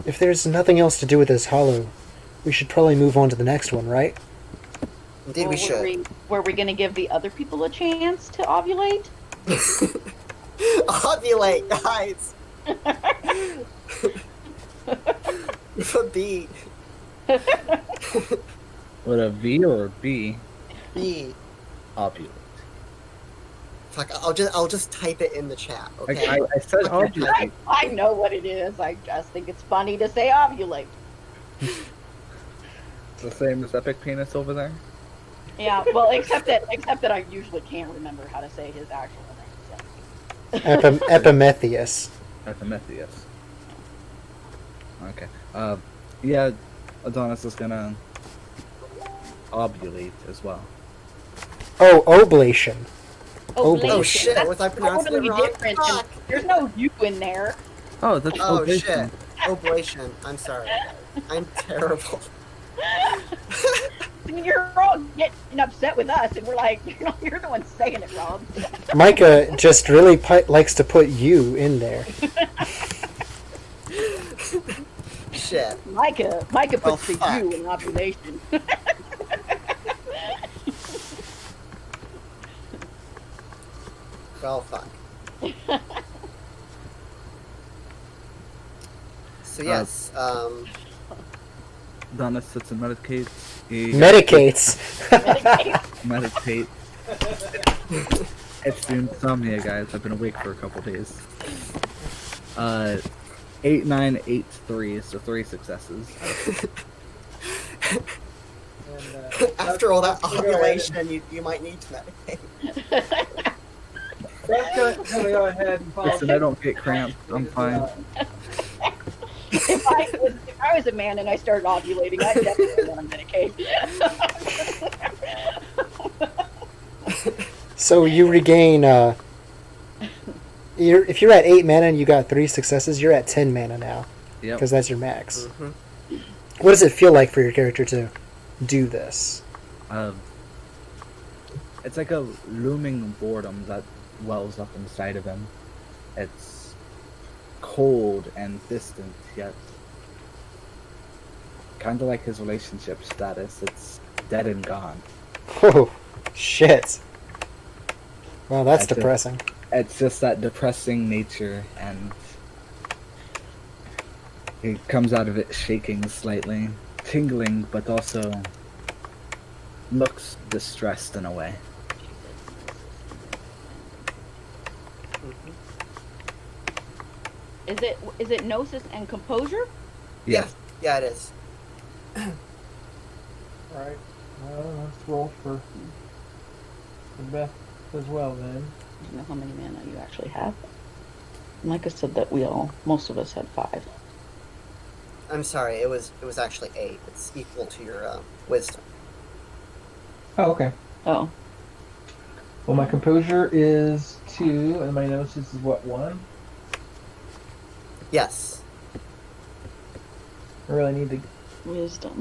If there's nothing else to do with this hollow, we should probably move on to the next one, right? Indeed, Or we should. Were we going to give the other people a chance to ovulate? Ovulate, guys! With a B. Would a V or a B B. ovulate? Fuck, I'll just type it in the chat, okay? I said ovulate. I know what it is. I just think it's funny to say ovulate. The same as Epic Penis over there. Yeah, well, except that I usually can't remember how to say his actual name. Epimetheus. Epimetheus. Okay. Yeah, Adonis is gonna ovulate as well. Oh, oblation. Oblation. Oh shit, That's was I pronouncing totally it wrong? different. Fuck. There's no U in there. Oh, that's Oh oblation. shit. Oblation. I'm sorry. I'm terrible. You're all getting upset with us, and we're like, you're the one saying it wrong. Micah just really likes to put you in there. Shit. Micah Oh, puts the fuck. U in ovulation. Well, fuck. So yes, Adonis sits and meditates. He Medicates. meditate. It's the insomnia, guys. I've been awake for a couple days. 8, 9, 8, 3, so 3 successes. And, after all that let's go ahead ovulation, you might need to meditate. Let's go ahead and follow. Listen, I don't get cramps. I'm fine. If I was a man and I started ovulating, I'd definitely want to medicate. So you regain. If you're at 8 mana and you got 3 successes, you're at 10 mana now. Yep. Because that's your max. Mhm. What does it feel like for your character to do this? It's like a looming boredom that wells up inside of him. It's cold and distant, yet kind of like his relationship status. It's dead and gone. Oh, shit. Well, that's That's it. depressing. It's just that depressing nature, and he comes out of it shaking slightly, tingling, but also looks distressed in a way. Is it gnosis and composure? Yes. Yeah, it is. Alright, let's roll for Beth as well then. Do you know how many mana you actually have? Micah said that most of us had 5. I'm sorry. It was actually 8. It's equal to your wisdom. Oh, okay. Oh, Well, my composure is 2, and my gnosis is what, 1? Yes. I really need to wisdom.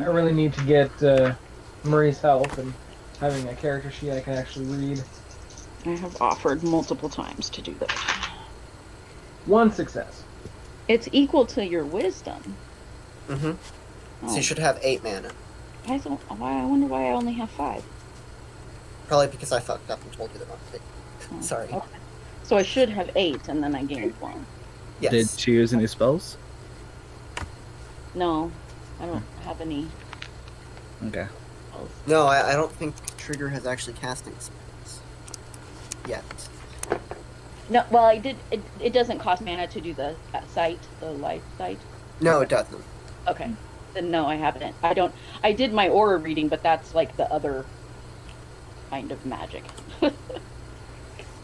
get Marie's help and having a character sheet I can actually read. I have offered multiple times to do that. 1 success. It's equal to your wisdom. Mm-hmm. Oh, So you should have 8 mana. I wonder why I only have 5. Probably because I fucked up and told you the wrong thing. Oh, Sorry. okay. So I should have 8, and then I gained 1. Yes. Did she use any spells? No, I don't have any. Okay. No, I don't think Trigger has actually cast any spells yet. No, well, I did. It doesn't cost mana to do the site, the life site. No, it doesn't. Okay, then no, I haven't. I don't. I did my aura reading, but that's like the other kind of magic.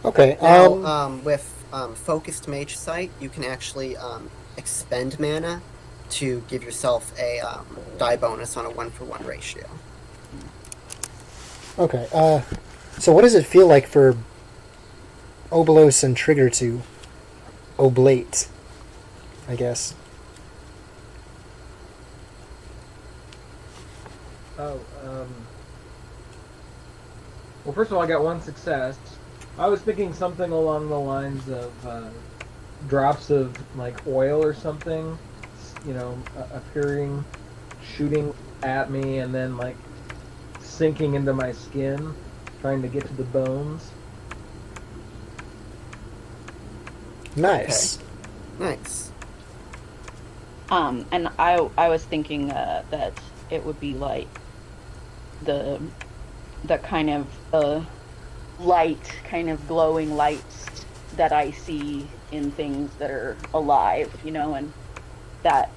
Okay. Now, with Focused Mage Sight, you can actually expend mana to give yourself a die bonus on a 1-for-1 ratio. Okay. So what does it feel like for Obolos and Trigger to oblate? I guess. Oh, well, first of all, I got 1 success. I was thinking something along the lines of drops of like oil or something, appearing, shooting at me, and then like sinking into my skin, trying to get to the bones. Nice. Nice. And I was thinking that it would be like the kind of light, kind of glowing lights that I see in things that are alive, and that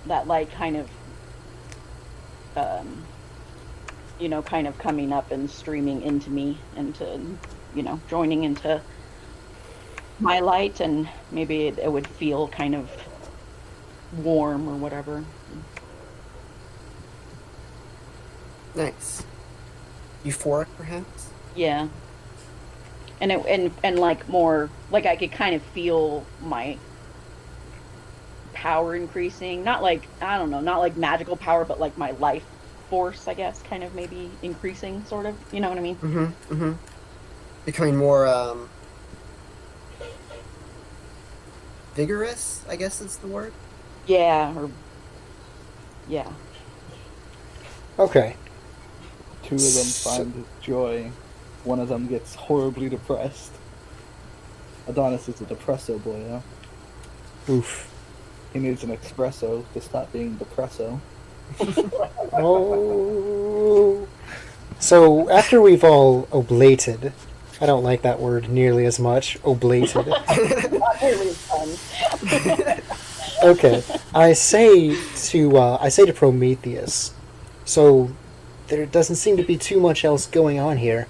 that light kind of, um, kind of coming up and streaming into me, into, joining into my light, and maybe it would feel kind of warm or whatever. Nice. Euphoric, perhaps? Yeah. And like more, like I could kind of feel my power increasing. Not like, I don't know, not like magical power, but like my life force, I guess, kind of maybe increasing, sort of. You know what I mean? Mm-hmm, mm-hmm. Becoming more, vigorous, I guess is the word. Yeah, or yeah. Okay. Two of them find joy. One of them gets horribly depressed. Adonis is a depresso boy, huh? Oof. He needs an espresso to stop being depresso. Oh. So after we've all oblated, I don't like that word nearly as much. Oblated. Not really fun. Okay. I say to Prometheus. So there doesn't seem to be too much else going on here.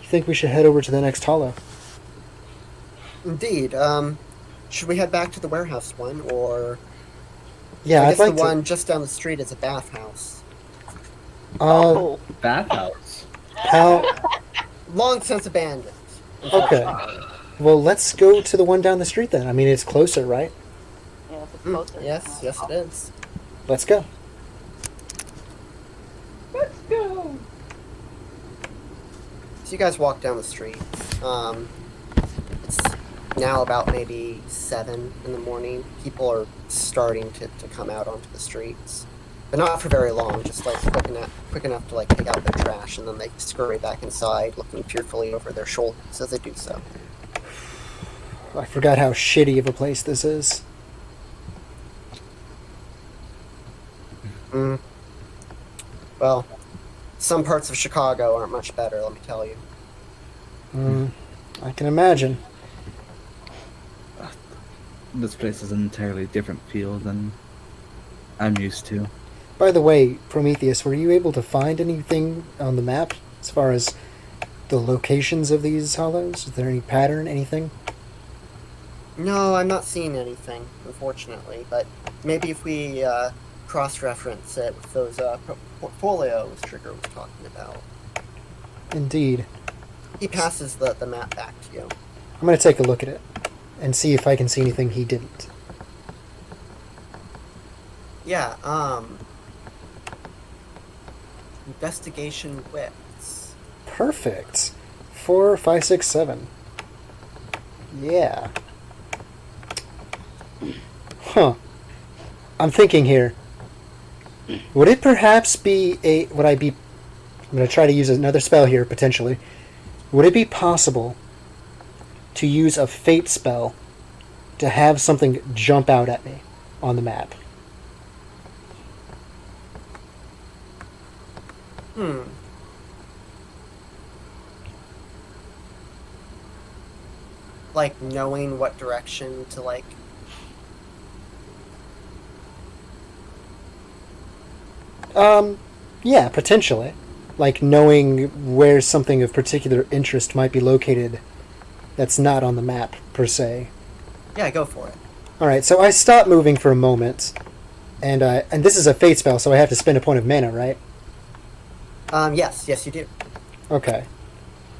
You think we should head over to the next hollow? Indeed. Should we head back to the warehouse one, or Yeah, I I'd guess like the to. one just down the street is a bathhouse. Oh, Bathhouse. How? Long since abandoned. Okay. Well, let's go to the one down the street then. I mean, it's closer, right? yeah, if it's Mm, closer. yes, yes it is. Let's go. Let's go. So you guys walk down the street. It's now about maybe 7 in the morning. People are starting to come out onto the streets. But not for very long, just like quick enough to like take out their trash, and then they scurry back inside, looking fearfully over their shoulders as they do so. I forgot how shitty of a place this is. Mm. Well, some parts of Chicago aren't much better, let me tell you. I can imagine. This place is an entirely different feel than I'm used to. By the way, Prometheus, were you able to find anything on the map as far as the locations of these hollows? Is there any pattern, anything? No, I'm not seeing anything, unfortunately, but maybe if we cross-reference it with those portfolios Trigger was talking about. Indeed. He passes the map back to you. I'm going to take a look at it and see if I can see anything he didn't. Yeah, investigation wits. Perfect. 4, 5, 6, 7. Yeah. Huh. I'm thinking here. Would it perhaps be I'm going to try to use another spell here, potentially. Would it be possible to use a fate spell to have something jump out at me on the map? Like knowing what direction to like. Yeah, potentially. Like knowing where something of particular interest might be located that's not on the map, per se. Yeah, go for it. Alright, so I stop moving for a moment, and this is a fate spell, so I have to spend a point of mana, right? Yes, you do. Okay.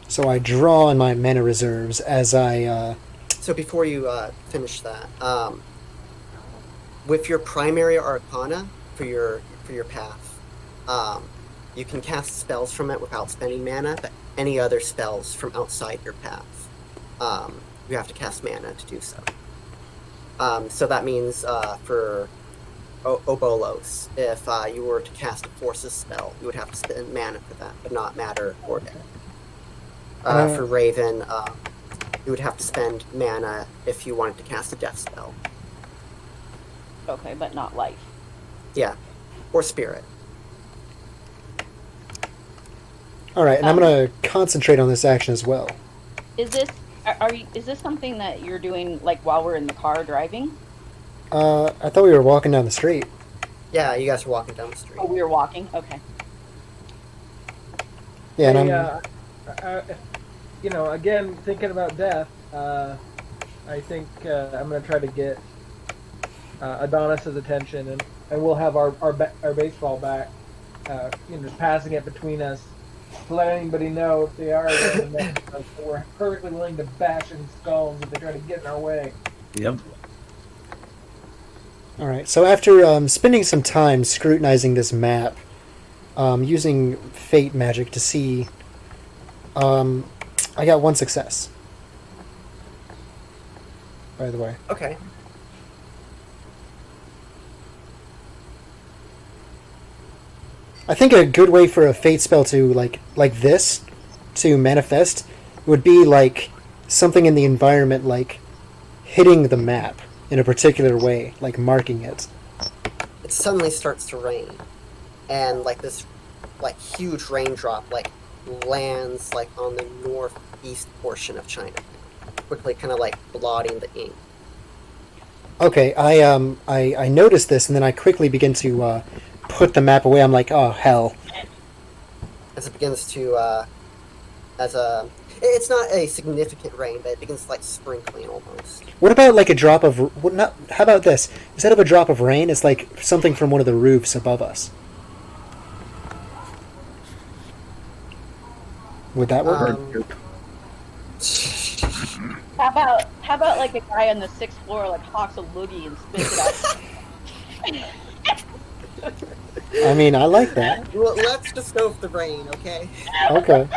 So I draw on my mana reserves as I, So before you finish that, with your primary arcana for your path, you can cast spells from it without spending mana, but any other spells from outside your path, you have to cast mana to do so. So that means for Obolos, if you were to cast a Forces spell, you would have to spend mana for that, but not matter or death. For Raven, you would have to spend mana if you wanted to cast a death spell. Okay, but not life. Yeah. Or spirit. All right, and I'm gonna concentrate on this action as well. Is this are you? Is this something that you're doing like while we're in the car driving? I thought we were walking down the street. Yeah, you guys are walking down the street. Oh, we were walking. Okay. Yeah, and Hey, I'm. again, thinking about death, I think I'm going to try to get Adonis's attention, and we'll have our baseball back, just passing it between us to let anybody know if they are going to mess with us. So we're perfectly willing to bash in skulls if they try to get in our way. Yep. All right. So after spending some time scrutinizing this map, using fate magic to see, I got one success. By the way. Okay. I think a good way for a fate spell to like this to manifest would be like something in the environment like hitting the map in a particular way, like marking it. It suddenly starts to rain, and like this, like huge raindrop like lands like on the northeast portion of China, quickly kind of like blotting the ink. Okay, I noticed this and then I quickly begin to put the map away. I'm like, oh hell. As it begins to, it's not a significant rain, but it begins like sprinkling almost. What about like a drop of what not how about this? Instead of a drop of rain, it's like something from one of the roofs above us. Would that work? How about like a guy on the 6th floor like hawks a loogie and spits it out? I mean, I like that. Well, let's just go with the rain, okay? Okay.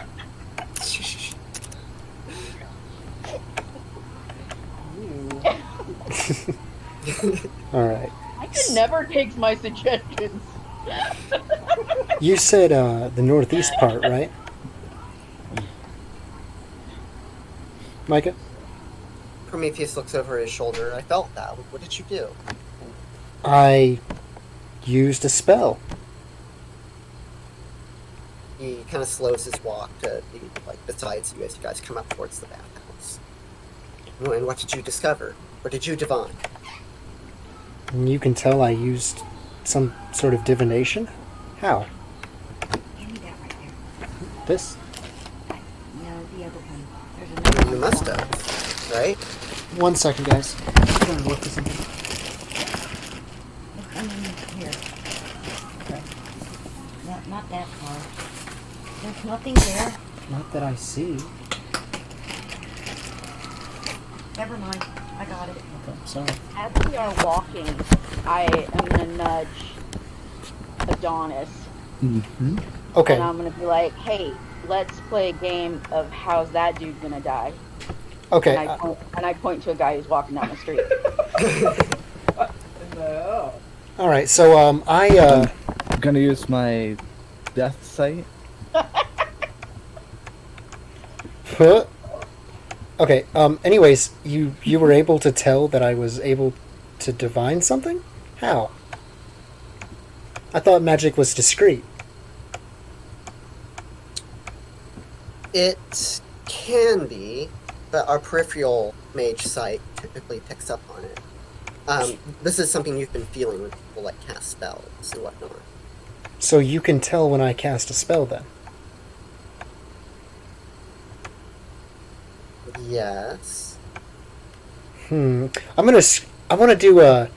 All right. I can never take my suggestions. You said the northeast part, right? Micah? Prometheus looks over his shoulder. I felt that. What did you do? I used a spell. He kind of slows his walk to be like besides you as you guys come up towards the bathhouse. And what did you discover? What did you divine? And you can tell I used some sort of divination. How? Give me that right there. This? No, the other one. There's another You one. must have, right? 1 second, guys. I'm gonna look at something. I mean, here. Not that far. There's nothing there. Not that I see. Never mind. I got it. Okay, sorry. As we are walking, I am gonna nudge Adonis, Mm-hmm. Okay. and I'm gonna be like, "Hey, let's play a game of how's that dude gonna die?" Okay. And I point to a guy who's walking down the street. All right. So I'm gonna use my death sight. Huh? Okay. Anyways, you were able to tell that I was able to divine something? How? I thought magic was discreet. It can be, but our peripheral mage sight typically picks up on it. This is something you've been feeling when people like cast spells and whatnot. So you can tell when I cast a spell then. Yes. I want to do a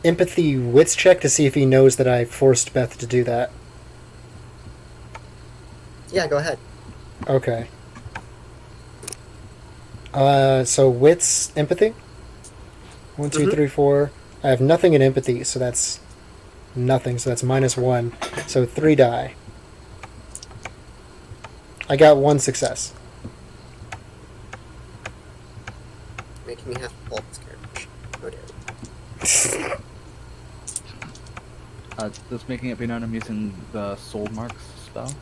empathy wits check to see if he knows that I forced Beth to do that. Yeah, go ahead. Okay. So wits, empathy? 1, 2, 3, 4. I have nothing in empathy, so that's nothing, so that's -1. So 3 die. I got 1 success. Making me have to pull up this character. Oh dear. Just making it be known I'm using the Soul Marks spell.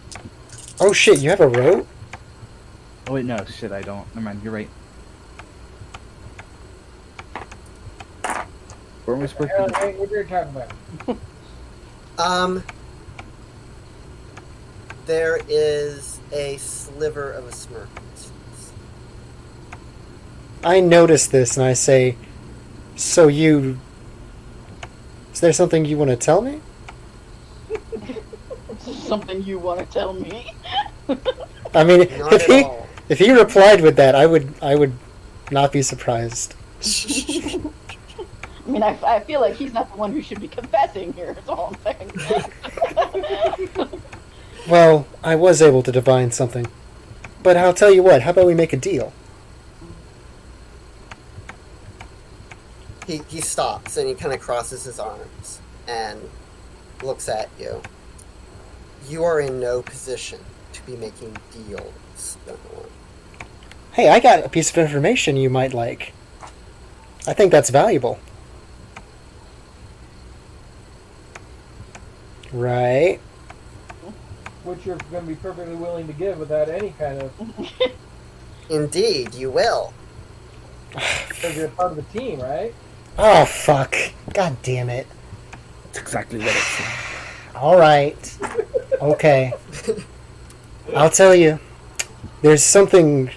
Oh shit, you have a rope? Oh wait, no, shit, I don't. Never mind, you're right. Weren't we supposed to... Hey, what are you talking about? There is a sliver of a smirk on his face. I notice this and I say, so you... Is there something you want to tell me? Something you want to tell me? I mean, Not at all. if he replied with that, I would not be surprised. I mean, I feel like he's not the one who should be confessing here, is all I'm saying. Well, I was able to divine something. But I'll tell you what, how about we make a deal? He stops and he kind of crosses his arms and looks at you. You are in no position to be making deals, young one. Hey, I got a piece of information you might like. I think that's valuable. Right? Which you're going to be perfectly willing to give without any kind of... Indeed, you will. Because you're part of the team, right? Oh, fuck. God damn it. That's exactly what it said. Alright. Okay. I'll tell you. There's something...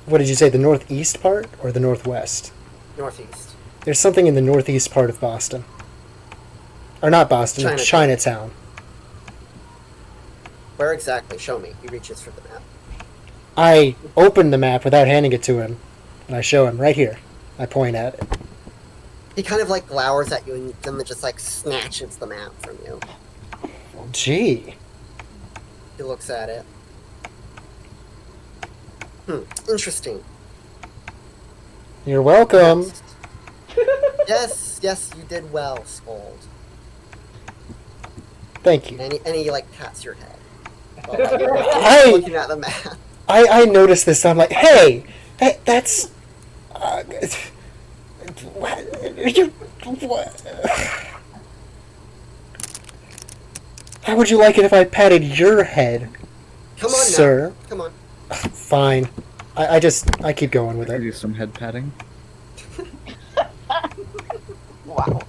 What did you say, the northeast part or the northwest? Northeast. There's something in the northeast part of Boston. Or not Boston, Chinatown. Where exactly? Show me. He reaches for the map. I open the map without handing it to him, and I show him right here. I point at it. He kind of like glowers at you and then just like snatches the map from you. Gee. He looks at it. Interesting. You're welcome. Yes, you did well, Scold. Thank you. And he like pats your head. While Hey! you're looking at the map. I noticed this. I'm like, hey, that's. What? How would you like it if I patted your head, Come on sir? now. Come on. Fine. I keep going with I it. do some head patting. Wow.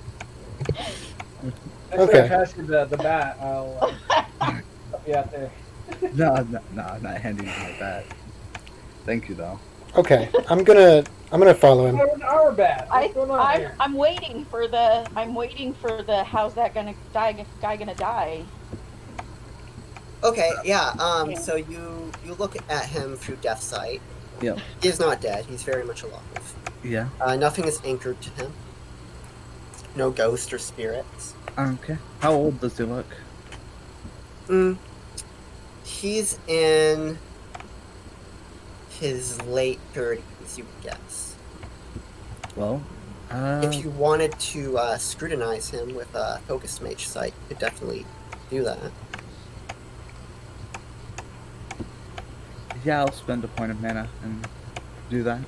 Next Okay. time I pass you the bat, I'll help you out there. No, I'm not handing you my bat. Thank you, though. Okay, I'm gonna follow him. Where's our bat? What's going on here? I'm waiting for the how's that guy gonna die? Okay, yeah, so you look at him through Death Sight. Yep. He's not dead, he's very much alive. Yeah. Nothing is anchored to him. No ghost or spirits. Okay. How old does he look? He's in his late 30s, you would guess. Well, If you wanted to scrutinize him with a focused mage sight, you could definitely do that. yeah, I'll spend a point of mana and do that.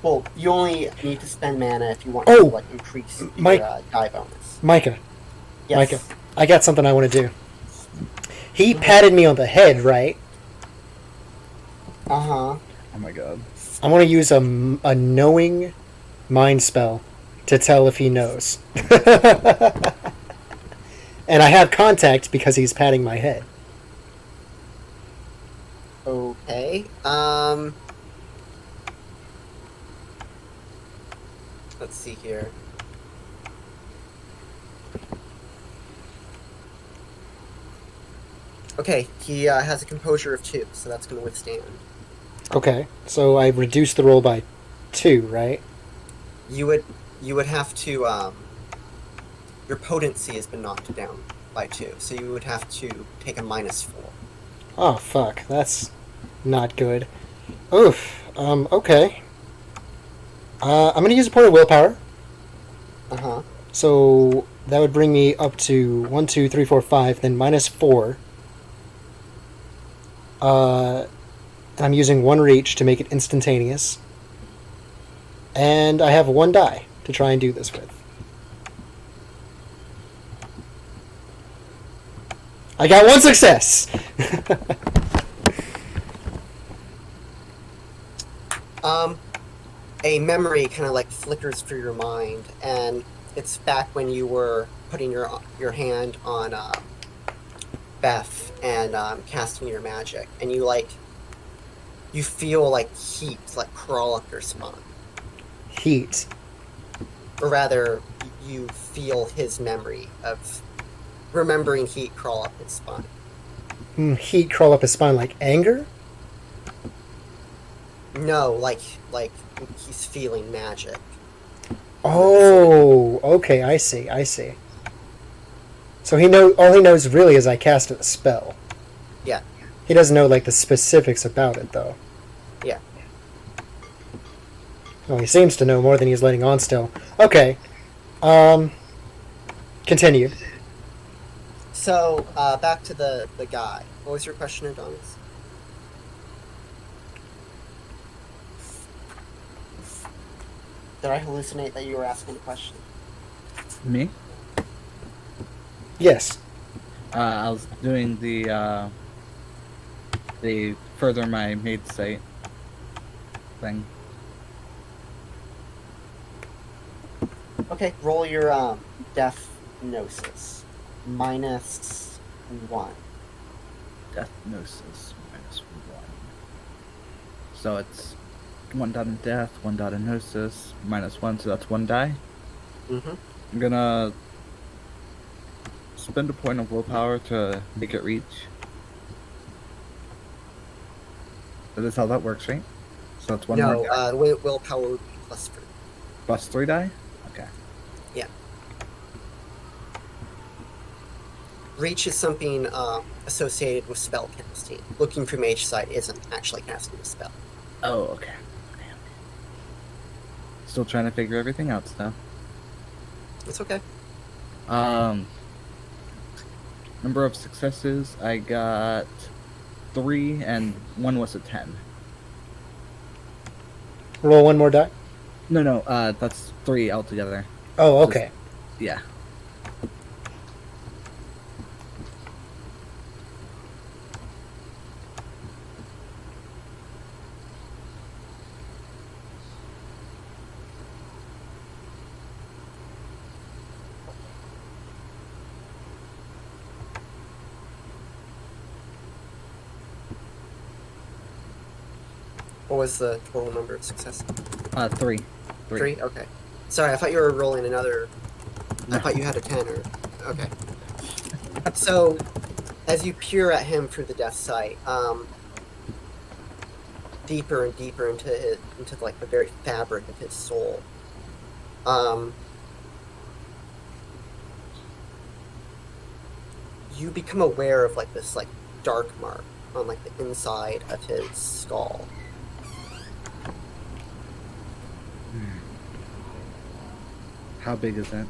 Well, you only need to spend mana if you want Oh! to like increase your Mike. die bonus. Micah, Yes. Micah, I got something I want to do. He patted me on the head, right? Uh-huh. Oh my god. I want to use a knowing mind spell to tell if he knows. And I have contact because he's patting my head. Okay. Let's see here. Okay, he has a composure of 2, so that's going to withstand. Okay, so I reduced the roll by 2, right? You would have to your potency has been knocked down by 2, so you would have to take a -4. Oh, fuck. That's not good. Oof. Okay. I'm gonna use a point of willpower. Uh-huh. So that would bring me up to 1, 2, 3, 4, 5, then -4. I'm using 1 reach to make it instantaneous. And I have 1 die to try and do this with. I got 1 success! A memory kind of like flickers through your mind, and it's back when you were putting your hand on Beth and casting your magic, and you feel like heat like crawl up your spine, Heat. or rather, you feel his memory of remembering heat crawl up his spine. Heat crawl up his spine like anger? No, like he's feeling magic. Oh, okay, I see. So all he knows really is I cast a spell. Yeah. He doesn't know like the specifics about it though. Yeah. Well, he seems to know more than he's letting on still. Okay. Continue. So, back to the guy. What was your question, Adonis? Did I hallucinate that you were asking a question? Me? Yes. I was doing the further my maid site thing. Okay, roll your death gnosis. -1. Death gnosis -1. So it's 1 dot in death, 1 dot in gnosis, -1, so that's 1 die. Mm-hmm. I'm gonna spend a point of willpower to make it reach. That is how that works, right? So that's 1 No, more die. willpower would be +3. Plus 3 die? Okay. Yeah. Reach is something associated with spell casting. Looking for mage sight isn't actually casting a spell. Oh, okay. Damn. Still trying to figure everything out still. It's okay. Number of successes, I got 3 and 1 was a 10. Roll one more die. No, that's 3 altogether. Oh, okay. Yeah. What was the total number of successes? 3. 3? Okay. Sorry, I thought you were rolling another... I thought you had a 10 or... Okay. So, as you peer at him through the death sight, deeper and deeper into like the very fabric of his soul, you become aware of like this like dark mark on like the inside of his skull. How big is it?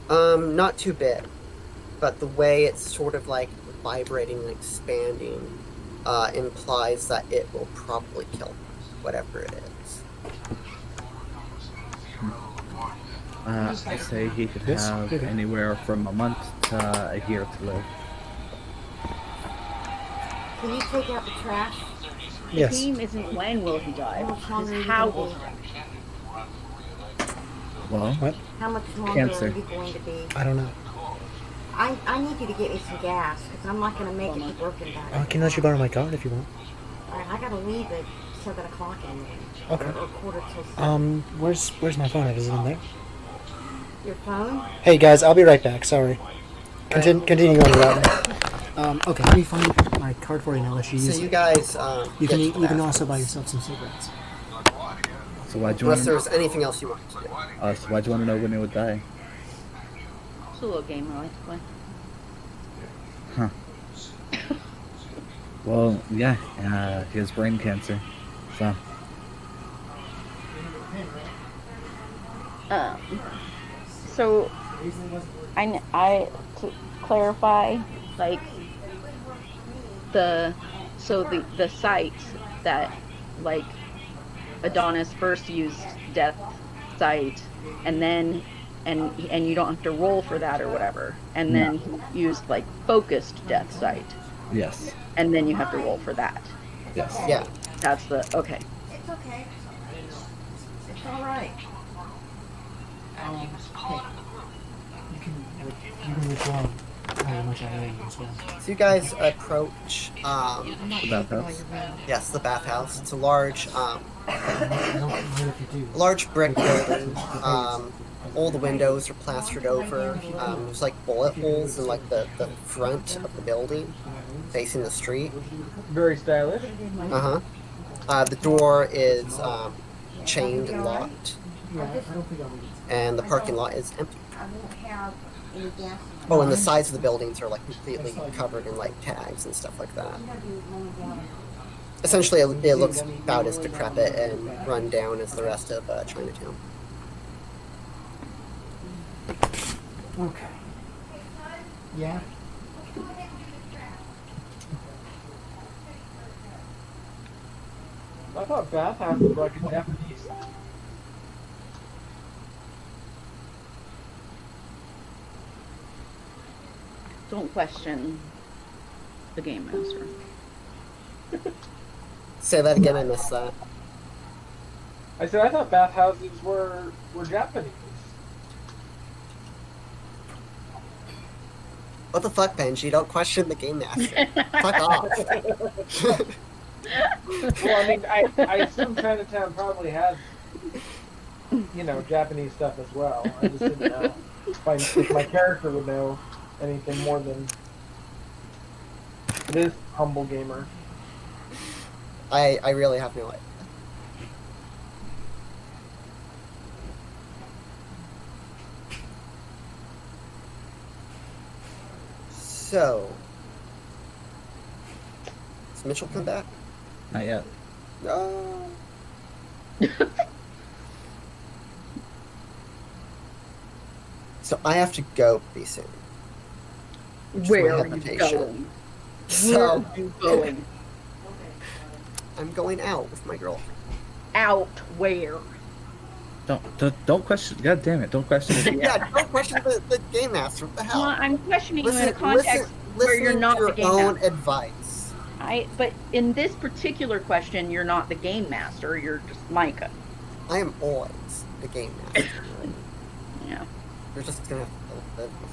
Not too big, but the way it's sort of like vibrating and expanding implies that it will probably kill him, whatever it is. I say he could Yes, have okay. anywhere from a month to a year to live. Can you take out the trash? The Yes. theme isn't when will he die, How much longer it's are you how gonna will he be? die. Well, What? How much longer Cancer. are you going to be? I don't know. I need you to get me some gas because I'm not going to make it to work in I time. can let you borrow my card if you want. Alright, I got to leave at 7 o'clock in there. Okay. Or quarter till 7. Where's my phone at? Is it in there? Your phone? Hey guys, I'll be right back. Sorry. Continue on without me. Okay, let me find my card for you now. Let you use So you it. guys, You get can to the you can also buy bathrooms. yourself some cigarettes. so why'd you Unless want there's anything else you want to do. so why'd you want to know when he would die? It's a little game I like to play. Huh. Well, yeah, he has brain cancer. So, So, to clarify, like, the site that, like, Adonis first used death sight, and then, and you don't have to roll for that or whatever, and then he used, like, focused death sight, yes. and then you have to roll for that. Yes. Yeah. That's the, okay. It's okay. It's alright. Hey, you can withdraw How much I owe you as well. So you guys approach, I'm not The taking all bathhouse? your room. yes, the bathhouse. It's a large, I don't mind if you do. large brick building. The All the windows are plastered over. There's like bullet holes in like the front of the building, facing the street. Very stylish. The door is chained and locked, and the parking lot is empty. I won't have any gas. Oh, and the sides of the buildings are like completely covered in like tags and stuff like that. Essentially, it looks about as decrepit and run down as the rest of Chinatown. Okay. Yeah. I thought bathhouse was like a Japanese. Don't question the game master. Say that again. I missed that. I said I thought bathhouses were Japanese. What the fuck, Benji? Don't question the game master. Fuck off. Well, I mean, I assume Chinatown probably has, you know, Japanese stuff as well. I just didn't know if my character would know anything more than this humble gamer. I really have no idea. So, has Mitchell come back? Not yet. No. So I have to go pretty soon. Where my are you hesitation. going? Where So are you going? I'm going out with my girlfriend. Out where? Don't question. God damn it! Don't question it. Yeah, don't question the game master. What the hell? Well, I'm questioning you in a context where listen you're not to your the game own master. advice. But in this particular question, you're not the game master. You're just Micah. I am always the game master. Yeah. You're just gonna have to live with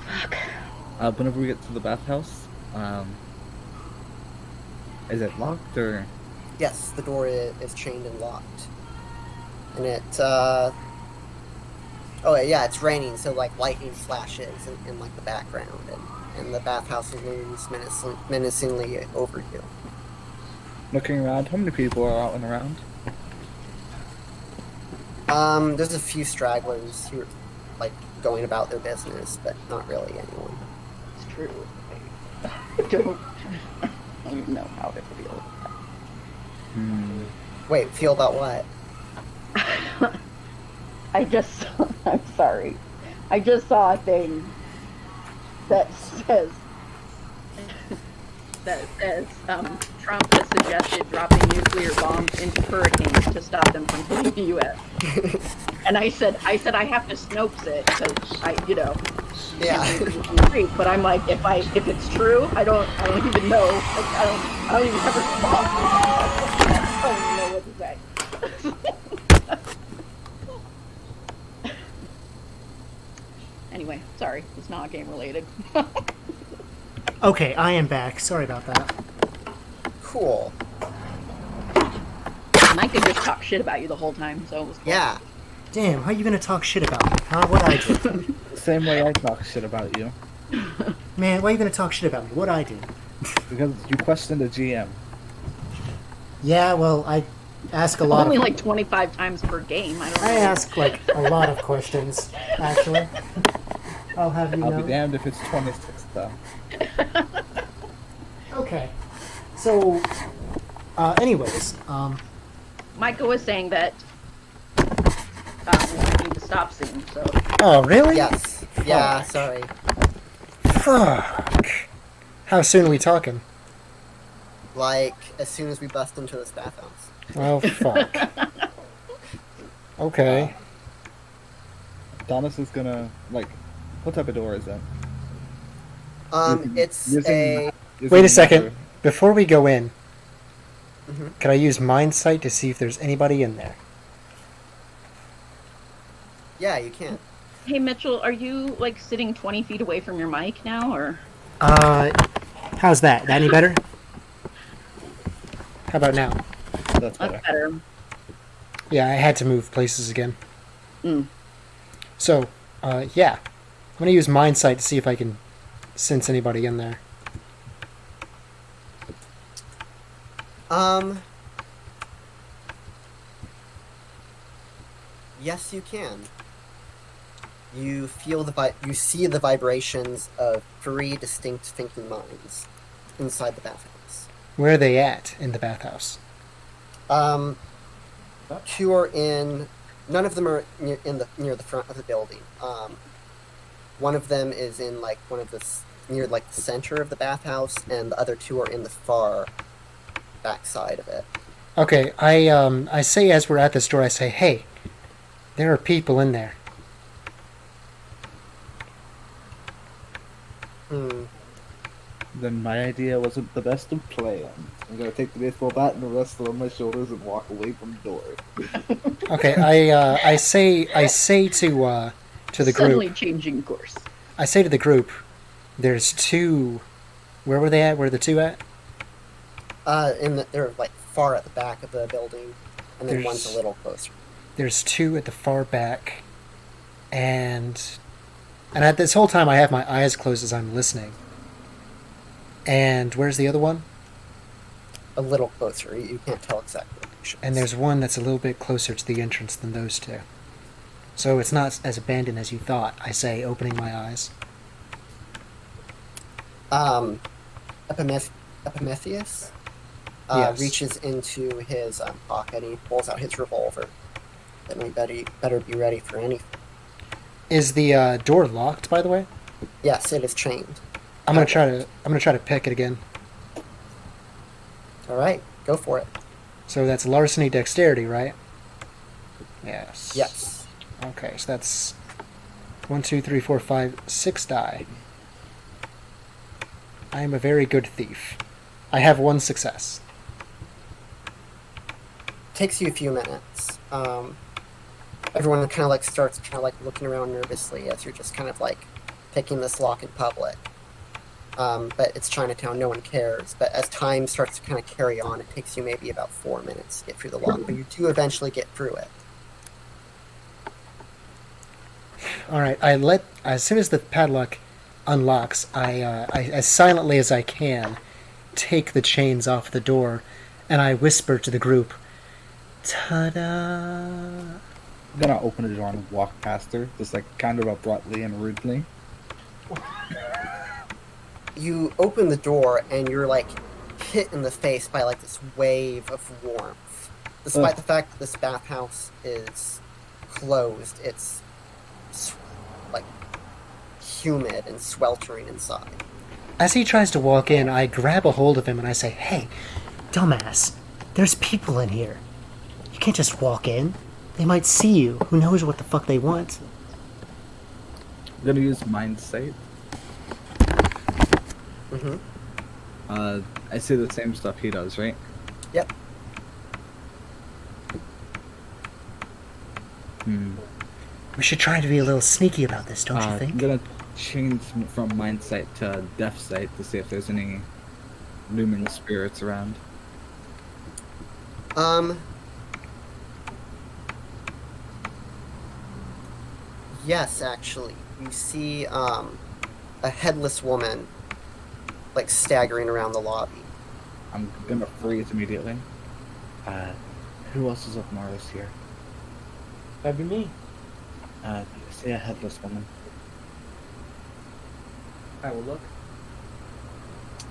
that. Fuck. Whenever we get to the bathhouse, is it locked or? Yes, the door is chained and locked. And yeah, it's raining, so like lightning flashes in like the background, and the bathhouse looms menacingly over you. Looking around, how many people are out and around? There's a few stragglers who are like going about their business, but not really anyone. It's true. I don't even know how to feel. Wait, feel about what? I'm sorry. I just saw a thing that says Trump has suggested dropping nuclear bombs into hurricanes to stop them from hitting the U.S. And I said I have to Snopes it because Yeah. but I'm like, if it's true, I don't even know. Like, I don't even have a response. I don't even know what to say. Anyway, sorry, it's not game related. Okay, I am back. Sorry about that. Cool. Micah just talked shit about you the whole time, so it was cool. Yeah. Damn, how you gonna talk shit about me? Huh? What I do? Same way I talk shit about you. Man, why you gonna talk shit about me? What I do? Because you questioned the GM. Yeah, well, I ask a lot Only of... like 25 times per game. I don't know. I ask, like, a lot of questions, actually. I'll have you I'll know. be damned if it's 26 though. Okay. So, anyways, Micah was saying that we need to stop soon, so. Oh, really? Yes. Yeah, sorry. Fuck. How soon are we talking? Like, as soon as we bust into this bathhouse. Oh, fuck. Okay. Adonis is gonna, like, what type of door is that? It's Using- Wait a second. Before we go in, Mhm. can I use Mind Sight to see if there's anybody in there? Yeah, you can. Hey Mitchell, are you like sitting 20 feet away from your mic now, or? How's that? That any better? How about now? That's That's better. better. Yeah, I had to move places again. Mm. So, yeah. I'm gonna use Mind Sight to see if I can sense anybody in there. Yes, you can. You feel you see the vibrations of 3 distinct thinking minds inside the bathhouse. Where are they at in the bathhouse? 2 are in. None of them are near the front of the building. One of them is in like one of the near like the center of the bathhouse, and the other 2 are in the far back side of it. Okay, I say as we're at this door, I say, hey, there are people in there. Then my idea wasn't the best of plans. I'm gonna take the baseball bat and the wrestler on my shoulders and walk away from the door. Okay, I say to the Suddenly group. changing course. I say to the group, there's 2. Where were they at? Where are the 2 at? They're like far at the back of the building, and then There's- one's a little closer. There's 2 at the far back, and at this whole time I have my eyes closed as I'm listening. And where's the other one? A little closer. You can't tell exactly. And there's one that's a little bit closer to the entrance than those 2. So it's not as abandoned as you thought, I say, opening my eyes. Epimetheus Yes. reaches into his pocket and he pulls out his revolver. Then we better be ready for anything. Is the door locked, by the way? Yes, it is chained. I'm gonna try to pick it again. All right, go for it. So that's larceny dexterity, right? Yes. Yes. Okay, so that's 1, 2, 3, 4, 5, 6 die. I am a very good thief. I have 1 success. Takes you a few minutes. Everyone kind of like starts kind of like looking around nervously as you're just kind of like picking this lock in public. But it's Chinatown, no one cares. But as time starts to kind of carry on, it takes you maybe about 4 minutes to get through the lock. But you do eventually get through it. All right, as soon as the padlock unlocks, I as silently as I can take the chains off the door, and I whisper to the group, "Ta-da!" I'm gonna open the door and walk past her, just like kind of abruptly and rudely. You open the door and you're like hit in the face by like this wave of warmth. Despite the fact that this bathhouse is closed, it's like humid and sweltering inside. As he tries to walk in, I grab a hold of him and I say, "Hey, dumbass, there's people in here. You can't just walk in. They might see you. Who knows what the fuck they want?" I'm gonna use Mind Sight. Mm-hmm. I see the same stuff he does, right? Yep. We should try to be a little sneaky about this, don't you I'm think? gonna change from Mind Sight to Deaf Sight to see if there's any luminous spirits around. Yes, actually. You see a headless woman like staggering around the lobby. I'm gonna freeze immediately. Who else is of Mars here? That'd be me. Say a headless woman. I will look.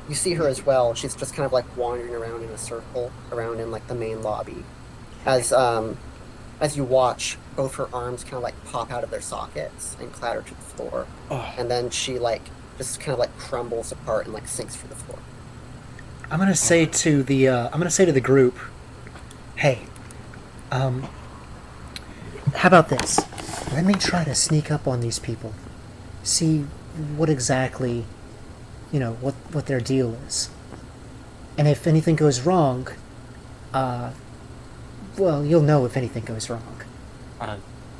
You see her as well. She's just kind of like wandering around in a circle around in like the main lobby. As you watch, both her arms kind of like pop out of their sockets and clatter to the floor. Oh. And then she like just kind of like crumbles apart and like sinks through the floor. I'm gonna say to the group, "Hey, how about this? Let me try to sneak up on these people, see what exactly, what their deal is, and if anything goes wrong, well, you'll know if anything goes wrong."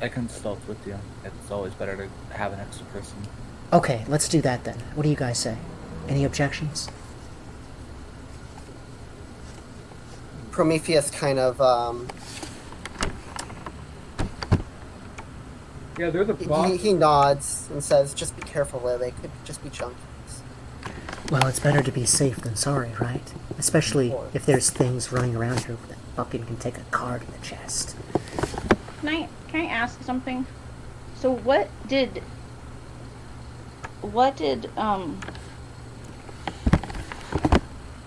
I can stealth with you. It's always better to have an extra person. Okay, let's do that then. What do you guys say? Any objections? Prometheus kind of Yeah, they're the boss. he nods and says, "Just be careful, Lily. They could just be junkies." Well, it's better to be safe than sorry, right? Especially if there's things running around here that fucking can take a card in the chest. Can I ask something? So what did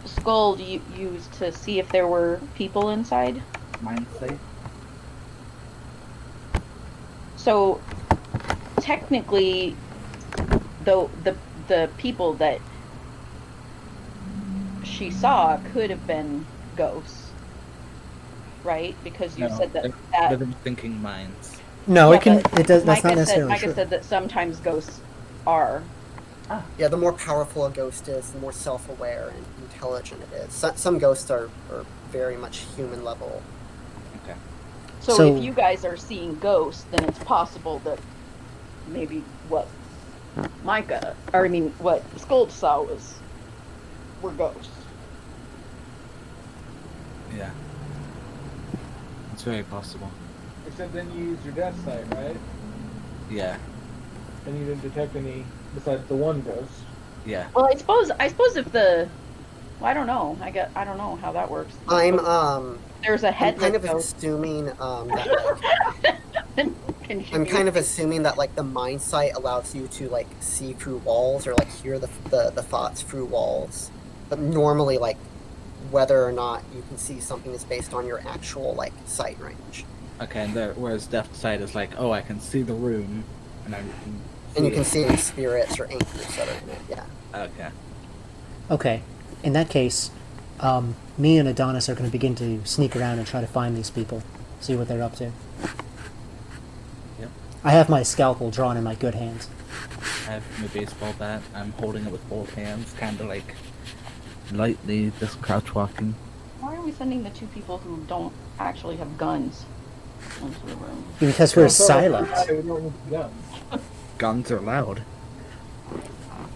Scold use to see if there were people inside? Mind sight? So technically, though, the people that she saw could have been ghosts, right? Because you said that Living thinking minds. No, Yeah, it can. but It does. That's Micah not necessarily Micah true. said that sometimes ghosts are. Yeah, the more powerful a ghost is, the more self-aware and intelligent it is. Some ghosts are very much human level. Okay. So if you guys are seeing ghosts, then it's possible that maybe what what Scold saw were ghosts. Yeah. It's very possible. Except then you used your death sight, right? Yeah. And you didn't detect any besides the one ghost. Yeah. Well, I suppose if I don't know. I don't know how that works. There's a I'm headless kind of ghost. assuming that I'm kind of assuming that like the mind sight allows you to like see through walls or like hear the thoughts through walls. But normally like whether or not you can see something is based on your actual like sight range. Okay, and whereas death sight is like, oh, I can see the room, and you can see any spirits or anchors that are in it. Yeah. Okay. Okay, in that case, me and Adonis are going to begin to sneak around and try to find these people, see what they're up to. Yep. I have my scalpel drawn in my good hands. I have my baseball bat. I'm holding it with both hands, kind of like lightly, just crouch walking. Why are we sending the two people who don't actually have guns into the room? Because we're silent. We don't need guns. Guns are loud.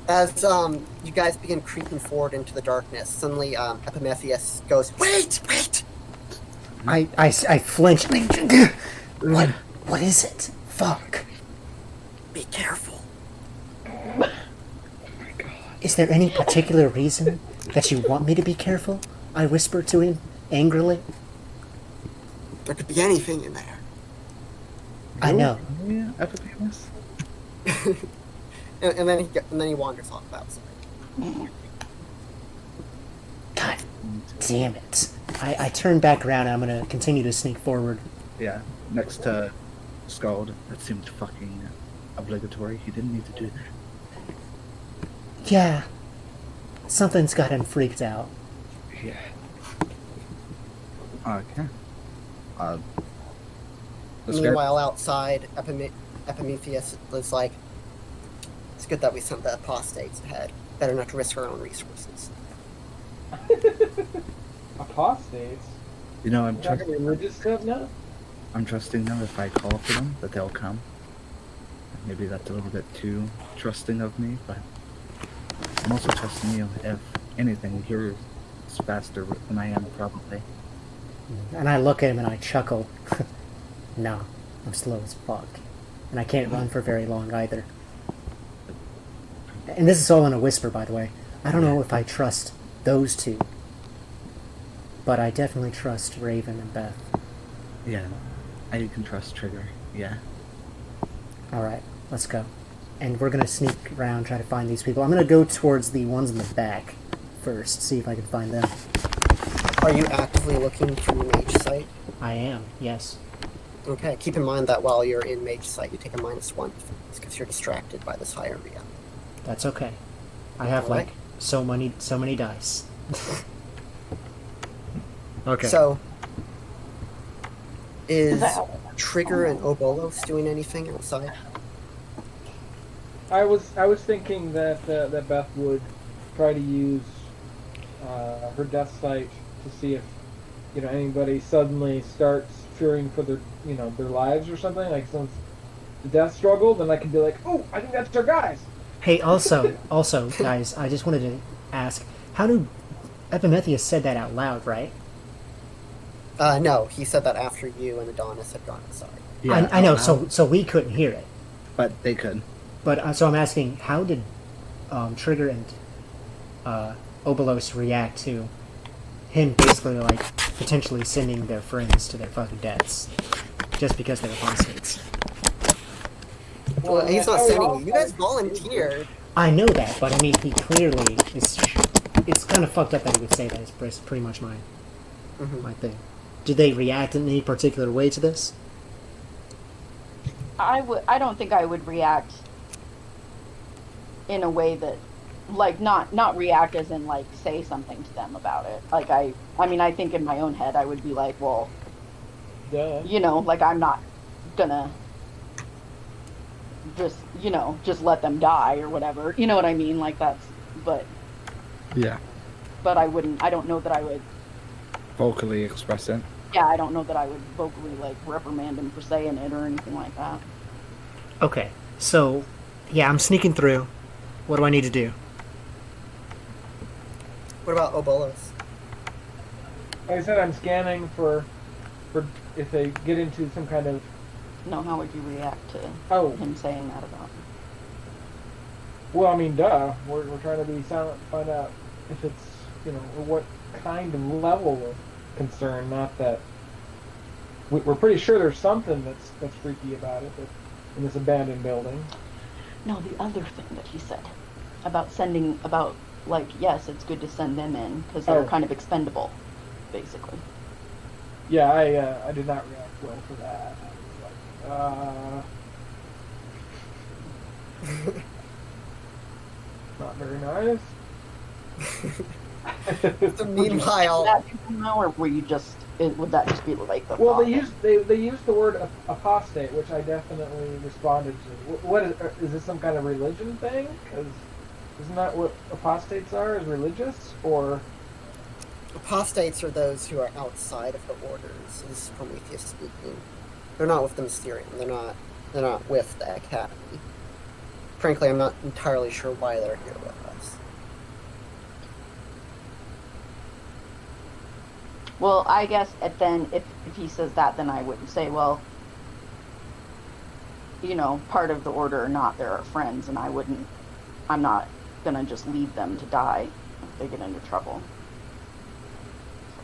As you guys begin creeping forward into the darkness, suddenly Epimetheus goes, "Wait! I flinch. What is it? Fuck. Be careful." Is there any particular reason that you want me to be careful? I whisper to him angrily. There could be anything in there. I know. Yeah, Epimetheus. and then he wanders off outside. God damn it. I turn back around and I'm gonna continue to sneak forward. Yeah, next to Scald. That seemed fucking obligatory. He didn't need to do that. Yeah. Something's got him freaked out. Yeah. Okay. Meanwhile, outside, Epimetheus was like, "It's good that we sent the apostates ahead. Better not to risk our own resources." Apostates? You know, I'm You're talking trusting. religious stuff now? I'm trusting them. If I call for them, that they'll come. Maybe that's a little bit too trusting of me, but I'm also trusting you. If anything, you're faster than I am, probably. And I look at him and I chuckle. No, I'm slow as fuck. And I can't run for very long either. And this is all in a whisper, by the way. I don't know if I trust those two. But I definitely trust Raven and Beth. Yeah, I can trust Trigger. Yeah. Alright, let's go. And we're gonna sneak around, try to find these people. I'm gonna go towards the ones in the back first, see if I can find them. Are you actively looking through Mage Sight? I am, yes. Okay, keep in mind that while you're in Mage Sight, you take a -1 because you're distracted by this high area. That's okay. I have Alright. like so many dice. Okay. So, is Trigger and Obolos doing anything outside? I was thinking that that Beth would try to use her death sight to see if anybody suddenly starts fearing for their their lives or something, like some death struggle, then I can be like, oh, I think that's their guys. Hey, also, guys, I just wanted to ask, how do Epimetheus said that out loud, right? No, he said that after you and Adonis had gone inside. Yeah, I know, out loud, so we couldn't hear it. but they could. But so I'm asking, how did Trigger and Obolos react to him basically like potentially sending their friends to their fucking deaths just because they were apostates? Well, he's not sending you. You guys volunteered. I know that, but I mean, he clearly is. It's kind of fucked up that he would say that. It's pretty much my thing. Did they react in any particular way to this? I don't think I would react in a way that, like, not react as in like say something to them about it. Like I mean, I think in my own head I would be like, well, Duh. like I'm not gonna just let them die or whatever. You know what I mean? Like that's, but Yeah. I wouldn't. I don't know that I would. Vocally express it. Yeah, I don't know that I would vocally like reprimand him for saying it or anything like that. Okay, so yeah, I'm sneaking through. What do I need to do? What about Obolos? Like I said, I'm scanning for if they get into some kind of. No, how would you react to him saying that about me? Well, I mean, duh. We're trying to be silent to find out if it's what kind of level of concern. Not that we're pretty sure there's something that's freaky about it. That in this abandoned building. No, the other thing that he said about like, yes, it's good to send them in because they're kind of expendable, basically. Yeah, I did not react well to that. I was like, not very nice. So meanwhile, or were you just? Would that just be like the? Well, thought? they used the word apostate, which I definitely responded to. What is this some kind of religion thing? Because isn't that what apostates are? Is religious or? apostates are those who are outside of the orders. This is Prometheus speaking. They're not with the Mysterium. They're not with the Academy. Frankly, I'm not entirely sure why they're here with us. Well, I guess then if he says that, then I would say, well, part of the order or not, they're our friends, and I'm not gonna just leave them to die if they get into trouble.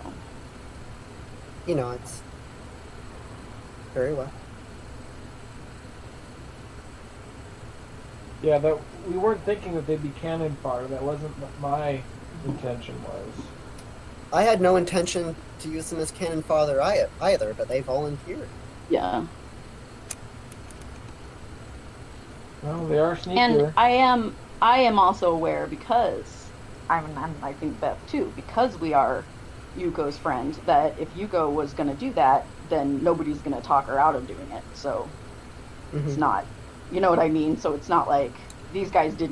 So. It's very well. Yeah, that we weren't thinking that they'd be cannon fodder. That wasn't what my intention was. I had no intention to use them as cannon fodder either, but they volunteered. Yeah. Well, they are sneakier. And I am also aware because I think Beth too, because we are Yuko's friend, that if Yuko was going to do that, then nobody's going to talk her out of doing it. So it's not, you know what I mean? So it's not like these guys they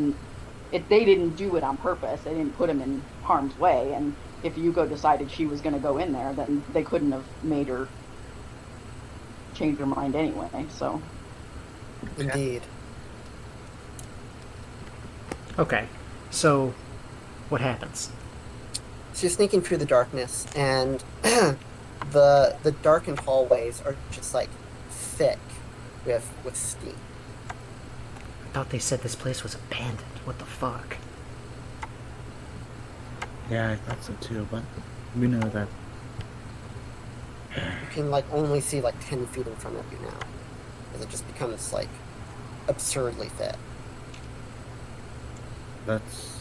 didn't do it on purpose. They didn't put him in harm's way. And if Yuko decided she was going to go in there, then they couldn't have made her change her mind anyway. So. Indeed. Okay, so what happens? So you're sneaking through the darkness, and the darkened hallways are just like thick with steam. I thought they said this place was abandoned. What the fuck? Yeah, I thought so too, but we know that. You can only see 10 feet in front of you now, as it just becomes absurdly thick. That's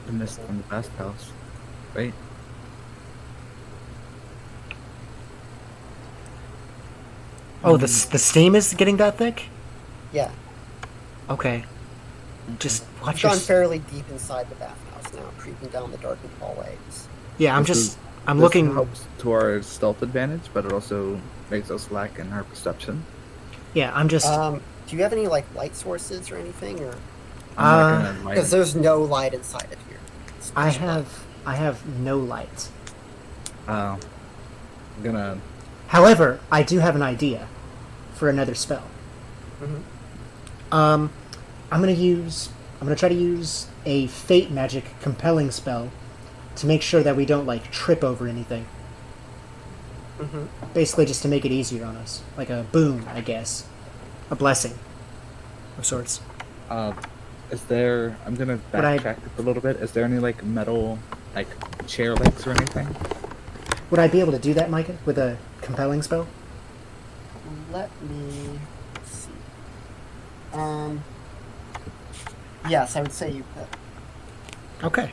the mist from the past house, right? Oh, the steam is getting that thick? Yeah, Okay. Just you've watch your... gone fairly deep inside the bathhouse now, creeping down the darkened hallways. Yeah, This looking... helps to our stealth advantage, but it also makes us lack in our perception. Yeah, I'm just... Do you have any light sources or anything, or I'm not gonna because there's no light inside of here? It's I pitch black. have no light. I'm gonna However, I do have an idea for another spell. Mm-hmm. I'm gonna try to use a fate magic compelling spell to make sure that we don't like trip over anything. Mm-hmm. Basically, just to make it easier on us, like a boon, I guess, a blessing of sorts. Is there? I'm gonna Would I- backtrack a little bit. Is there any like metal, like chair legs or anything? Would I be able to do that, Micah, with a compelling spell? Let me see. Yes, I would say you could. Okay.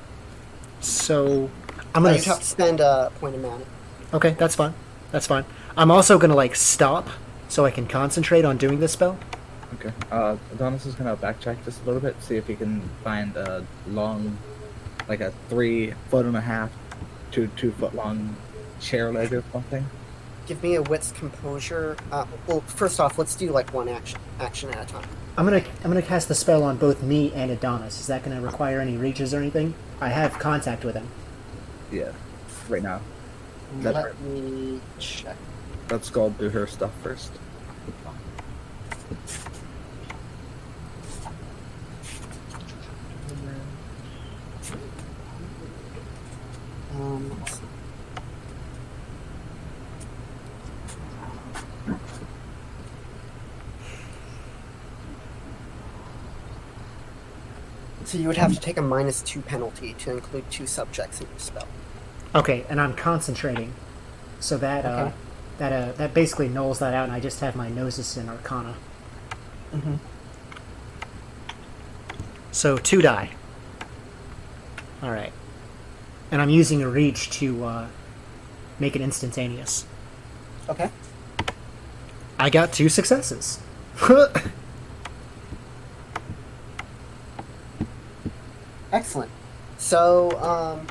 So I'm But gonna. you'd have to spend a point of mana. Okay, that's fine. That's fine. I'm also gonna like stop so I can concentrate on doing this spell. Okay. Adonis is gonna backtrack just a little bit, see if he can find a long, like a 3.5 to 2 foot long chair leg or something. Give me a wits composure. Well, first off, let's do like one action at a time. I'm gonna cast the spell on both me and Adonis. Is that gonna require any reaches or anything? I have contact with him. Yeah. Right now. That's Let right. me check. Let's go do her stuff first. Let's see. So you would have to take a -2 penalty to include 2 subjects in your spell. Okay, and I'm concentrating, so that Okay. that basically nulls that out, and I just have my Gnosis and Arcana. Mm-hmm. So 2 die. All right, and I'm using a reach to make it instantaneous. Okay. I got 2 successes. Excellent. So,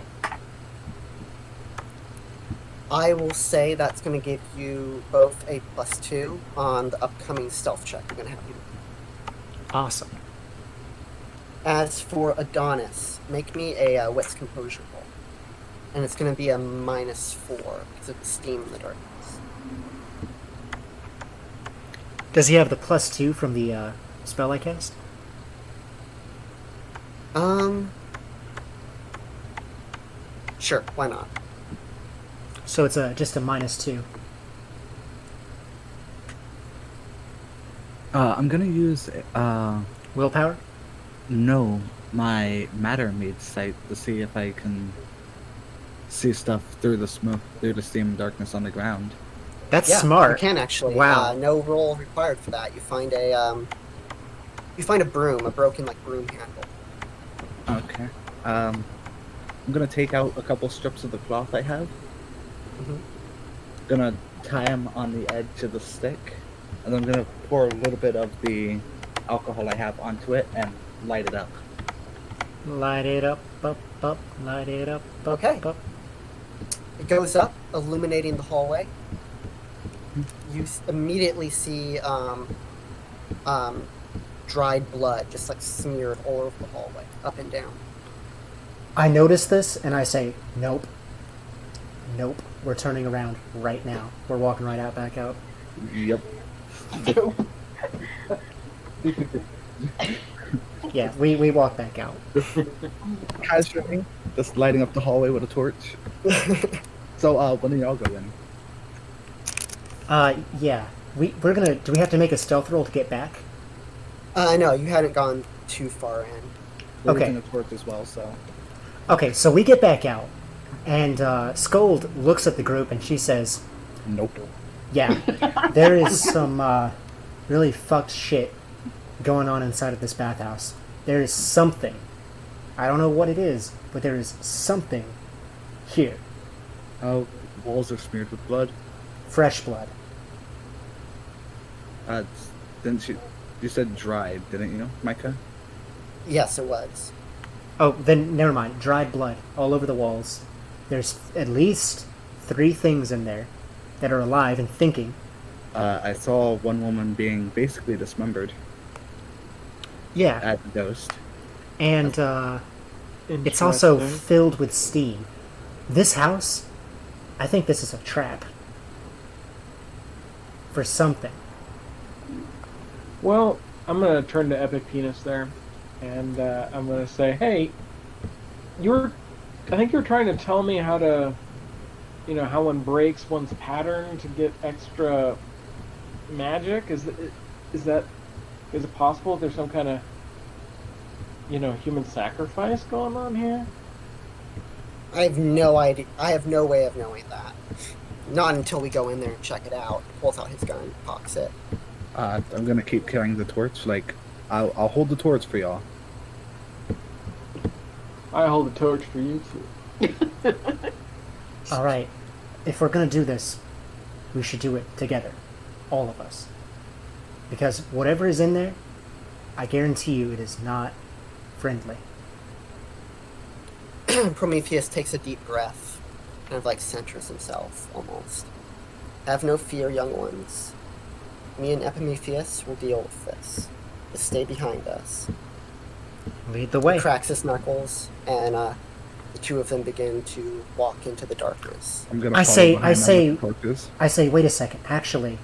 I will say that's going to give you both a +2 on the upcoming stealth check I'm going to have you do. Awesome. As for Adonis, make me a wits composure roll. And it's going to be a -4 because of the steam in the darkness. Does he have the +2 from the spell I cast? Sure, why not? So it's just a -2. I'm gonna use Willpower? no, my matter mead sight to see if I can see stuff through the smoke, through the steam and darkness on the ground. That's Yeah, smart. you can actually. Wow. No roll required for that. You find a broom, a broken like broom handle. Okay. I'm gonna take out a couple strips of the cloth I have. Mhm. Gonna tie them on the edge of the stick, and then I'm gonna pour a little bit of the alcohol I have onto it and light it up. Light it up, up, light it up, Okay. up. It goes up, illuminating the hallway. You immediately see dried blood just like smeared all over the hallway, up and down. I notice this and I say, nope. Nope. We're turning around right now. We're walking right out, back out. Yep. Yeah, we walk back out. Casually, just lighting up the hallway with a torch. So, when do y'all go in? Yeah. We're gonna. Do we have to make a stealth roll to get back? No, you hadn't gone too far in. We're Okay. using a torch as well, so. Okay, so we get back out, and Scold looks at the group and she says, Nope. "Yeah, there is some really fucked shit going on inside of this bathhouse. There is something. I don't know what it is, but there is something here. Oh, walls are smeared with blood. Fresh blood. Didn't you said dried, didn't you, Micah? Yes, it was. Oh, then never mind. Dried blood all over the walls. There's at least 3 things in there that are alive and thinking. I saw one woman being basically dismembered Yeah, as a ghost. and it's also Interesting. filled with steam. This house, I think this is a trap. for something. Well, I'm gonna turn to Epic Penis there, and I'm gonna say, hey, I think you're trying to tell me how to, how one breaks one's pattern to get extra magic. Is it possible there's some kind of, human sacrifice going on here? I have no idea. I have no way of knowing that. Not until we go in there and check it out. Pulls out his gun, cocks it. I'm gonna keep carrying the torch. Like, I'll hold the torch for y'all. I hold the torch for you too. All right, if we're gonna do this, we should do it together, all of us. Because whatever is in there, I guarantee you it is not friendly. Prometheus takes a deep breath, kind of like centers himself, almost. Have no fear, young ones. Me and Epimetheus will deal with this. Just stay behind us. Lead the way. He cracks his knuckles, and the two of them begin to walk into the darkness. I'm gonna. I follow say, behind them with the torches. wait a second. Actually,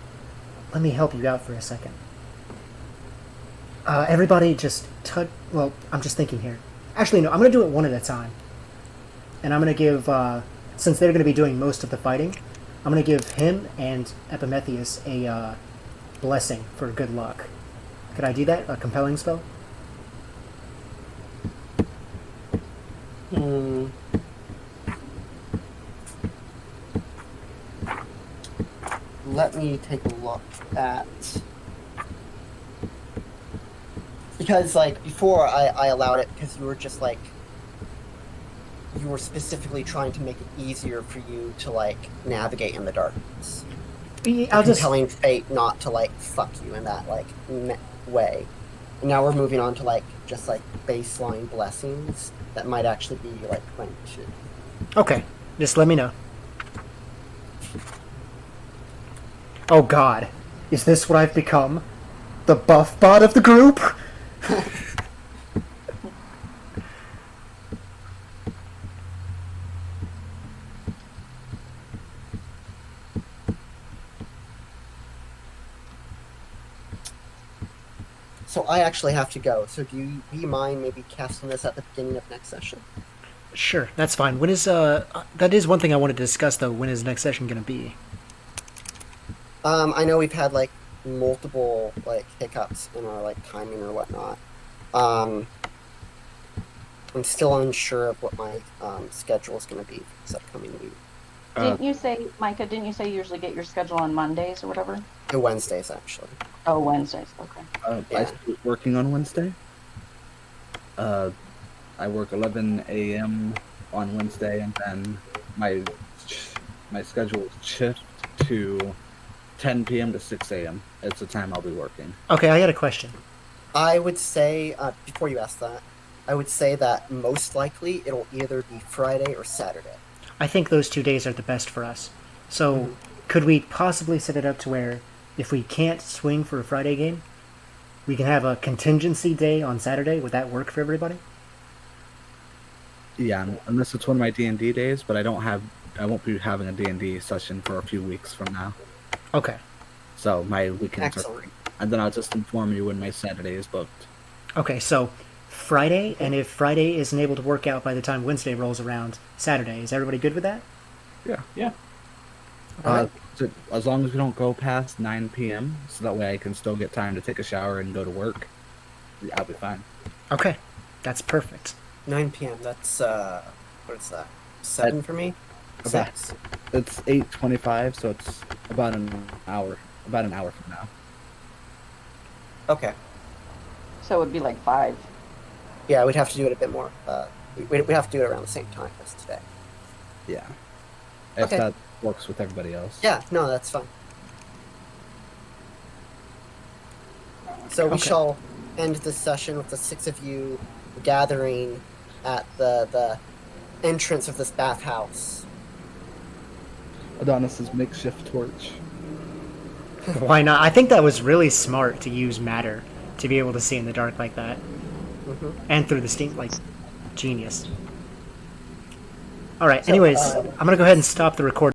let me help you out for a second. Everybody just well, I'm just thinking here. Actually, no, I'm going to do it one at a time. And I'm going to give, since they're going to be doing most of the fighting, I'm going to give him and Epimetheus a blessing for good luck. Could I do that? A compelling spell? Let me take a look at... Because, like, before I allowed it because you were just, like... You were specifically trying to make it easier for you to, like, navigate in the darkness. I'll just... Compelling fate not to, like, fuck you in that, like, way. And now we're moving on to, like, just, like, baseline blessings that might actually be, like, granted. Okay, just let me know. Oh god, is this what I've become? The buff bot of the group? So I actually have to go. So do you mind maybe casting this at the beginning of next session? Sure, that's fine. When is that is one thing I wanted to discuss though. When is next session gonna be? I know we've had like multiple like hiccups in our like timing or whatnot. I'm still unsure of what my schedule is going to be for this upcoming week. Didn't you say, Micah, didn't you say you usually get your schedule on Mondays or whatever? Wednesdays, actually. Oh, Wednesdays, okay. I start working on Wednesday. I work 11 a.m. on Wednesday, and then my schedule shift to 10 p.m. to 6 a.m. It's the time I'll be working. Okay, I got a question. I would say, before you ask that, I would say that most likely it'll either be Friday or Saturday. I think those 2 days are the best for us. So, could we possibly set it up to where, if we can't swing for a Friday game, we can have a contingency day on Saturday? Would that work for everybody? Yeah, unless it's one of my D&D days, but I won't be having a D&D session for a few weeks from now. Okay. So my weekends are Excellent. free. And then I'll just inform you when my Saturday is booked. Okay, so Friday, and if Friday isn't able to work out by the time Wednesday rolls around, Saturday. Is everybody good with that? Yeah. So as long as we don't go past 9 p.m., so that way I can still get time to take a shower and go to work, I'll be fine. Okay, that's perfect. 9 p.m. That's, what is that? 7 for me? About- 6. It's 8:25, so it's about an hour from now. Okay. So it would be like 5. Yeah, we'd have to do it a bit more. We'd have to do it around the same time as today. Yeah. If Okay. that works with everybody else. Yeah, no, that's fine. So we Okay. shall end this session with the 6 of you gathering at the entrance of this bathhouse. Adonis's makeshift torch. Why not? I think that was really smart to use matter to be able to see in the dark like that. Mm-hmm. And through the steam, like, genius. Alright, So, anyways, I'm gonna go ahead and stop the recording.